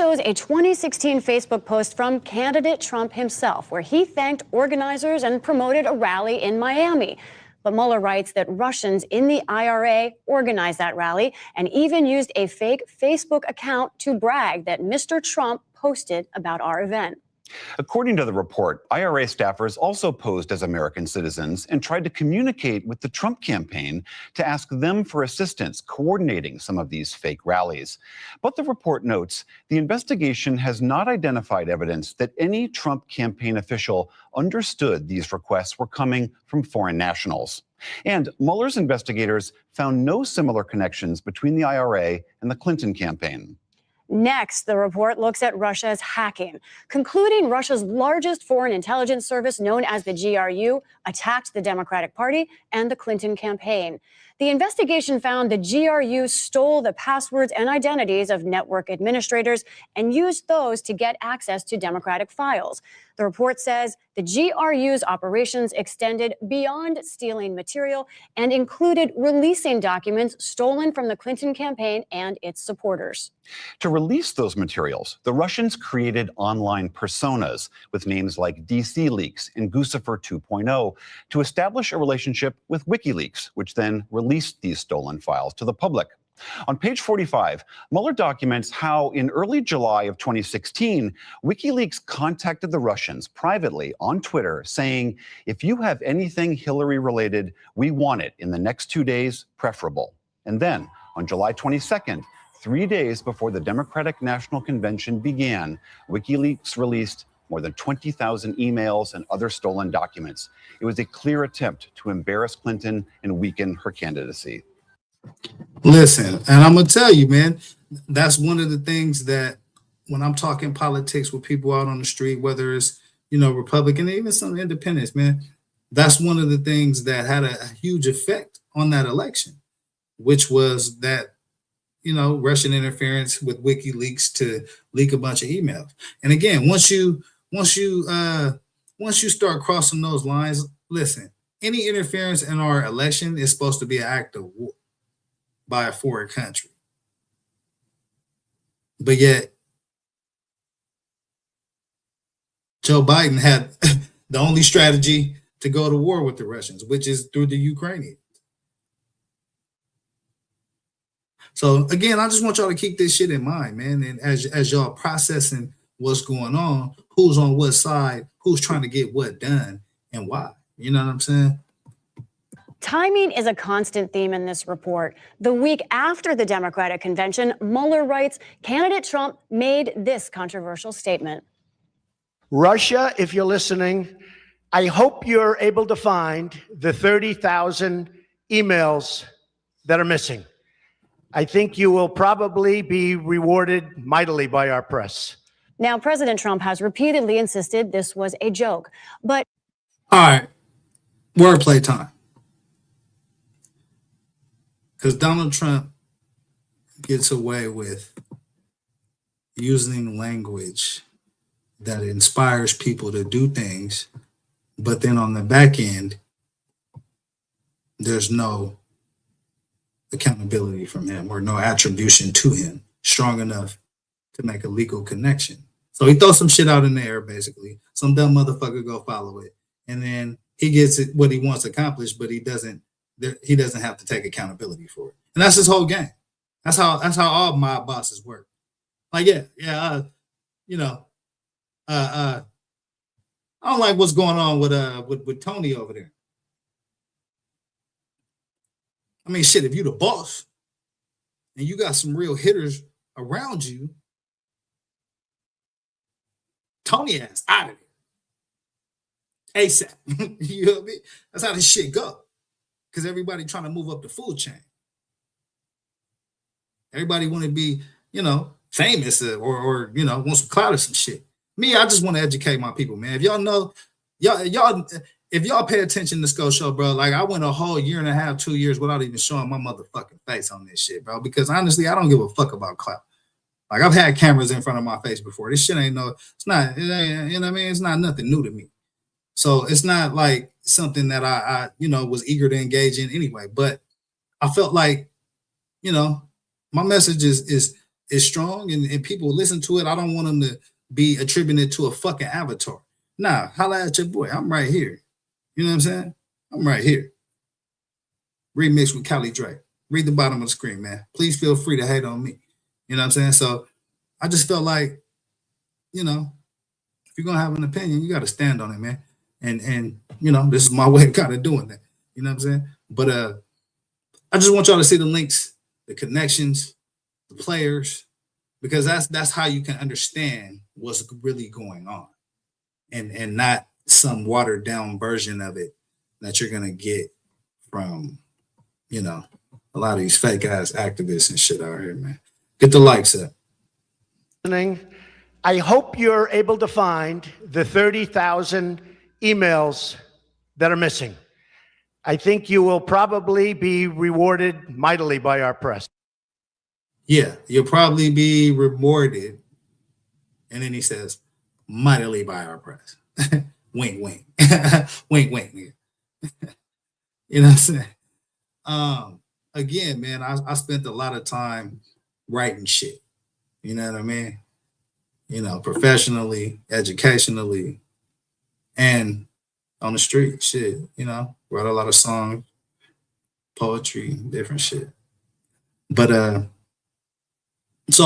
Shows a 2016 Facebook post from candidate Trump himself, where he thanked organizers and promoted a rally in Miami. But Mueller writes that Russians in the IRA organized that rally and even used a fake Facebook account to brag that Mr. Trump posted about our event. According to the report, IRA staffers also posed as American citizens and tried to communicate with the Trump campaign to ask them for assistance coordinating some of these fake rallies. But the report notes the investigation has not identified evidence that any Trump campaign official understood these requests were coming from foreign nationals. And Mueller's investigators found no similar connections between the IRA and the Clinton campaign. Next, the report looks at Russia's hacking, concluding Russia's largest foreign intelligence service, known as the GRU, attacked the Democratic Party and the Clinton campaign. The investigation found the GRU stole the passwords and identities of network administrators and used those to get access to Democratic files. The report says the GRU's operations extended beyond stealing material and included releasing documents stolen from the Clinton campaign and its supporters. To release those materials, the Russians created online personas with names like DC Leaks and Guccifer 2.0 to establish a relationship with WikiLeaks, which then released these stolen files to the public. On page 45, Mueller documents how in early July of 2016, WikiLeaks contacted the Russians privately on Twitter saying, if you have anything Hillary related, we want it in the next 2 days, preferable. And then on July 22nd, 3 days before the Democratic National Convention began, WikiLeaks released more than 20,000 emails and other stolen documents. It was a clear attempt to embarrass Clinton and weaken her candidacy. Listen, and I'm gonna tell you, man, that's one of the things that when I'm talking politics with people out on the street, whether it's, you know, Republican, even some independents, man, that's one of the things that had a huge effect on that election, which was that, you know, Russian interference with WikiLeaks to leak a bunch of emails. And again, once you start crossing those lines, listen, any interference in our election is supposed to be an act of war by a foreign country. But yet, Joe Biden had the only strategy to go to war with the Russians, which is through the Ukrainians. So again, I just want y'all to keep this shit in mind, man. And as y'all processing what's going on, who's on what side, who's trying to get what done, and why. You know what I'm saying? Timing is a constant theme in this report. The week after the Democratic convention, Mueller writes, candidate Trump made this controversial statement. Russia, if you're listening, I hope you're able to find the 30,000 emails that are missing. I think you will probably be rewarded mightily by our press. Now, President Trump has repeatedly insisted this was a joke, but... All right, wordplay time. Because Donald Trump gets away with using language that inspires people to do things, but then on the back end, there's no accountability from him or no attribution to him strong enough to make a legal connection. So he throws some shit out in the air, basically. Some dumb motherfucker go follow it. And then he gets it, what he wants accomplished, but he doesn't have to take accountability for it. And that's his whole game. That's how all mob bosses work. Like, I don't like what's going on with Tony over there. I mean, shit, if you the boss and you got some real hitters around you, Tony ass out of there. ASAP. You know what I mean? That's how this shit go. Because everybody trying to move up the food chain. Everybody want to be, famous or want some clout or some shit. Me, I just want to educate my people, man. If y'all know, if y'all pay attention to Sco Show, bro, like I went a whole year and a half, 2 years without even showing my motherfucking face on this shit, bro. Because honestly, I don't give a fuck about clout. Like I've had cameras in front of my face before. This shit ain't it's not, it ain't, you know what I mean? It's not nothing new to me. So it's not like something that I was eager to engage in anyway. But I felt like, my message is strong and people listen to it. I don't want them to be attributed to a fucking avatar. Nah, holla at your boy. I'm right here. You know what I'm saying? I'm right here. Remix with Cali Dre. Read the bottom of the screen, man. Please feel free to hate on me. You know what I'm saying? So I just felt like, if you're gonna have an opinion, you gotta stand on it, man. And this is my way of kind of doing that. You know what I'm saying? But I just want y'all to see the links, the connections, the players, because that's how you can understand what's really going on. And not some watered down version of it that you're gonna get from, a lot of these fake ass activists and shit out here, man. Get the likes up. I hope you're able to find the 30,000 emails that are missing. I think you will probably be rewarded mightily by our press. Yeah, you'll probably be rewarded. And then he says, mightily by our press. Wink, wink. Wink, wink, nigga. You know what I'm saying? Again, man, I spent a lot of time writing shit. You know what I mean? Professionally, educationally, and on the street, shit, wrote a lot of songs, poetry, different shit. But so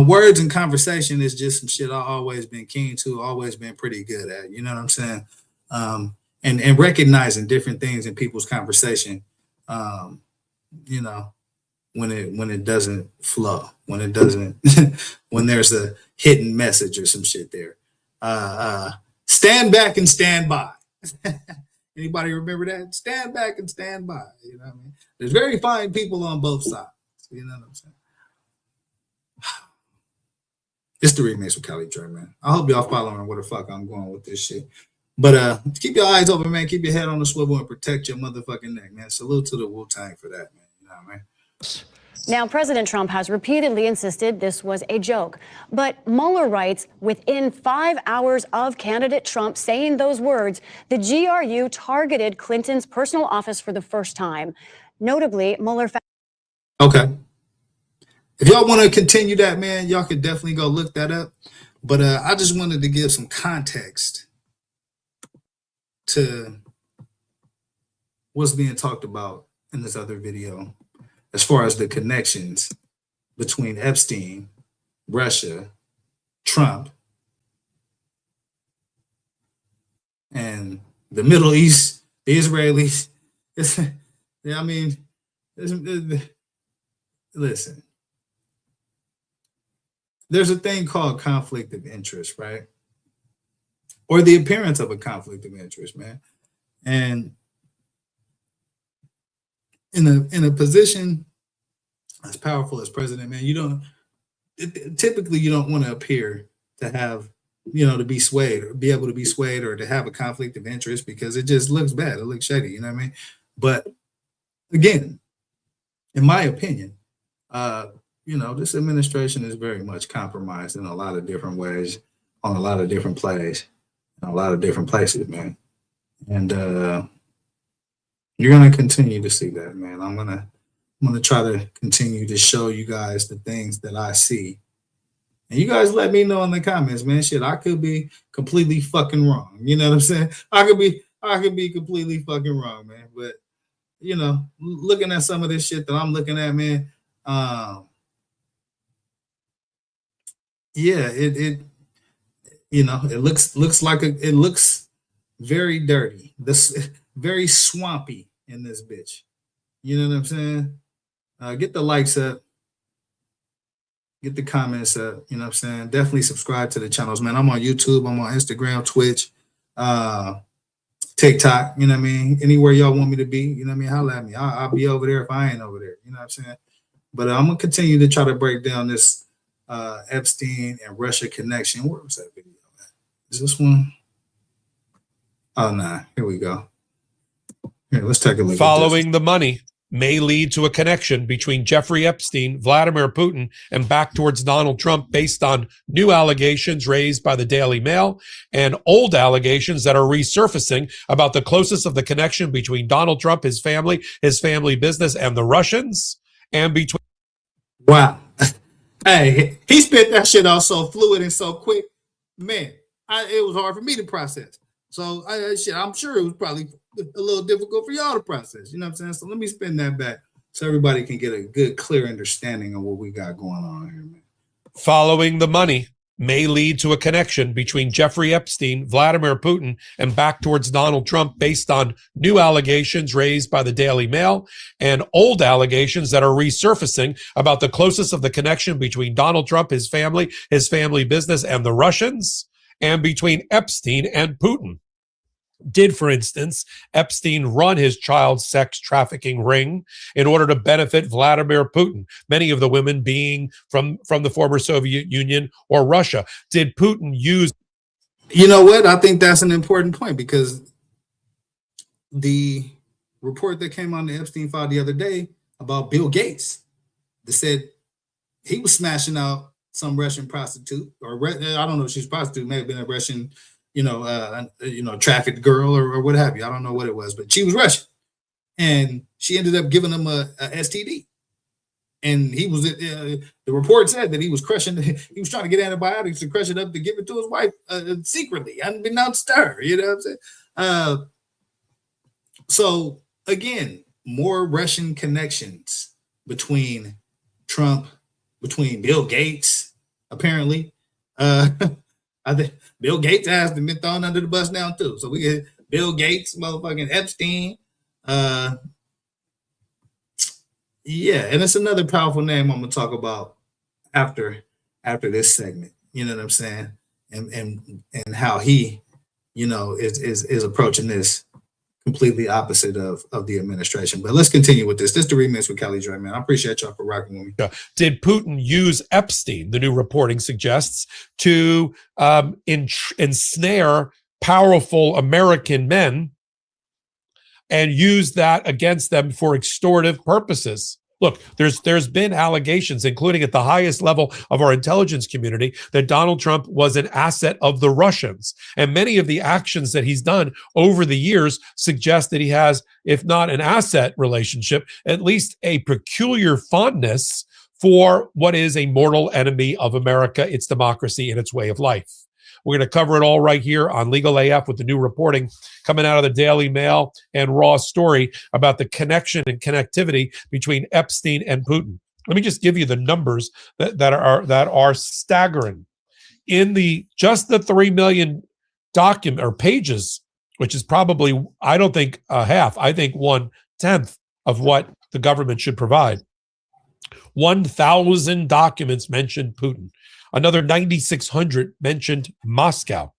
words and conversation is just some shit I've always been keen to, always been pretty good at, you know what I'm saying? And recognizing different things in people's conversation, when it doesn't flow, when it doesn't, when there's a hidden message or some shit there. Stand back and stand by. Anybody remember that? Stand back and stand by. You know what I mean? There's very fine people on both sides. You know what I'm saying? It's the remix with Cali Dre, man. I hope y'all following where the fuck I'm going with this shit. But keep your eyes open, man. Keep your head on the swivel and protect your motherfucking neck, man. Salute to the Wu-Tang for that, man. You know what I mean? Now, President Trump has repeatedly insisted this was a joke. But Mueller writes, within 5 hours of candidate Trump saying those words, the GRU targeted Clinton's personal office for the first time. Notably, Mueller found... Okay. If y'all want to continue that, man, y'all could definitely go look that up. But I just wanted to give some context to what's being talked about in this other video as far as the connections between Epstein, Russia, Trump, and the Middle East, the Israelis. Listen, there's a thing called conflict of interest, right? Or the appearance of a conflict of interest, man. And in a position as powerful as president, man, typically you don't want to appear to have, to be swayed or be able to be swayed or to have a conflict of interest because it just looks bad. It looks shady, you know what I mean? But again, in my opinion, this administration is very much compromised in a lot of different ways, on a lot of different plays, in a lot of different places, man. And you're gonna continue to see that, man. I'm gonna try to continue to show you guys the things that I see. And you guys let me know in the comments, man. Shit, I could be completely fucking wrong. You know what I'm saying? I could be completely fucking wrong, man. But looking at some of this shit that I'm looking at, man, yeah, it looks very dirty. This very swampy in this bitch. You know what I'm saying? Get the likes up, get the comments up. You know what I'm saying? Definitely subscribe to the channels, man. I'm on YouTube, I'm on Instagram, Twitch, TikTok. You know what I mean? Anywhere y'all want me to be, you know what I mean? Holla at me. I'll be over there if I ain't over there. You know what I'm saying? But I'm gonna continue to try to break down this Epstein and Russia connection. Where was that video at? Is this one? Oh, nah. Here we go. Here, let's take a look. Following the money. may lead to a connection between Jeffrey Epstein, Vladimir Putin, and back towards Donald Trump based on new allegations raised by the Daily Mail and old allegations that are resurfacing about the closeness of the connection between Donald Trump, his family business, and the Russians, and between. Wow. Hey, he spit that shit out so fluid and so quick. Man, it was hard for me to process. So I'm sure it was probably a little difficult for y'all to process. You know what I'm saying? So let me spin that back so everybody can get a good, clear understanding of what we got going on here, man. Following the money may lead to a connection between Jeffrey Epstein, Vladimir Putin, and back towards Donald Trump based on new allegations raised by the Daily Mail and old allegations that are resurfacing about the closeness of the connection between Donald Trump, his family business, and the Russians, and between Epstein and Putin. Did, for instance, Epstein run his child sex trafficking ring in order to benefit Vladimir Putin, many of the women being from the former Soviet Union or Russia? Did Putin use... You know what? I think that's an important point, because the report that came on the Epstein file the other day about Bill Gates, that said he was smashing out some Russian prostitute, or I don't know if she's a prostitute, may have been a Russian trafficked girl or what have you. I don't know what it was, but she was Russian, and she ended up giving him a STD. And he was the report said that he was crushing. He was trying to get antibiotics to crush it up to give it to his wife secretly, unbeknownst to her. You know what I'm saying? So again, more Russian connections between Trump, between Bill Gates, apparently. I think Bill Gates has been thrown under the bus now too. So we get Bill Gates, motherfucking Epstein. Yeah, and it's another powerful name I'm gonna talk about after this segment. You know what I'm saying? And how he, is approaching this completely opposite of the administration. But let's continue with this. This is the remix with Kelly Dre, man. I appreciate y'all for rocking with me. Did Putin use Epstein, the new reporting suggests, to ensnare powerful American men and use that against them for extortive purposes? Look, there's been allegations, including at the highest level of our intelligence community, that Donald Trump was an asset of the Russians. And many of the actions that he's done over the years suggest that he has, if not an asset relationship, at least a peculiar fondness for what is a mortal enemy of America, its democracy, and its way of life. We're going to cover it all right here on Legal AF with the new reporting coming out of the Daily Mail and Raw Story about the connection and connectivity between Epstein and Putin. Let me just give you the numbers that are staggering. In just the 3 million document or pages, which is probably, I don't think half, I think 1/10 of what the government should provide. 1,000 documents mentioned Putin. Another 9,600 mentioned Moscow.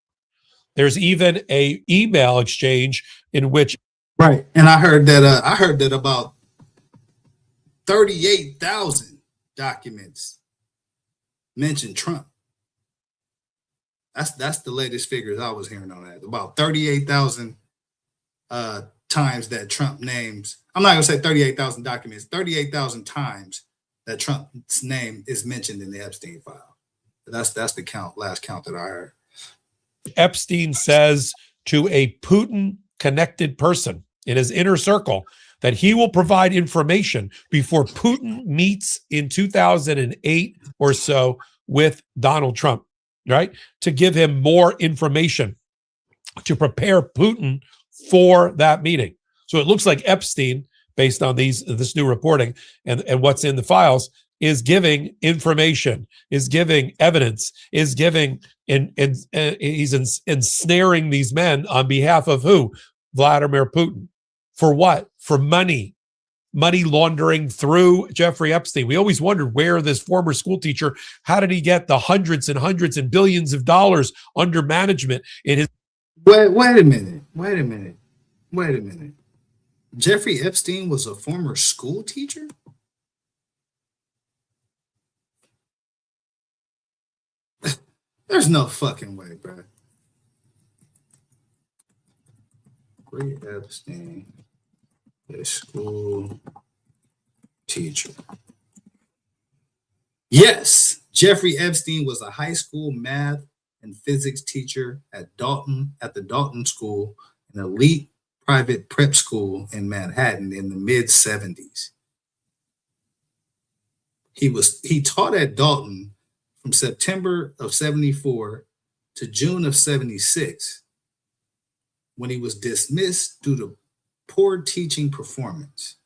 There's even a email exchange in which... Right. And I heard that about 38,000 documents mentioned Trump. That's the latest figures I was hearing on that. About 38,000 times that Trump names. I'm not going to say 38,000 documents, 38,000 times that Trump's name is mentioned in the Epstein file. That's the last count that I heard. Epstein says to a Putin-connected person in his inner circle that he will provide information before Putin meets in 2008 or so with Donald Trump, right? To give him more information to prepare Putin for that meeting. So it looks like Epstein, based on this new reporting and what's in the files, is giving information, is giving evidence, is giving, and he's ensnaring these men on behalf of who? Vladimir Putin. For what? For money laundering through Jeffrey Epstein. We always wondered where this former school teacher, how did he get the hundreds and hundreds and billions of dollars under management in his... Wait a minute. Jeffrey Epstein was a former school teacher? There's no fucking way, bro. Jeffrey Epstein, a school teacher. Yes, Jeffrey Epstein was a high school math and physics teacher at the Dalton School, an elite private prep school in Manhattan in the mid-70s. He taught at Dalton from September of 74 to June of 76, when he was dismissed due to poor teaching performance.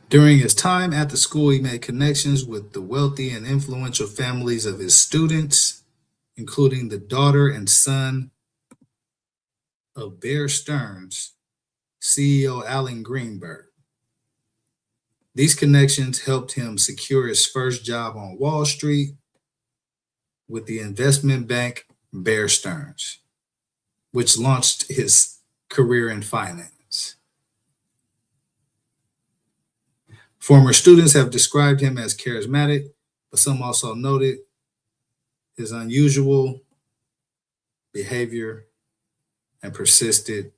During his time at the school, he made connections with the wealthy and influential families of his students, including the daughter and son of Bear Stearns CEO Alan Greenberg. These connections helped him secure his first job on Wall Street with the investment bank Bear Stearns, which launched his career in finance. Former students have described him as charismatic, but some also noted his unusual behavior and persistent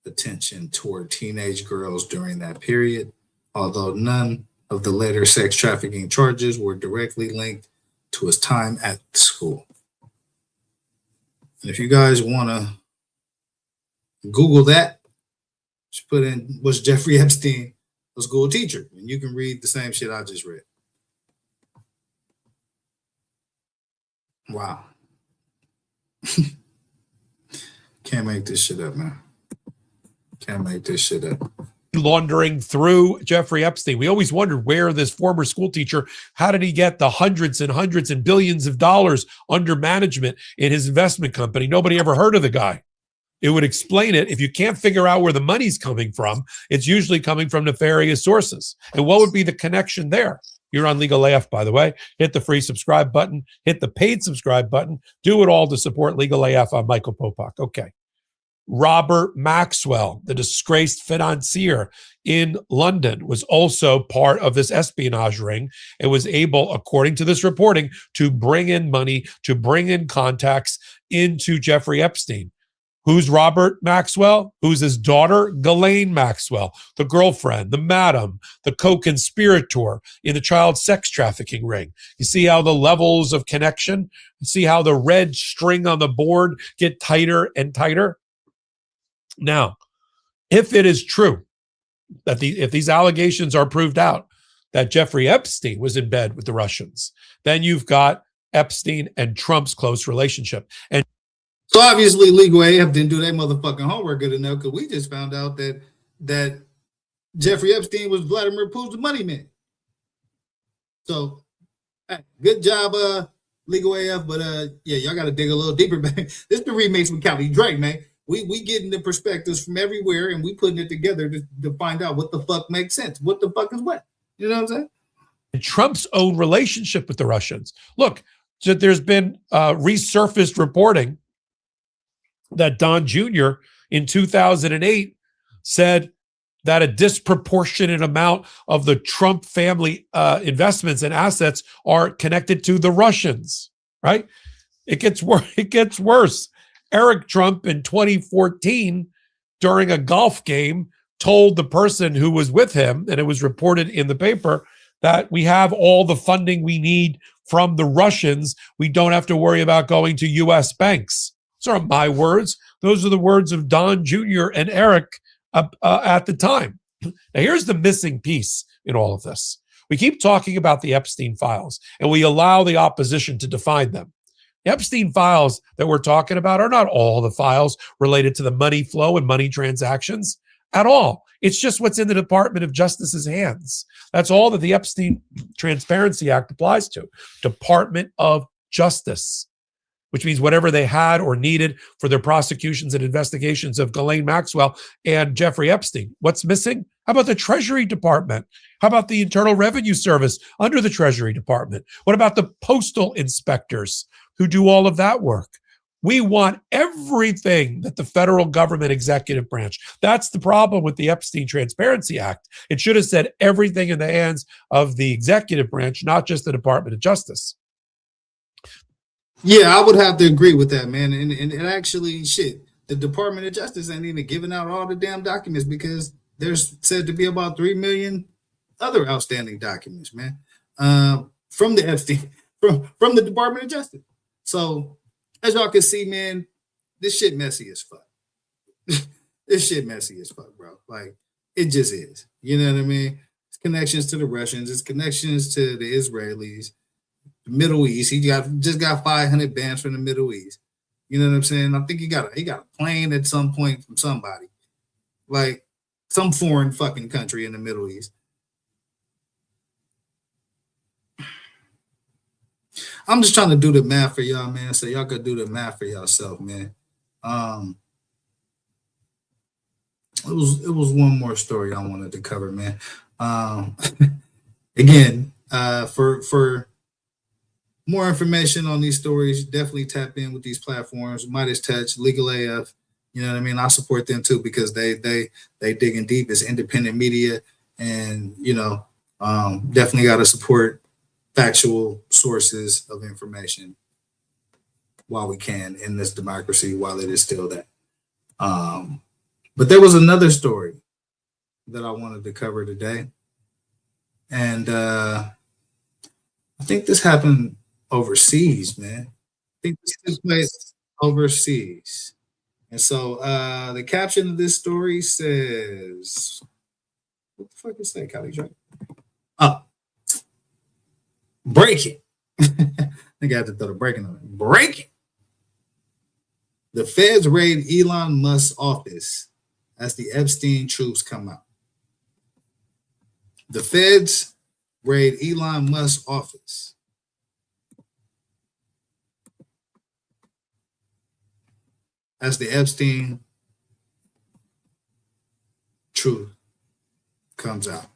attention toward teenage girls during that period, although none of the later sex trafficking charges were directly linked to his time at the school. And if you guys want to Google that, just put in, was Jeffrey Epstein a school teacher? And you can read the same shit I just read. Wow. Can't make this shit up, man. Can't make this shit up. Laundering through Jeffrey Epstein. We always wondered where this former school teacher, how did he get the hundreds and billions of dollars under management in his investment company? Nobody ever heard of the guy. It would explain it. If you can't figure out where the money's coming from, it's usually coming from nefarious sources. And what would be the connection there? You're on Legal AF, by the way. Hit the free subscribe button. Hit the paid subscribe button. Do it all to support Legal AF. I'm Michael Popak. Okay. Robert Maxwell, the disgraced financier in London, was also part of this espionage ring and was able, according to this reporting, to bring in money, to bring in contacts into Jeffrey Epstein. Who's Robert Maxwell? Who's his daughter? Ghislaine Maxwell, the girlfriend, the madam, the co-conspirator in the child sex trafficking ring. You see how the levels of connection, you see how the red string on the board get tighter and tighter? Now, if it is true that if these allegations are proved out that Jeffrey Epstein was in bed with the Russians, then you've got Epstein and Trump's close relationship. And so obviously Legal AF didn't do their motherfucking homework good enough, because we just found out that Jeffrey Epstein was Vladimir Putin's money man. So hey, good job, Legal AF, but yeah, y'all got to dig a little deeper, man. This is the remix with Callie Drake, man. We getting the perspectives from everywhere, and we putting it together to find out what the fuck makes sense. What the fuck is what? You know what I'm saying? And Trump's own relationship with the Russians. Look, so there's been resurfaced reporting that Don Jr. in 2008 said that a disproportionate amount of the Trump family investments and assets are connected to the Russians, right? It gets worse. Eric Trump in 2014, during a golf game, told the person who was with him, and it was reported in the paper, that we have all the funding we need from the Russians. We don't have to worry about going to U.S. banks. Those aren't my words. Those are the words of Don Jr. and Eric at the time. Now, here's the missing piece in all of this. We keep talking about the Epstein files, and we allow the opposition to define them. The Epstein files that we're talking about are not all the files related to the money flow and money transactions at all. It's just what's in the Department of Justice's hands. That's all that the Epstein Transparency Act applies to. Department of Justice, which means whatever they had or needed for their prosecutions and investigations of Ghislaine Maxwell and Jeffrey Epstein. What's missing? How about the Treasury Department? How about the Internal Revenue Service under the Treasury Department? What about the postal inspectors who do all of that work? We want everything that the federal government executive branch. That's the problem with the Epstein Transparency Act. It should have said everything in the hands of the executive branch, not just the Department of Justice. Yeah, I would have to agree with that, man. And actually, shit, the Department of Justice ain't even giving out all the damn documents because there's said to be about 3 million other outstanding documents, man, from the Epstein, from the Department of Justice. So as y'all can see, man, this shit messy as fuck. This shit messy as fuck, bro. Like, it just is. You know what I mean? It's connections to the Russians. It's connections to the Israelis, the Middle East. He just got 500 bands from the Middle East. You know what I'm saying? I think he got a plane at some point from somebody, like some foreign fucking country in the Middle East. I'm just trying to do the math for y'all, man, so y'all could do the math for yourself, man. It was one more story I wanted to cover, man. Again, for more information on these stories, definitely tap in with these platforms. Midas Touch, Legal AF. You know what I mean? I support them too because they digging deep. It's independent media, and definitely got to support factual sources of information while we can in this democracy, while it is still that. But there was another story that I wanted to cover today, and I think this happened overseas, man. I think this took place overseas. And so the caption of this story says, what the fuck is that, Callie Drake? Oh, breaking. I think I have to throw the breaking on it. Breaking. The feds raid Elon Musk's office as the Epstein truths come out. The feds raid Elon Musk's office as the Epstein truth comes out.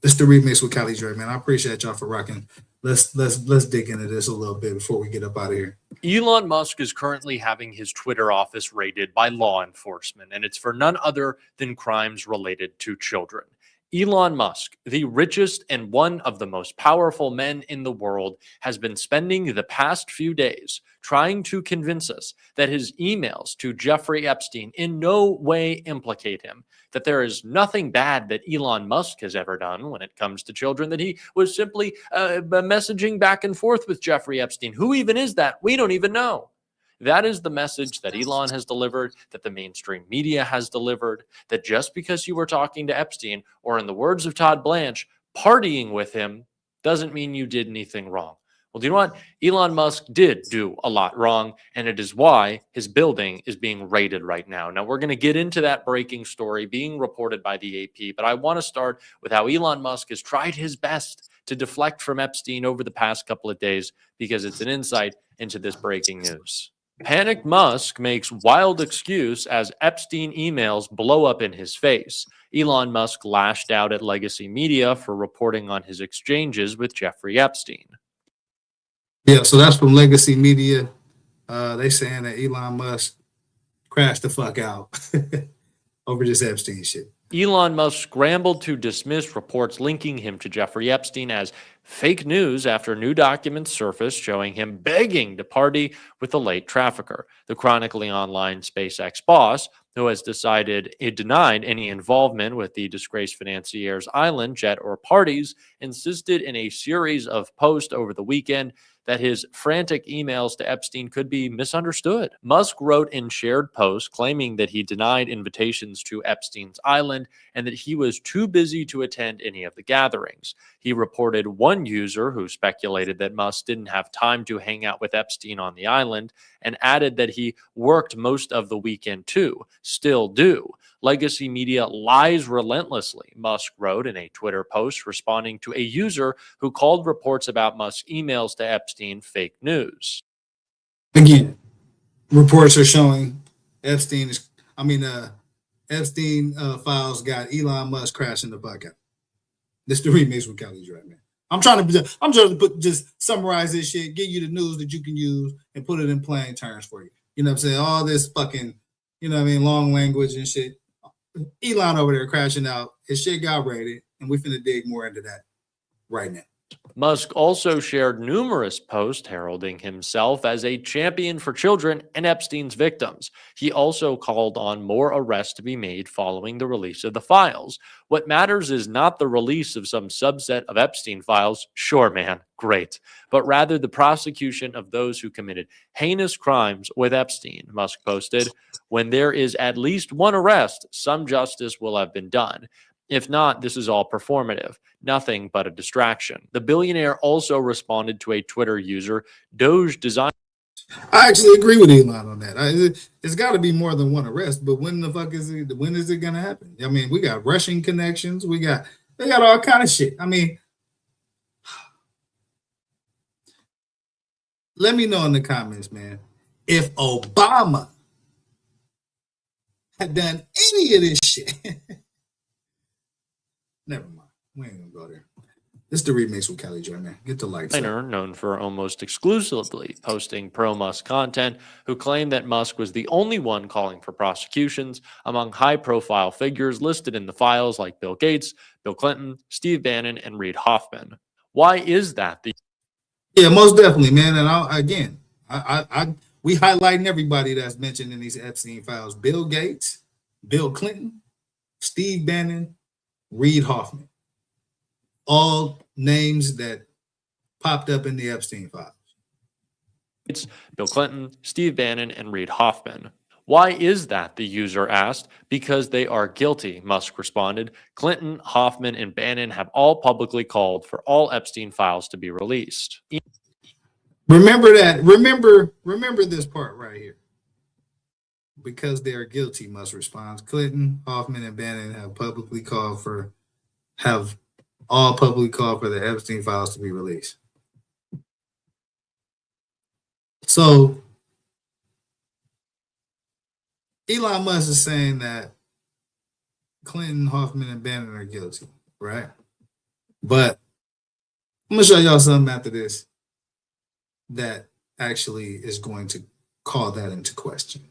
This is the remix with Callie Dre, man. I appreciate y'all for rocking. Let's dig into this a little bit before we get up out of here. Elon Musk is currently having his Twitter office raided by law enforcement, and it's for none other than crimes related to children. Elon Musk, the richest and one of the most powerful men in the world, has been spending the past few days trying to convince us that his emails to Jeffrey Epstein in no way implicate him, that there is nothing bad that Elon Musk has ever done when it comes to children, that he was simply messaging back and forth with Jeffrey Epstein. Who even is that? We don't even know. That is the message that Elon has delivered, that the mainstream media has delivered, that just because you were talking to Epstein, or in the words of Todd Blanche, partying with him, doesn't mean you did anything wrong. Well, do you know what? Elon Musk did do a lot wrong, and it is why his building is being raided right now. Now, we're going to get into that breaking story being reported by the AP, but I want to start with how Elon Musk has tried his best to deflect from Epstein over the past couple of days, because it's an insight into this breaking news. Panicked Musk makes wild excuse as Epstein emails blow up in his face. Elon Musk lashed out at legacy media for reporting on his exchanges with Jeffrey Epstein. Yeah, so that's from legacy media. They saying that Elon Musk crashed the fuck out over this Epstein shit. Elon Musk scrambled to dismiss reports linking him to Jeffrey Epstein as fake news after new documents surfaced showing him begging to party with the late trafficker. The chronically online SpaceX boss, who has denied any involvement with the disgraced financier's island, jet, or parties, insisted in a series of posts over the weekend that his frantic emails to Epstein could be misunderstood. Musk wrote in shared posts claiming that he denied invitations to Epstein's island and that he was too busy to attend any of the gatherings. He reported one user who speculated that Musk didn't have time to hang out with Epstein on the island, and added that he worked most of the weekend too, still do. Legacy media lies relentlessly, Musk wrote in a Twitter post responding to a user who called reports about Musk's emails to Epstein fake news. Again, reports are showing Epstein files got Elon Musk crashing the fuck out. This is the remix with Callie Dre, man. I'm trying to just summarize this shit, give you the news that you can use, and put it in plain terms for you. You know what I'm saying? All this fucking, long language and shit. Elon over there crashing out. His shit got raided, and we finna dig more into that right now. Musk also shared numerous posts heralding himself as a champion for children and Epstein's victims. He also called on more arrests to be made following the release of the files. What matters is not the release of some subset of Epstein files, sure, man, great, but rather the prosecution of those who committed heinous crimes with Epstein, Musk posted. When there is at least one arrest, some justice will have been done. If not, this is all performative, nothing but a distraction. The billionaire also responded to a Twitter user, Doge Design. I actually agree with Elon on that. It's got to be more than one arrest, but when the fuck is it? When is it gonna happen? I mean, we got Russian connections. They got all kind of shit. I mean, let me know in the comments, man, if Obama had done any of this shit. Never mind. We ain't gonna go there. This is the remix with Kelly Joy, man. Get the lights up. Known for almost exclusively posting pro-Musk content, who claimed that Musk was the only one calling for prosecutions among high-profile figures listed in the files like Bill Gates, Bill Clinton, Steve Bannon, and Reid Hoffman. Why is that? Yeah, most definitely, man. And we highlighting everybody that's mentioned in these Epstein files: Bill Gates, Bill Clinton, Steve Bannon, Reid Hoffman. All names that popped up in the Epstein files. It's Bill Clinton, Steve Bannon, and Reid Hoffman. Why is that? The user asked. Because they are guilty, Musk responded. Clinton, Hoffman, and Bannon have all publicly called for all Epstein files to be released. Remember that. Remember this part right here. Because they are guilty, Musk responds. Clinton, Hoffman, and Bannon have all publicly called for the Epstein files to be released. So Elon Musk is saying that Clinton, Hoffman, and Bannon are guilty, right? But I'm gonna show y'all something after this that actually is going to call that into question.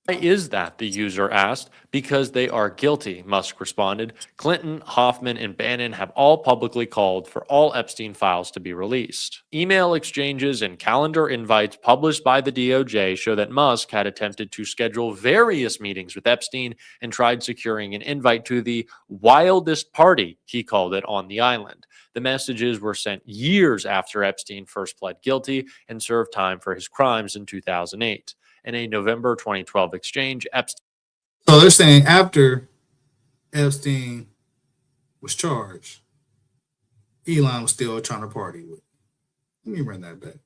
Why is that? The user asked. Because they are guilty, Musk responded. Clinton, Hoffman, and Bannon have all publicly called for all Epstein files to be released. Email exchanges and calendar invites published by the DOJ show that Musk had attempted to schedule various meetings with Epstein and tried securing an invite to the wildest party, he called it, on the island. The messages were sent years after Epstein first pled guilty and served time for his crimes in 2008. In a November 2012 exchange, Epstein. So they're saying after Epstein was charged, Elon was still trying to party with. Let me run that back.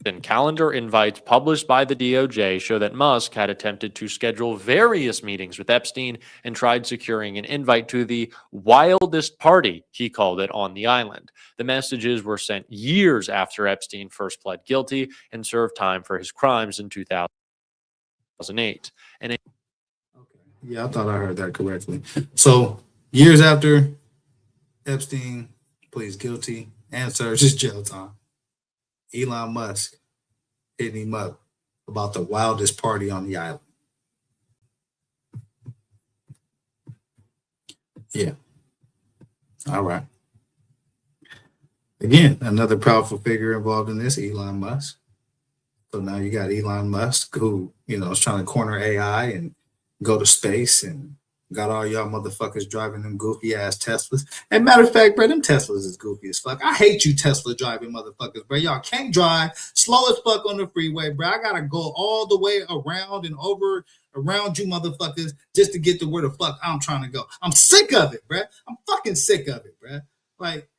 And calendar invites published by the DOJ show that Musk had attempted to schedule various meetings with Epstein and tried securing an invite to the wildest party, he called it, on the island. The messages were sent years after Epstein first pled guilty and served time for his crimes in 2008. Yeah, I thought I heard that correctly. So years after Epstein pleads guilty and serves his jail time, Elon Musk hitting him up about the wildest party on the island. Yeah. All right. Again, another powerful figure involved in this, Elon Musk. So now you got Elon Musk, who, is trying to corner AI and go to space, and got all y'all motherfuckers driving them goofy ass Teslas. And matter of fact, bro, them Teslas is goofy as fuck. I hate you Tesla driving motherfuckers, bro. Y'all can't drive slow as fuck on the freeway, bro. I gotta go all the way around and around you motherfuckers just to get to where the fuck I'm trying to go. I'm sick of it, bro. I'm fucking sick of it, bro. Like,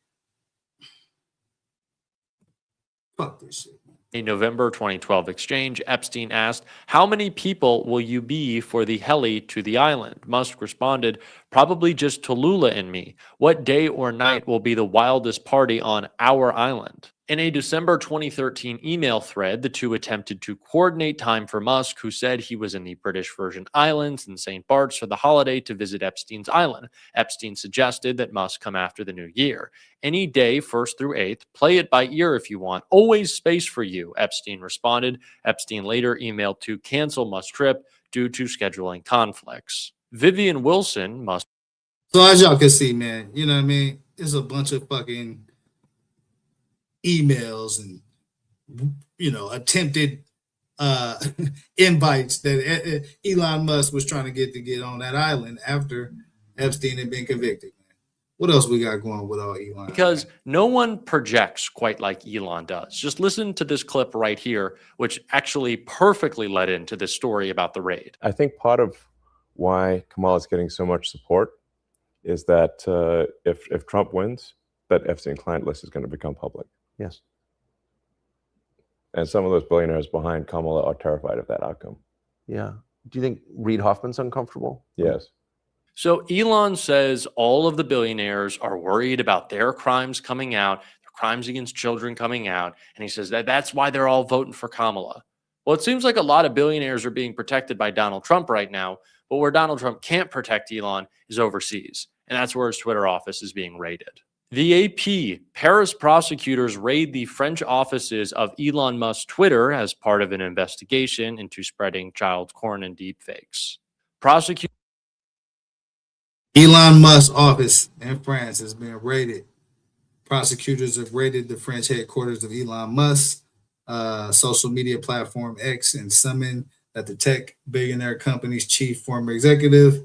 fuck this shit. A November 2012 exchange, Epstein asked, "How many people will you be for the heli to the island?" Musk responded, "Probably just Tallulah and me. What day or night will be the wildest party on our island?" In a December 2013 email thread, the two attempted to coordinate time for Musk, who said he was in the British Virgin Islands and St. Bart's for the holiday, to visit Epstein's island. Epstein suggested that Musk come after the new year. "Any day, 1st through 8th. Play it by ear if you want. Always space for you," Epstein responded. Epstein later emailed to cancel Musk's trip due to scheduling conflicts. Vivian Wilson, Musk. So as y'all can see, man, you know what I mean? is a bunch of fucking emails and attempted invites that Elon Musk was trying to get on that island after Epstein had been convicted. What else we got going with all Elon? Because no one projects quite like Elon does. Just listen to this clip right here, which actually perfectly led into this story about the raid. I think part of why Kamala is getting so much support is that if Trump wins, that Epstein client list is going to become public. Yes. And some of those billionaires behind Kamala are terrified of that outcome. Yeah. Do you think Reid Hoffman's uncomfortable? Yes. So Elon says all of the billionaires are worried about their crimes coming out, their crimes against children coming out. And he says that's why they're all voting for Kamala. Well, it seems like a lot of billionaires are being protected by Donald Trump right now. But where Donald Trump can't protect Elon is overseas. And that's where his Twitter office is being raided. The AP, Paris prosecutors raid the French offices of Elon Musk's Twitter as part of an investigation into spreading child porn and deepfakes. Elon Musk's office in France has been raided. Prosecutors have raided the French headquarters of Elon Musk, social media platform X, and summoned that the tech billionaire company's chief former executive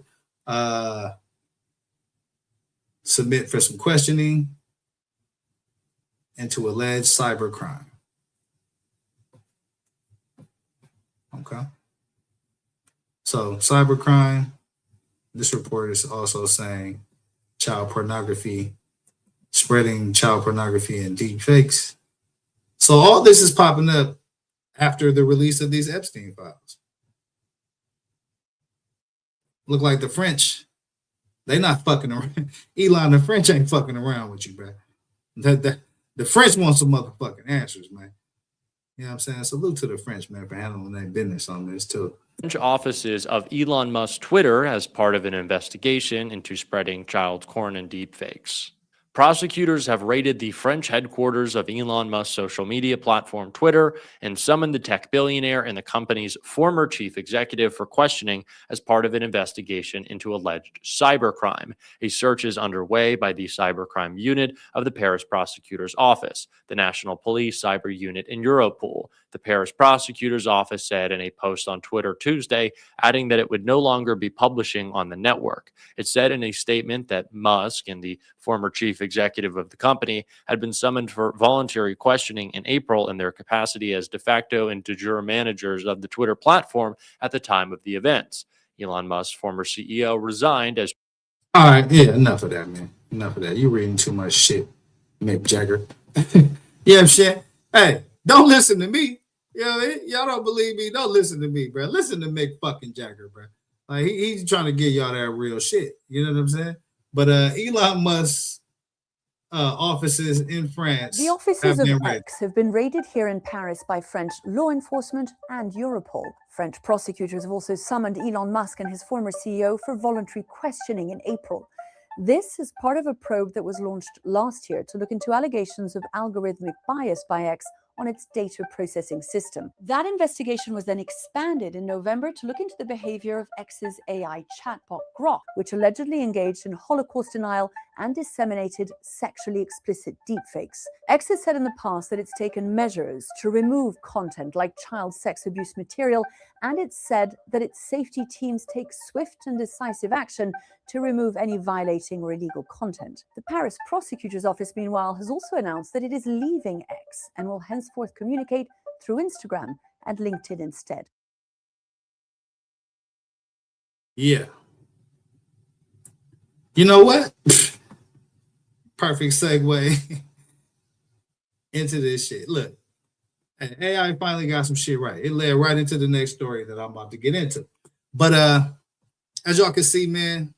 submit for some questioning into alleged cybercrime. Okay. So cybercrime, this report is also saying child pornography, spreading child pornography and deep fakes. So all this is popping up after the release of these Epstein files. Look like the French, they not fucking around. Elon, the French ain't fucking around with you, bro. The French want some motherfucking answers, man. You know what I'm saying? Salute to the French, man, for handling their business on this, too. French offices of Elon Musk's Twitter as part of an investigation into spreading child porn and deepfakes. Prosecutors have raided the French headquarters of Elon Musk's social media platform Twitter and summoned the tech billionaire and the company's former chief executive for questioning as part of an investigation into alleged cybercrime. A search is underway by the cybercrime unit of the Paris prosecutor's office, the National Police Cyber Unit in Europol. The Paris prosecutor's office said in a post on Twitter Tuesday, adding that it would no longer be publishing on the network. It said in a statement that Musk and the former chief executive of the company had been summoned for voluntary questioning in April in their capacity as de facto and de jure managers of the Twitter platform at the time of the events. Elon Musk's former CEO resigned as... All right, yeah, enough of that, man. Enough of that. You're reading too much shit, Mick Jagger. Yeah, shit. Hey, don't listen to me. You know what I mean? Y'all don't believe me. Don't listen to me, bro. Listen to Mick fucking Jagger, bro. Like he's trying to get y'all that real shit. You know what I'm saying? But Elon Musk's offices in France. The offices of X have been raided here in Paris by French law enforcement and Europol. French prosecutors have also summoned Elon Musk and his former CEO for voluntary questioning in April. This is part of a probe that was launched last year to look into allegations of algorithmic bias by X on its data processing system. That investigation was then expanded in November to look into the behavior of X's AI chatbot Grok, which allegedly engaged in Holocaust denial and disseminated sexually explicit deepfakes. X has said in the past that it's taken measures to remove content like child sex abuse material, and it's said that its safety teams take swift and decisive action to remove any violating or illegal content. The Paris prosecutor's office, meanwhile, has also announced that it is leaving X and will henceforth communicate through Instagram and LinkedIn instead. Yeah. You know what? Perfect segue into this shit. Look, AI finally got some shit right. It led right into the next story that I'm about to get into. But as y'all can see, man,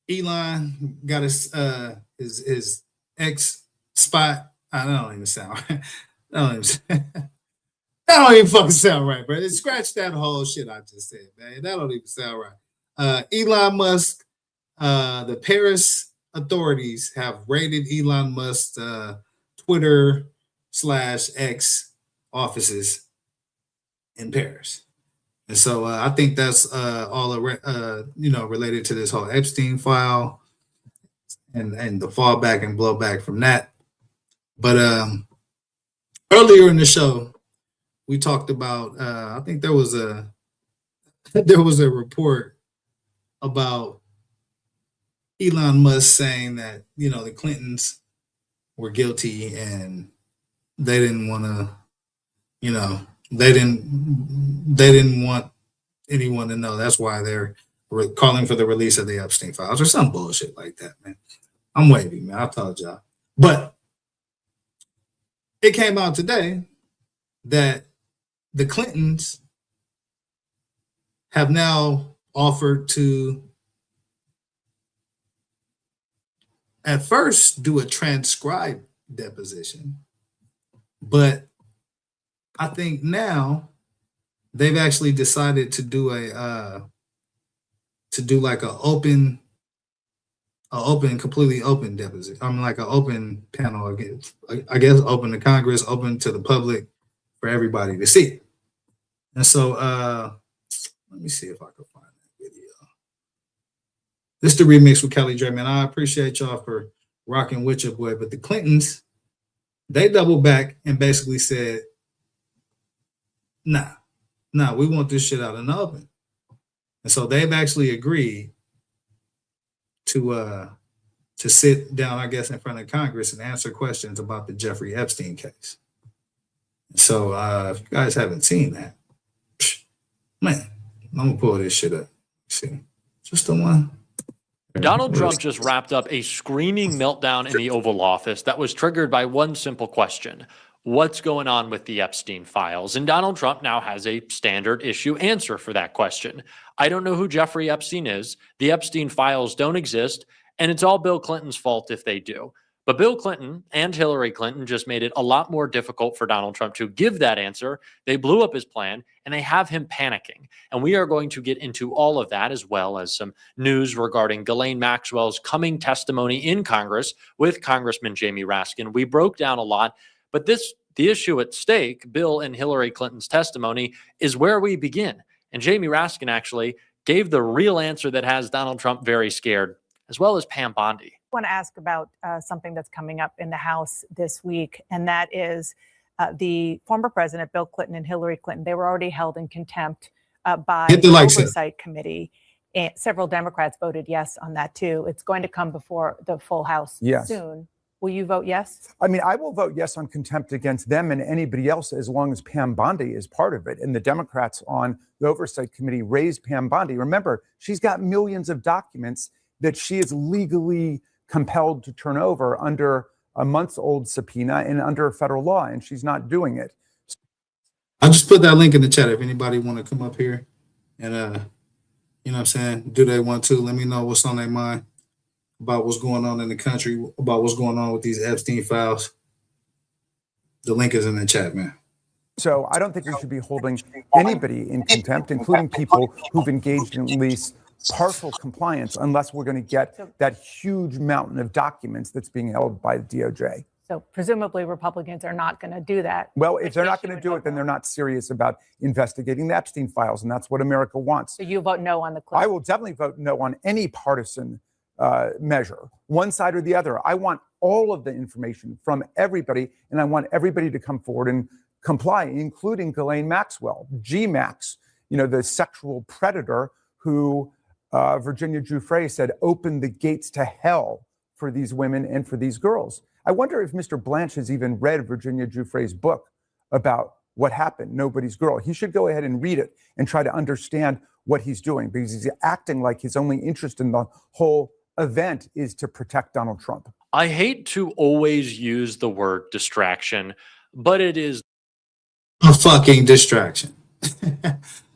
Elon got his X spot. I don't even sound right. That don't even fucking sound right, bro. Scratch that whole shit I just said, man. That don't even sound right. Elon Musk, the Paris authorities have raided Elon Musk's Twitter/X offices in Paris. And so I think that's all related to this whole Epstein file and the fallback and blowback from that. But earlier in the show, we talked about I think there was a report about Elon Musk saying that, you know, the Clintons were guilty and they didn't want to, you know, they didn't want anyone to know. That's why they're calling for the release of the Epstein files or some bullshit like that, man. I'm wavy, man. I told y'all. But it came out today that the Clintons have now offered to at first do a transcribed deposition, but I think now they've actually decided to do like completely open deposition. I mean, like an open panel against, I guess, open to Congress, open to the public for everybody to see. And so, let me see if I can find that video. This is the remix with Kelly Dre, man. I appreciate y'all for rocking with your boy, but the Clintons, they doubled back and basically said, nah, we want this shit out in the open. And so they've actually agreed to sit down, I guess, in front of Congress and answer questions about the Jeffrey Epstein case. So if you guys haven't seen that, man, I'm gonna pull this shit up. See, just the one. Donald Trump just wrapped up a screaming meltdown in the Oval Office that was triggered by one simple question. What's going on with the Epstein files? And Donald Trump now has a standard issue answer for that question. I don't know who Jeffrey Epstein is. The Epstein files don't exist, and it's all Bill Clinton's fault if they do. But Bill Clinton and Hillary Clinton just made it a lot more difficult for Donald Trump to give that answer. They blew up his plan, and they have him panicking. And we are going to get into all of that, as well as some news regarding Ghislaine Maxwell's coming testimony in Congress with Congressman Jamie Raskin. We broke down a lot, but the issue at stake, Bill and Hillary Clinton's testimony, is where we begin. And Jamie Raskin actually gave the real answer that has Donald Trump very scared, as well as Pam Bondi. I want to ask about something that's coming up in the House this week, and that is the former president, Bill Clinton and Hillary Clinton. They were already held in contempt by the Oversight Committee. And several Democrats voted yes on that, too. It's going to come before the full House soon. Will you vote yes? I mean, I will vote yes on contempt against them and anybody else as long as Pam Bondi is part of it. And the Democrats on the Oversight Committee raised Pam Bondi. Remember, she's got millions of documents that she is legally compelled to turn over under a months-old subpoena and under federal law, and she's not doing it. I just put that link in the chat if anybody want to come up here and, you know what I'm saying, do they want to. Let me know what's on their mind about what's going on in the country, about what's going on with these Epstein files. The link is in the chat, man. So I don't think we should be holding anybody in contempt, including people who've engaged in at least partial compliance, unless we're going to get that huge mountain of documents that's being held by the DOJ. So presumably Republicans are not going to do that. Well, if they're not going to do it, then they're not serious about investigating the Epstein files, and that's what America wants. So you vote no on the Clinton? I will definitely vote no on any partisan measure, one side or the other. I want all of the information from everybody, and I want everybody to come forward and comply, including Ghislaine Maxwell, G-Max, you know, the sexual predator who Virginia Giuffre said opened the gates to hell for these women and for these girls. I wonder if Mr. Blanche has even read Virginia Giuffre's book about what happened, Nobody's Girl. He should go ahead and read it and try to understand what he's doing, because he's acting like his only interest in the whole event is to protect Donald Trump. I hate to always use the word distraction, but it is a fucking distraction.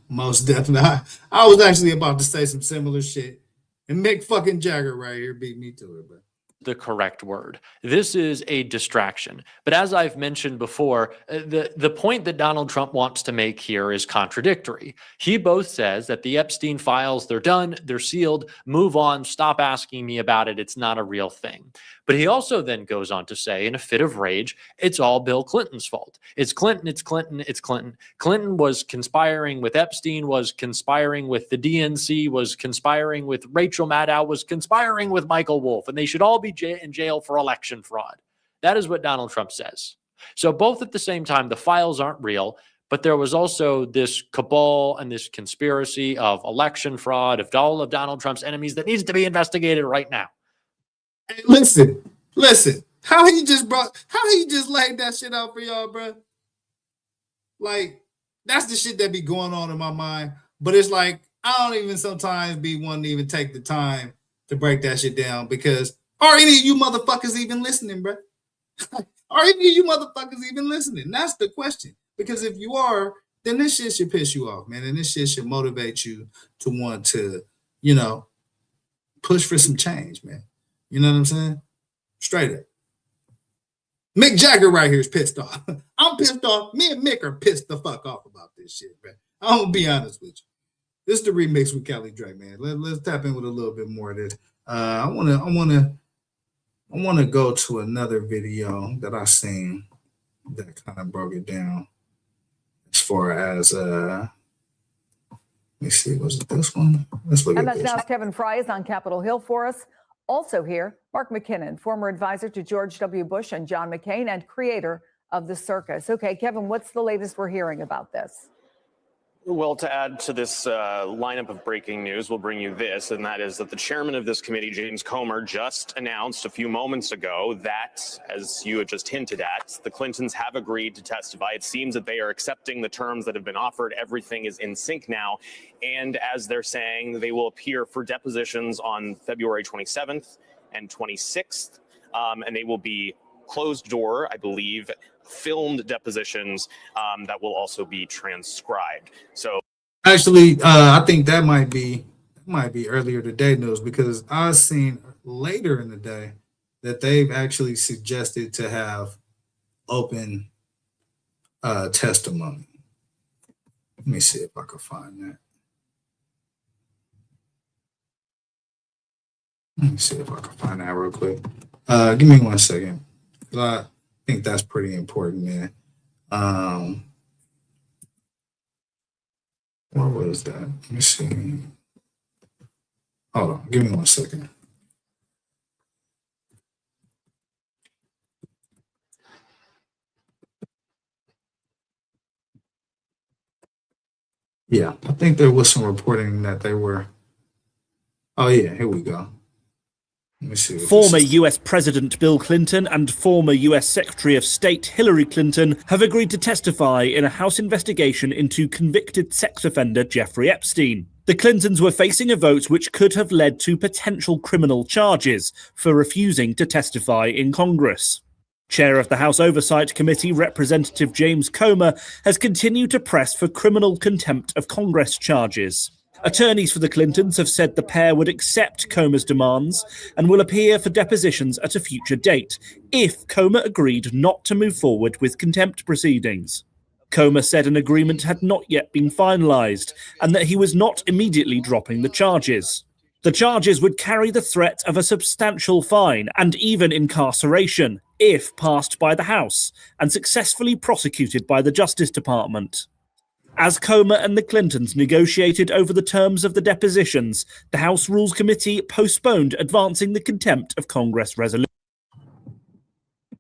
Most definitely. I was actually about to say some similar shit, and Mick fucking Jagger right here beat me to it, but the correct word. This is a distraction. But as I've mentioned before, the point that Donald Trump wants to make here is contradictory. He both says that the Epstein files, they're done, they're sealed, move on, stop asking me about it, it's not a real thing. But But he also then goes on to say, in a fit of rage, it's all Bill Clinton's fault. It's Clinton, it's Clinton, it's Clinton. Clinton was conspiring with Epstein, was conspiring with the DNC, was conspiring with Rachel Maddow, was conspiring with Michael Wolff, and they should all be in jail for election fraud. That is what Donald Trump says. So both at the same time, the files aren't real, but there was also this cabal and this conspiracy of election fraud of all of Donald Trump's enemies that needs to be investigated right now. Hey, listen. How he just laid that shit out for y'all, bro? Like, that's the shit that be going on in my mind. But it's like, I don't even sometimes be wanting to even take the time to break that shit down, because are any of you motherfuckers even listening, bro? Are any of you motherfuckers even listening? That's the question. Because if you are, then this shit should piss you off, man. And this shit should motivate you to want to, push for some change, man. You know what I'm saying? Straight up. Mick Jagger right here is pissed off. I'm pissed off. Me and Mick are pissed the fuck off about this shit, man. I'm gonna be honest with you. This is the remix with Callie Drake, man. Let's tap in with a little bit more of this. I wanna go to another video that I seen that kind of broke it down as far as let me see, was it this one? Let's look at MS this. Now's Kevin Fry is on Capitol Hill for us. Also here, Mark McKinnon, former advisor to George W. Bush and John McCain and creator of The Circus. Okay, Kevin, what's the latest we're hearing about this? Well, to add to this lineup of breaking news, we'll bring you this, and that is that the chairman of this committee, James Comer, just announced a few moments ago that, as you had just hinted at, the Clintons have agreed to testify. It seems that they are accepting the terms that have been offered. Everything is in sync now. And as they're saying, they will appear for depositions on February 27th and 26th, and they will be closed door, I believe, filmed depositions that will also be transcribed. So Actually, I think that might be earlier today news, because I've seen later in the day that they've actually suggested to have open testimony. Let me see if I can find that. Let me see if I can find that real quick. Give me 1 second. I think that's pretty important, man. What was that? Let me see. Hold on. Give me 1 second. Yeah, I think there was some reporting that they were. Oh, yeah, here we go. Let me see. Former US President Bill Clinton and former US Secretary of State Hillary Clinton have agreed to testify in a House investigation into convicted sex offender Jeffrey Epstein. The Clintons were facing a vote which could have led to potential criminal charges for refusing to testify in Congress. Chair of the House Oversight Committee, Representative James Comer, has continued to press for criminal contempt of Congress charges. Attorneys for the Clintons have said the pair would accept Comer's demands and will appear for depositions at a future date if Comer agreed not to move forward with contempt proceedings. Comer said an agreement had not yet been finalised and that he was not immediately dropping the charges. The charges would carry the threat of a substantial fine and even incarceration if passed by the House and successfully prosecuted by the Justice Department. As Comer and the Clintons negotiated over the terms of the depositions, the House Rules Committee postponed advancing the contempt of Congress resolution.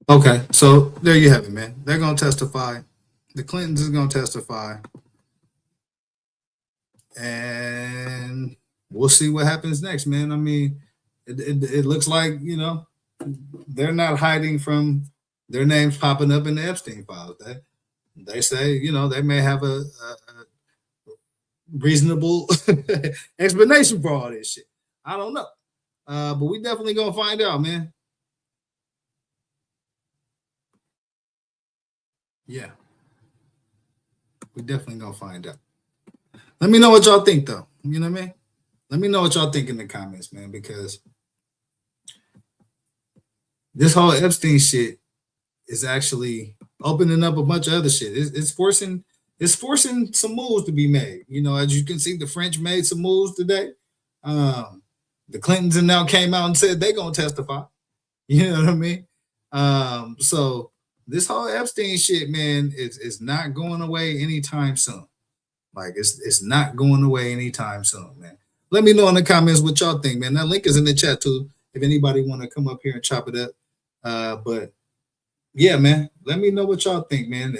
Okay, so there you have it, man. They're going to testify. The Clintons is going to testify. And we'll see what happens next, man. I mean, it looks like, they're not hiding from their names popping up in the Epstein files. They say, they may have a reasonable explanation for all this shit. I don't know. But we definitely going to find out, man. Yeah. We definitely going to find out. Let me know what y'all think, though. You know what I mean? Let me know what y'all think in the comments, man, because this whole Epstein shit is actually opening up a bunch of other shit. It's forcing some moves to be made. As you can see, the French made some moves today. The Clintons and now came out and said they're gonna testify. You know what I mean? So this whole Epstein shit, man, is not going away anytime soon. Like it's not going away anytime soon, man. Let me know in the comments what y'all think, man. That link is in the chat too, if anybody want to come up here and chop it up. But yeah, man, let me know what y'all think, man.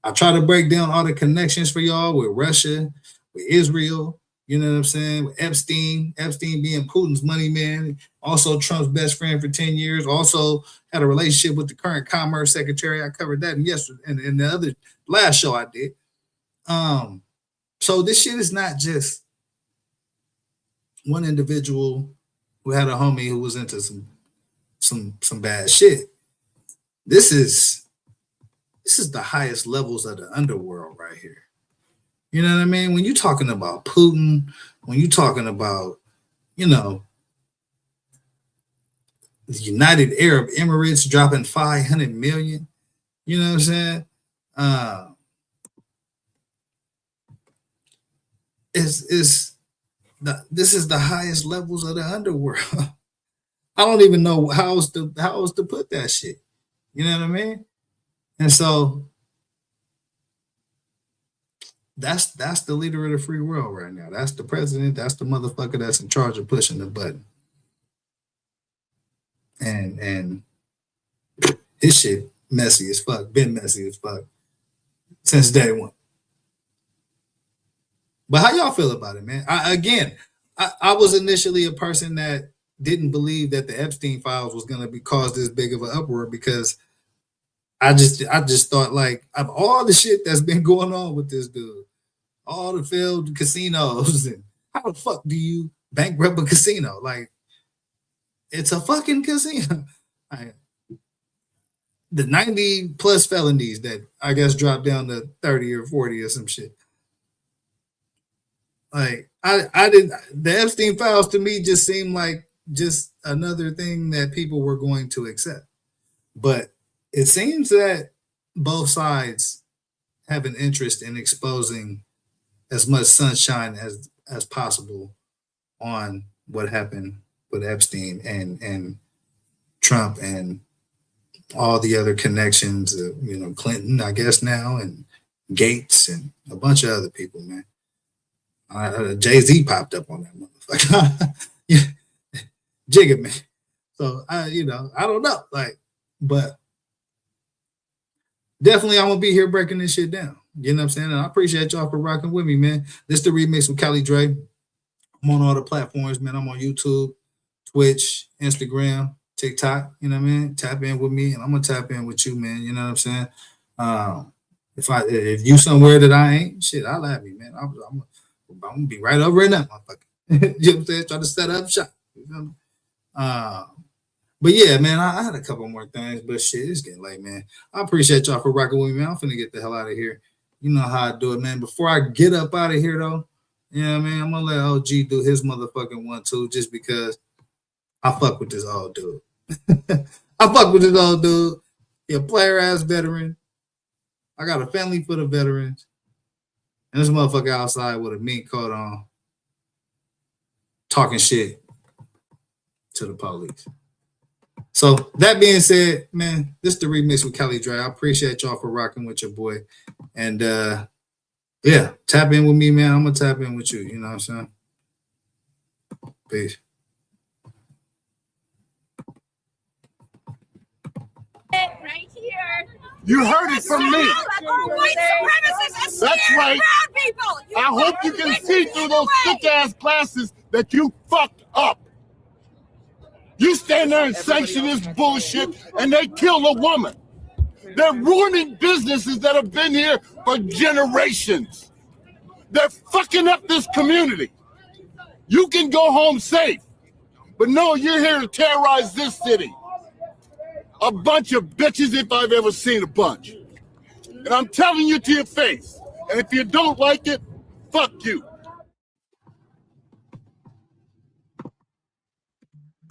I try to break down all the connections for y'all with Russia, with Israel, you know what I'm saying? With Epstein being Putin's money man, also Trump's best friend for 10 years, also had a relationship with the current commerce secretary. I covered that in the other last show I did. So this shit is not just one individual who had a homie who was into some bad shit. This is the highest levels of the underworld right here. You know what I mean? When you're talking about Putin, when you're talking about, you know, the United Arab Emirates dropping 500 million, you know what I'm saying? This is the highest levels of the underworld. I don't even know how else to put that shit. You know what I mean? And so that's the leader of the free world right now. That's the president. That's the motherfucker that's in charge of pushing the button. And his shit messy as fuck. Been messy as fuck since day one. But how y'all feel about it, man? I was initially a person that didn't believe that the Epstein files was going to cause this big of an uproar, because I just thought, like, of all the shit that's been going on with this dude, all the failed casinos, and how the fuck do you bankrupt a casino? Like, it's a fucking casino. The 90 plus felonies that I guess dropped down to 30 or 40 or some shit. Like, the Epstein files to me just seemed like just another thing that people were going to accept. But it seems that both sides have an interest in exposing as much sunshine as possible on what happened with Epstein and Trump and all the other connections, you know, Clinton, I guess now, and Gates and a bunch of other people, man. Jay-Z popped up on that motherfucker. Jigga, man. So I don't know, like, but definitely I'm gonna be here breaking this shit down. You know what I'm saying? And I appreciate y'all for rocking with me, man. This is the remix with Cali Dre. I'm on all the platforms, man. I'm on YouTube, Twitch, Instagram, TikTok. You know what I mean? Tap in with me, and I'm gonna tap in with you, man. You know what I'm saying? If you somewhere that I ain't, shit, I'll have you, man. I'm gonna be right over in that motherfucker. You know what I'm saying? Try to set up shop. You feel me? But yeah, man, I had a couple more things, but shit, it's getting late, man. I appreciate y'all for rocking with me, man. I'm finna get the hell out of here. You know how I do it, man. Before I get up out of here, though, you know what I mean? I'm gonna let OG do his motherfucking one too, just because I fuck with this old dude. I fuck with this old dude. He a player ass veteran. I got a family full of veterans. And this motherfucker outside with a mink coat on, talking shit to the police. So that being said, man, this is the remix with Cali Dre. I appreciate y'all for rocking with your boy. And yeah, tap in with me, man. I'm gonna tap in with you. You know what I'm saying? Peace. Right here. You heard it from me. White supremacists. That's right. I hope you can see through those thick-ass glasses that you fucked up. You stand there and sanction this bullshit, and they kill a woman. They're ruining businesses that have been here for generations. They're fucking up this community. You can go home safe, but no, you're here to terrorize this city. A bunch of bitches, if I've ever seen a bunch. And I'm telling you to your face. And if you don't like it, fuck you.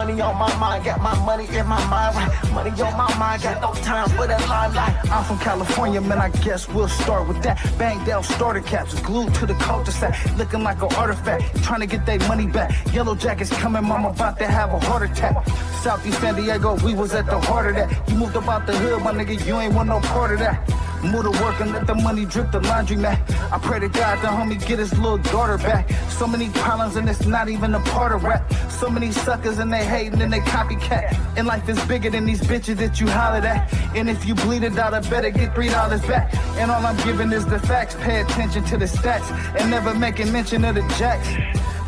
Money on my mind, got my money in my mind, right? Money on my mind, got no time for that limelight. I'm from California, man, I guess we'll start with that. Banged out starter caps, glued to the cul-de-sac, looking like an artifact, trying to get their money back. Yellow jackets coming, mom about to have a heart attack. Southeast San Diego, we was at the heart of that. You moved about the hood, my nigga, you ain't want no part of that. Move to work and let the money drip the laundry mat. I pray to God the homie get his little daughter back. So many problems and it's not even a part of rap. So many suckers and they hating and they copycat. And life is bigger than these bitches that you hollered at. And if you bleed a dollar, better get $3 back. And all I'm giving is the facts. Pay attention to the stats and never making mention of the jacks.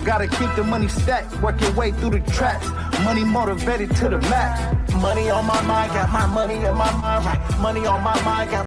Gotta keep the money stacked, work your way through the traps. Money motivated to the max. Money on my mind, got my money in my mind, right? Money on my mind, got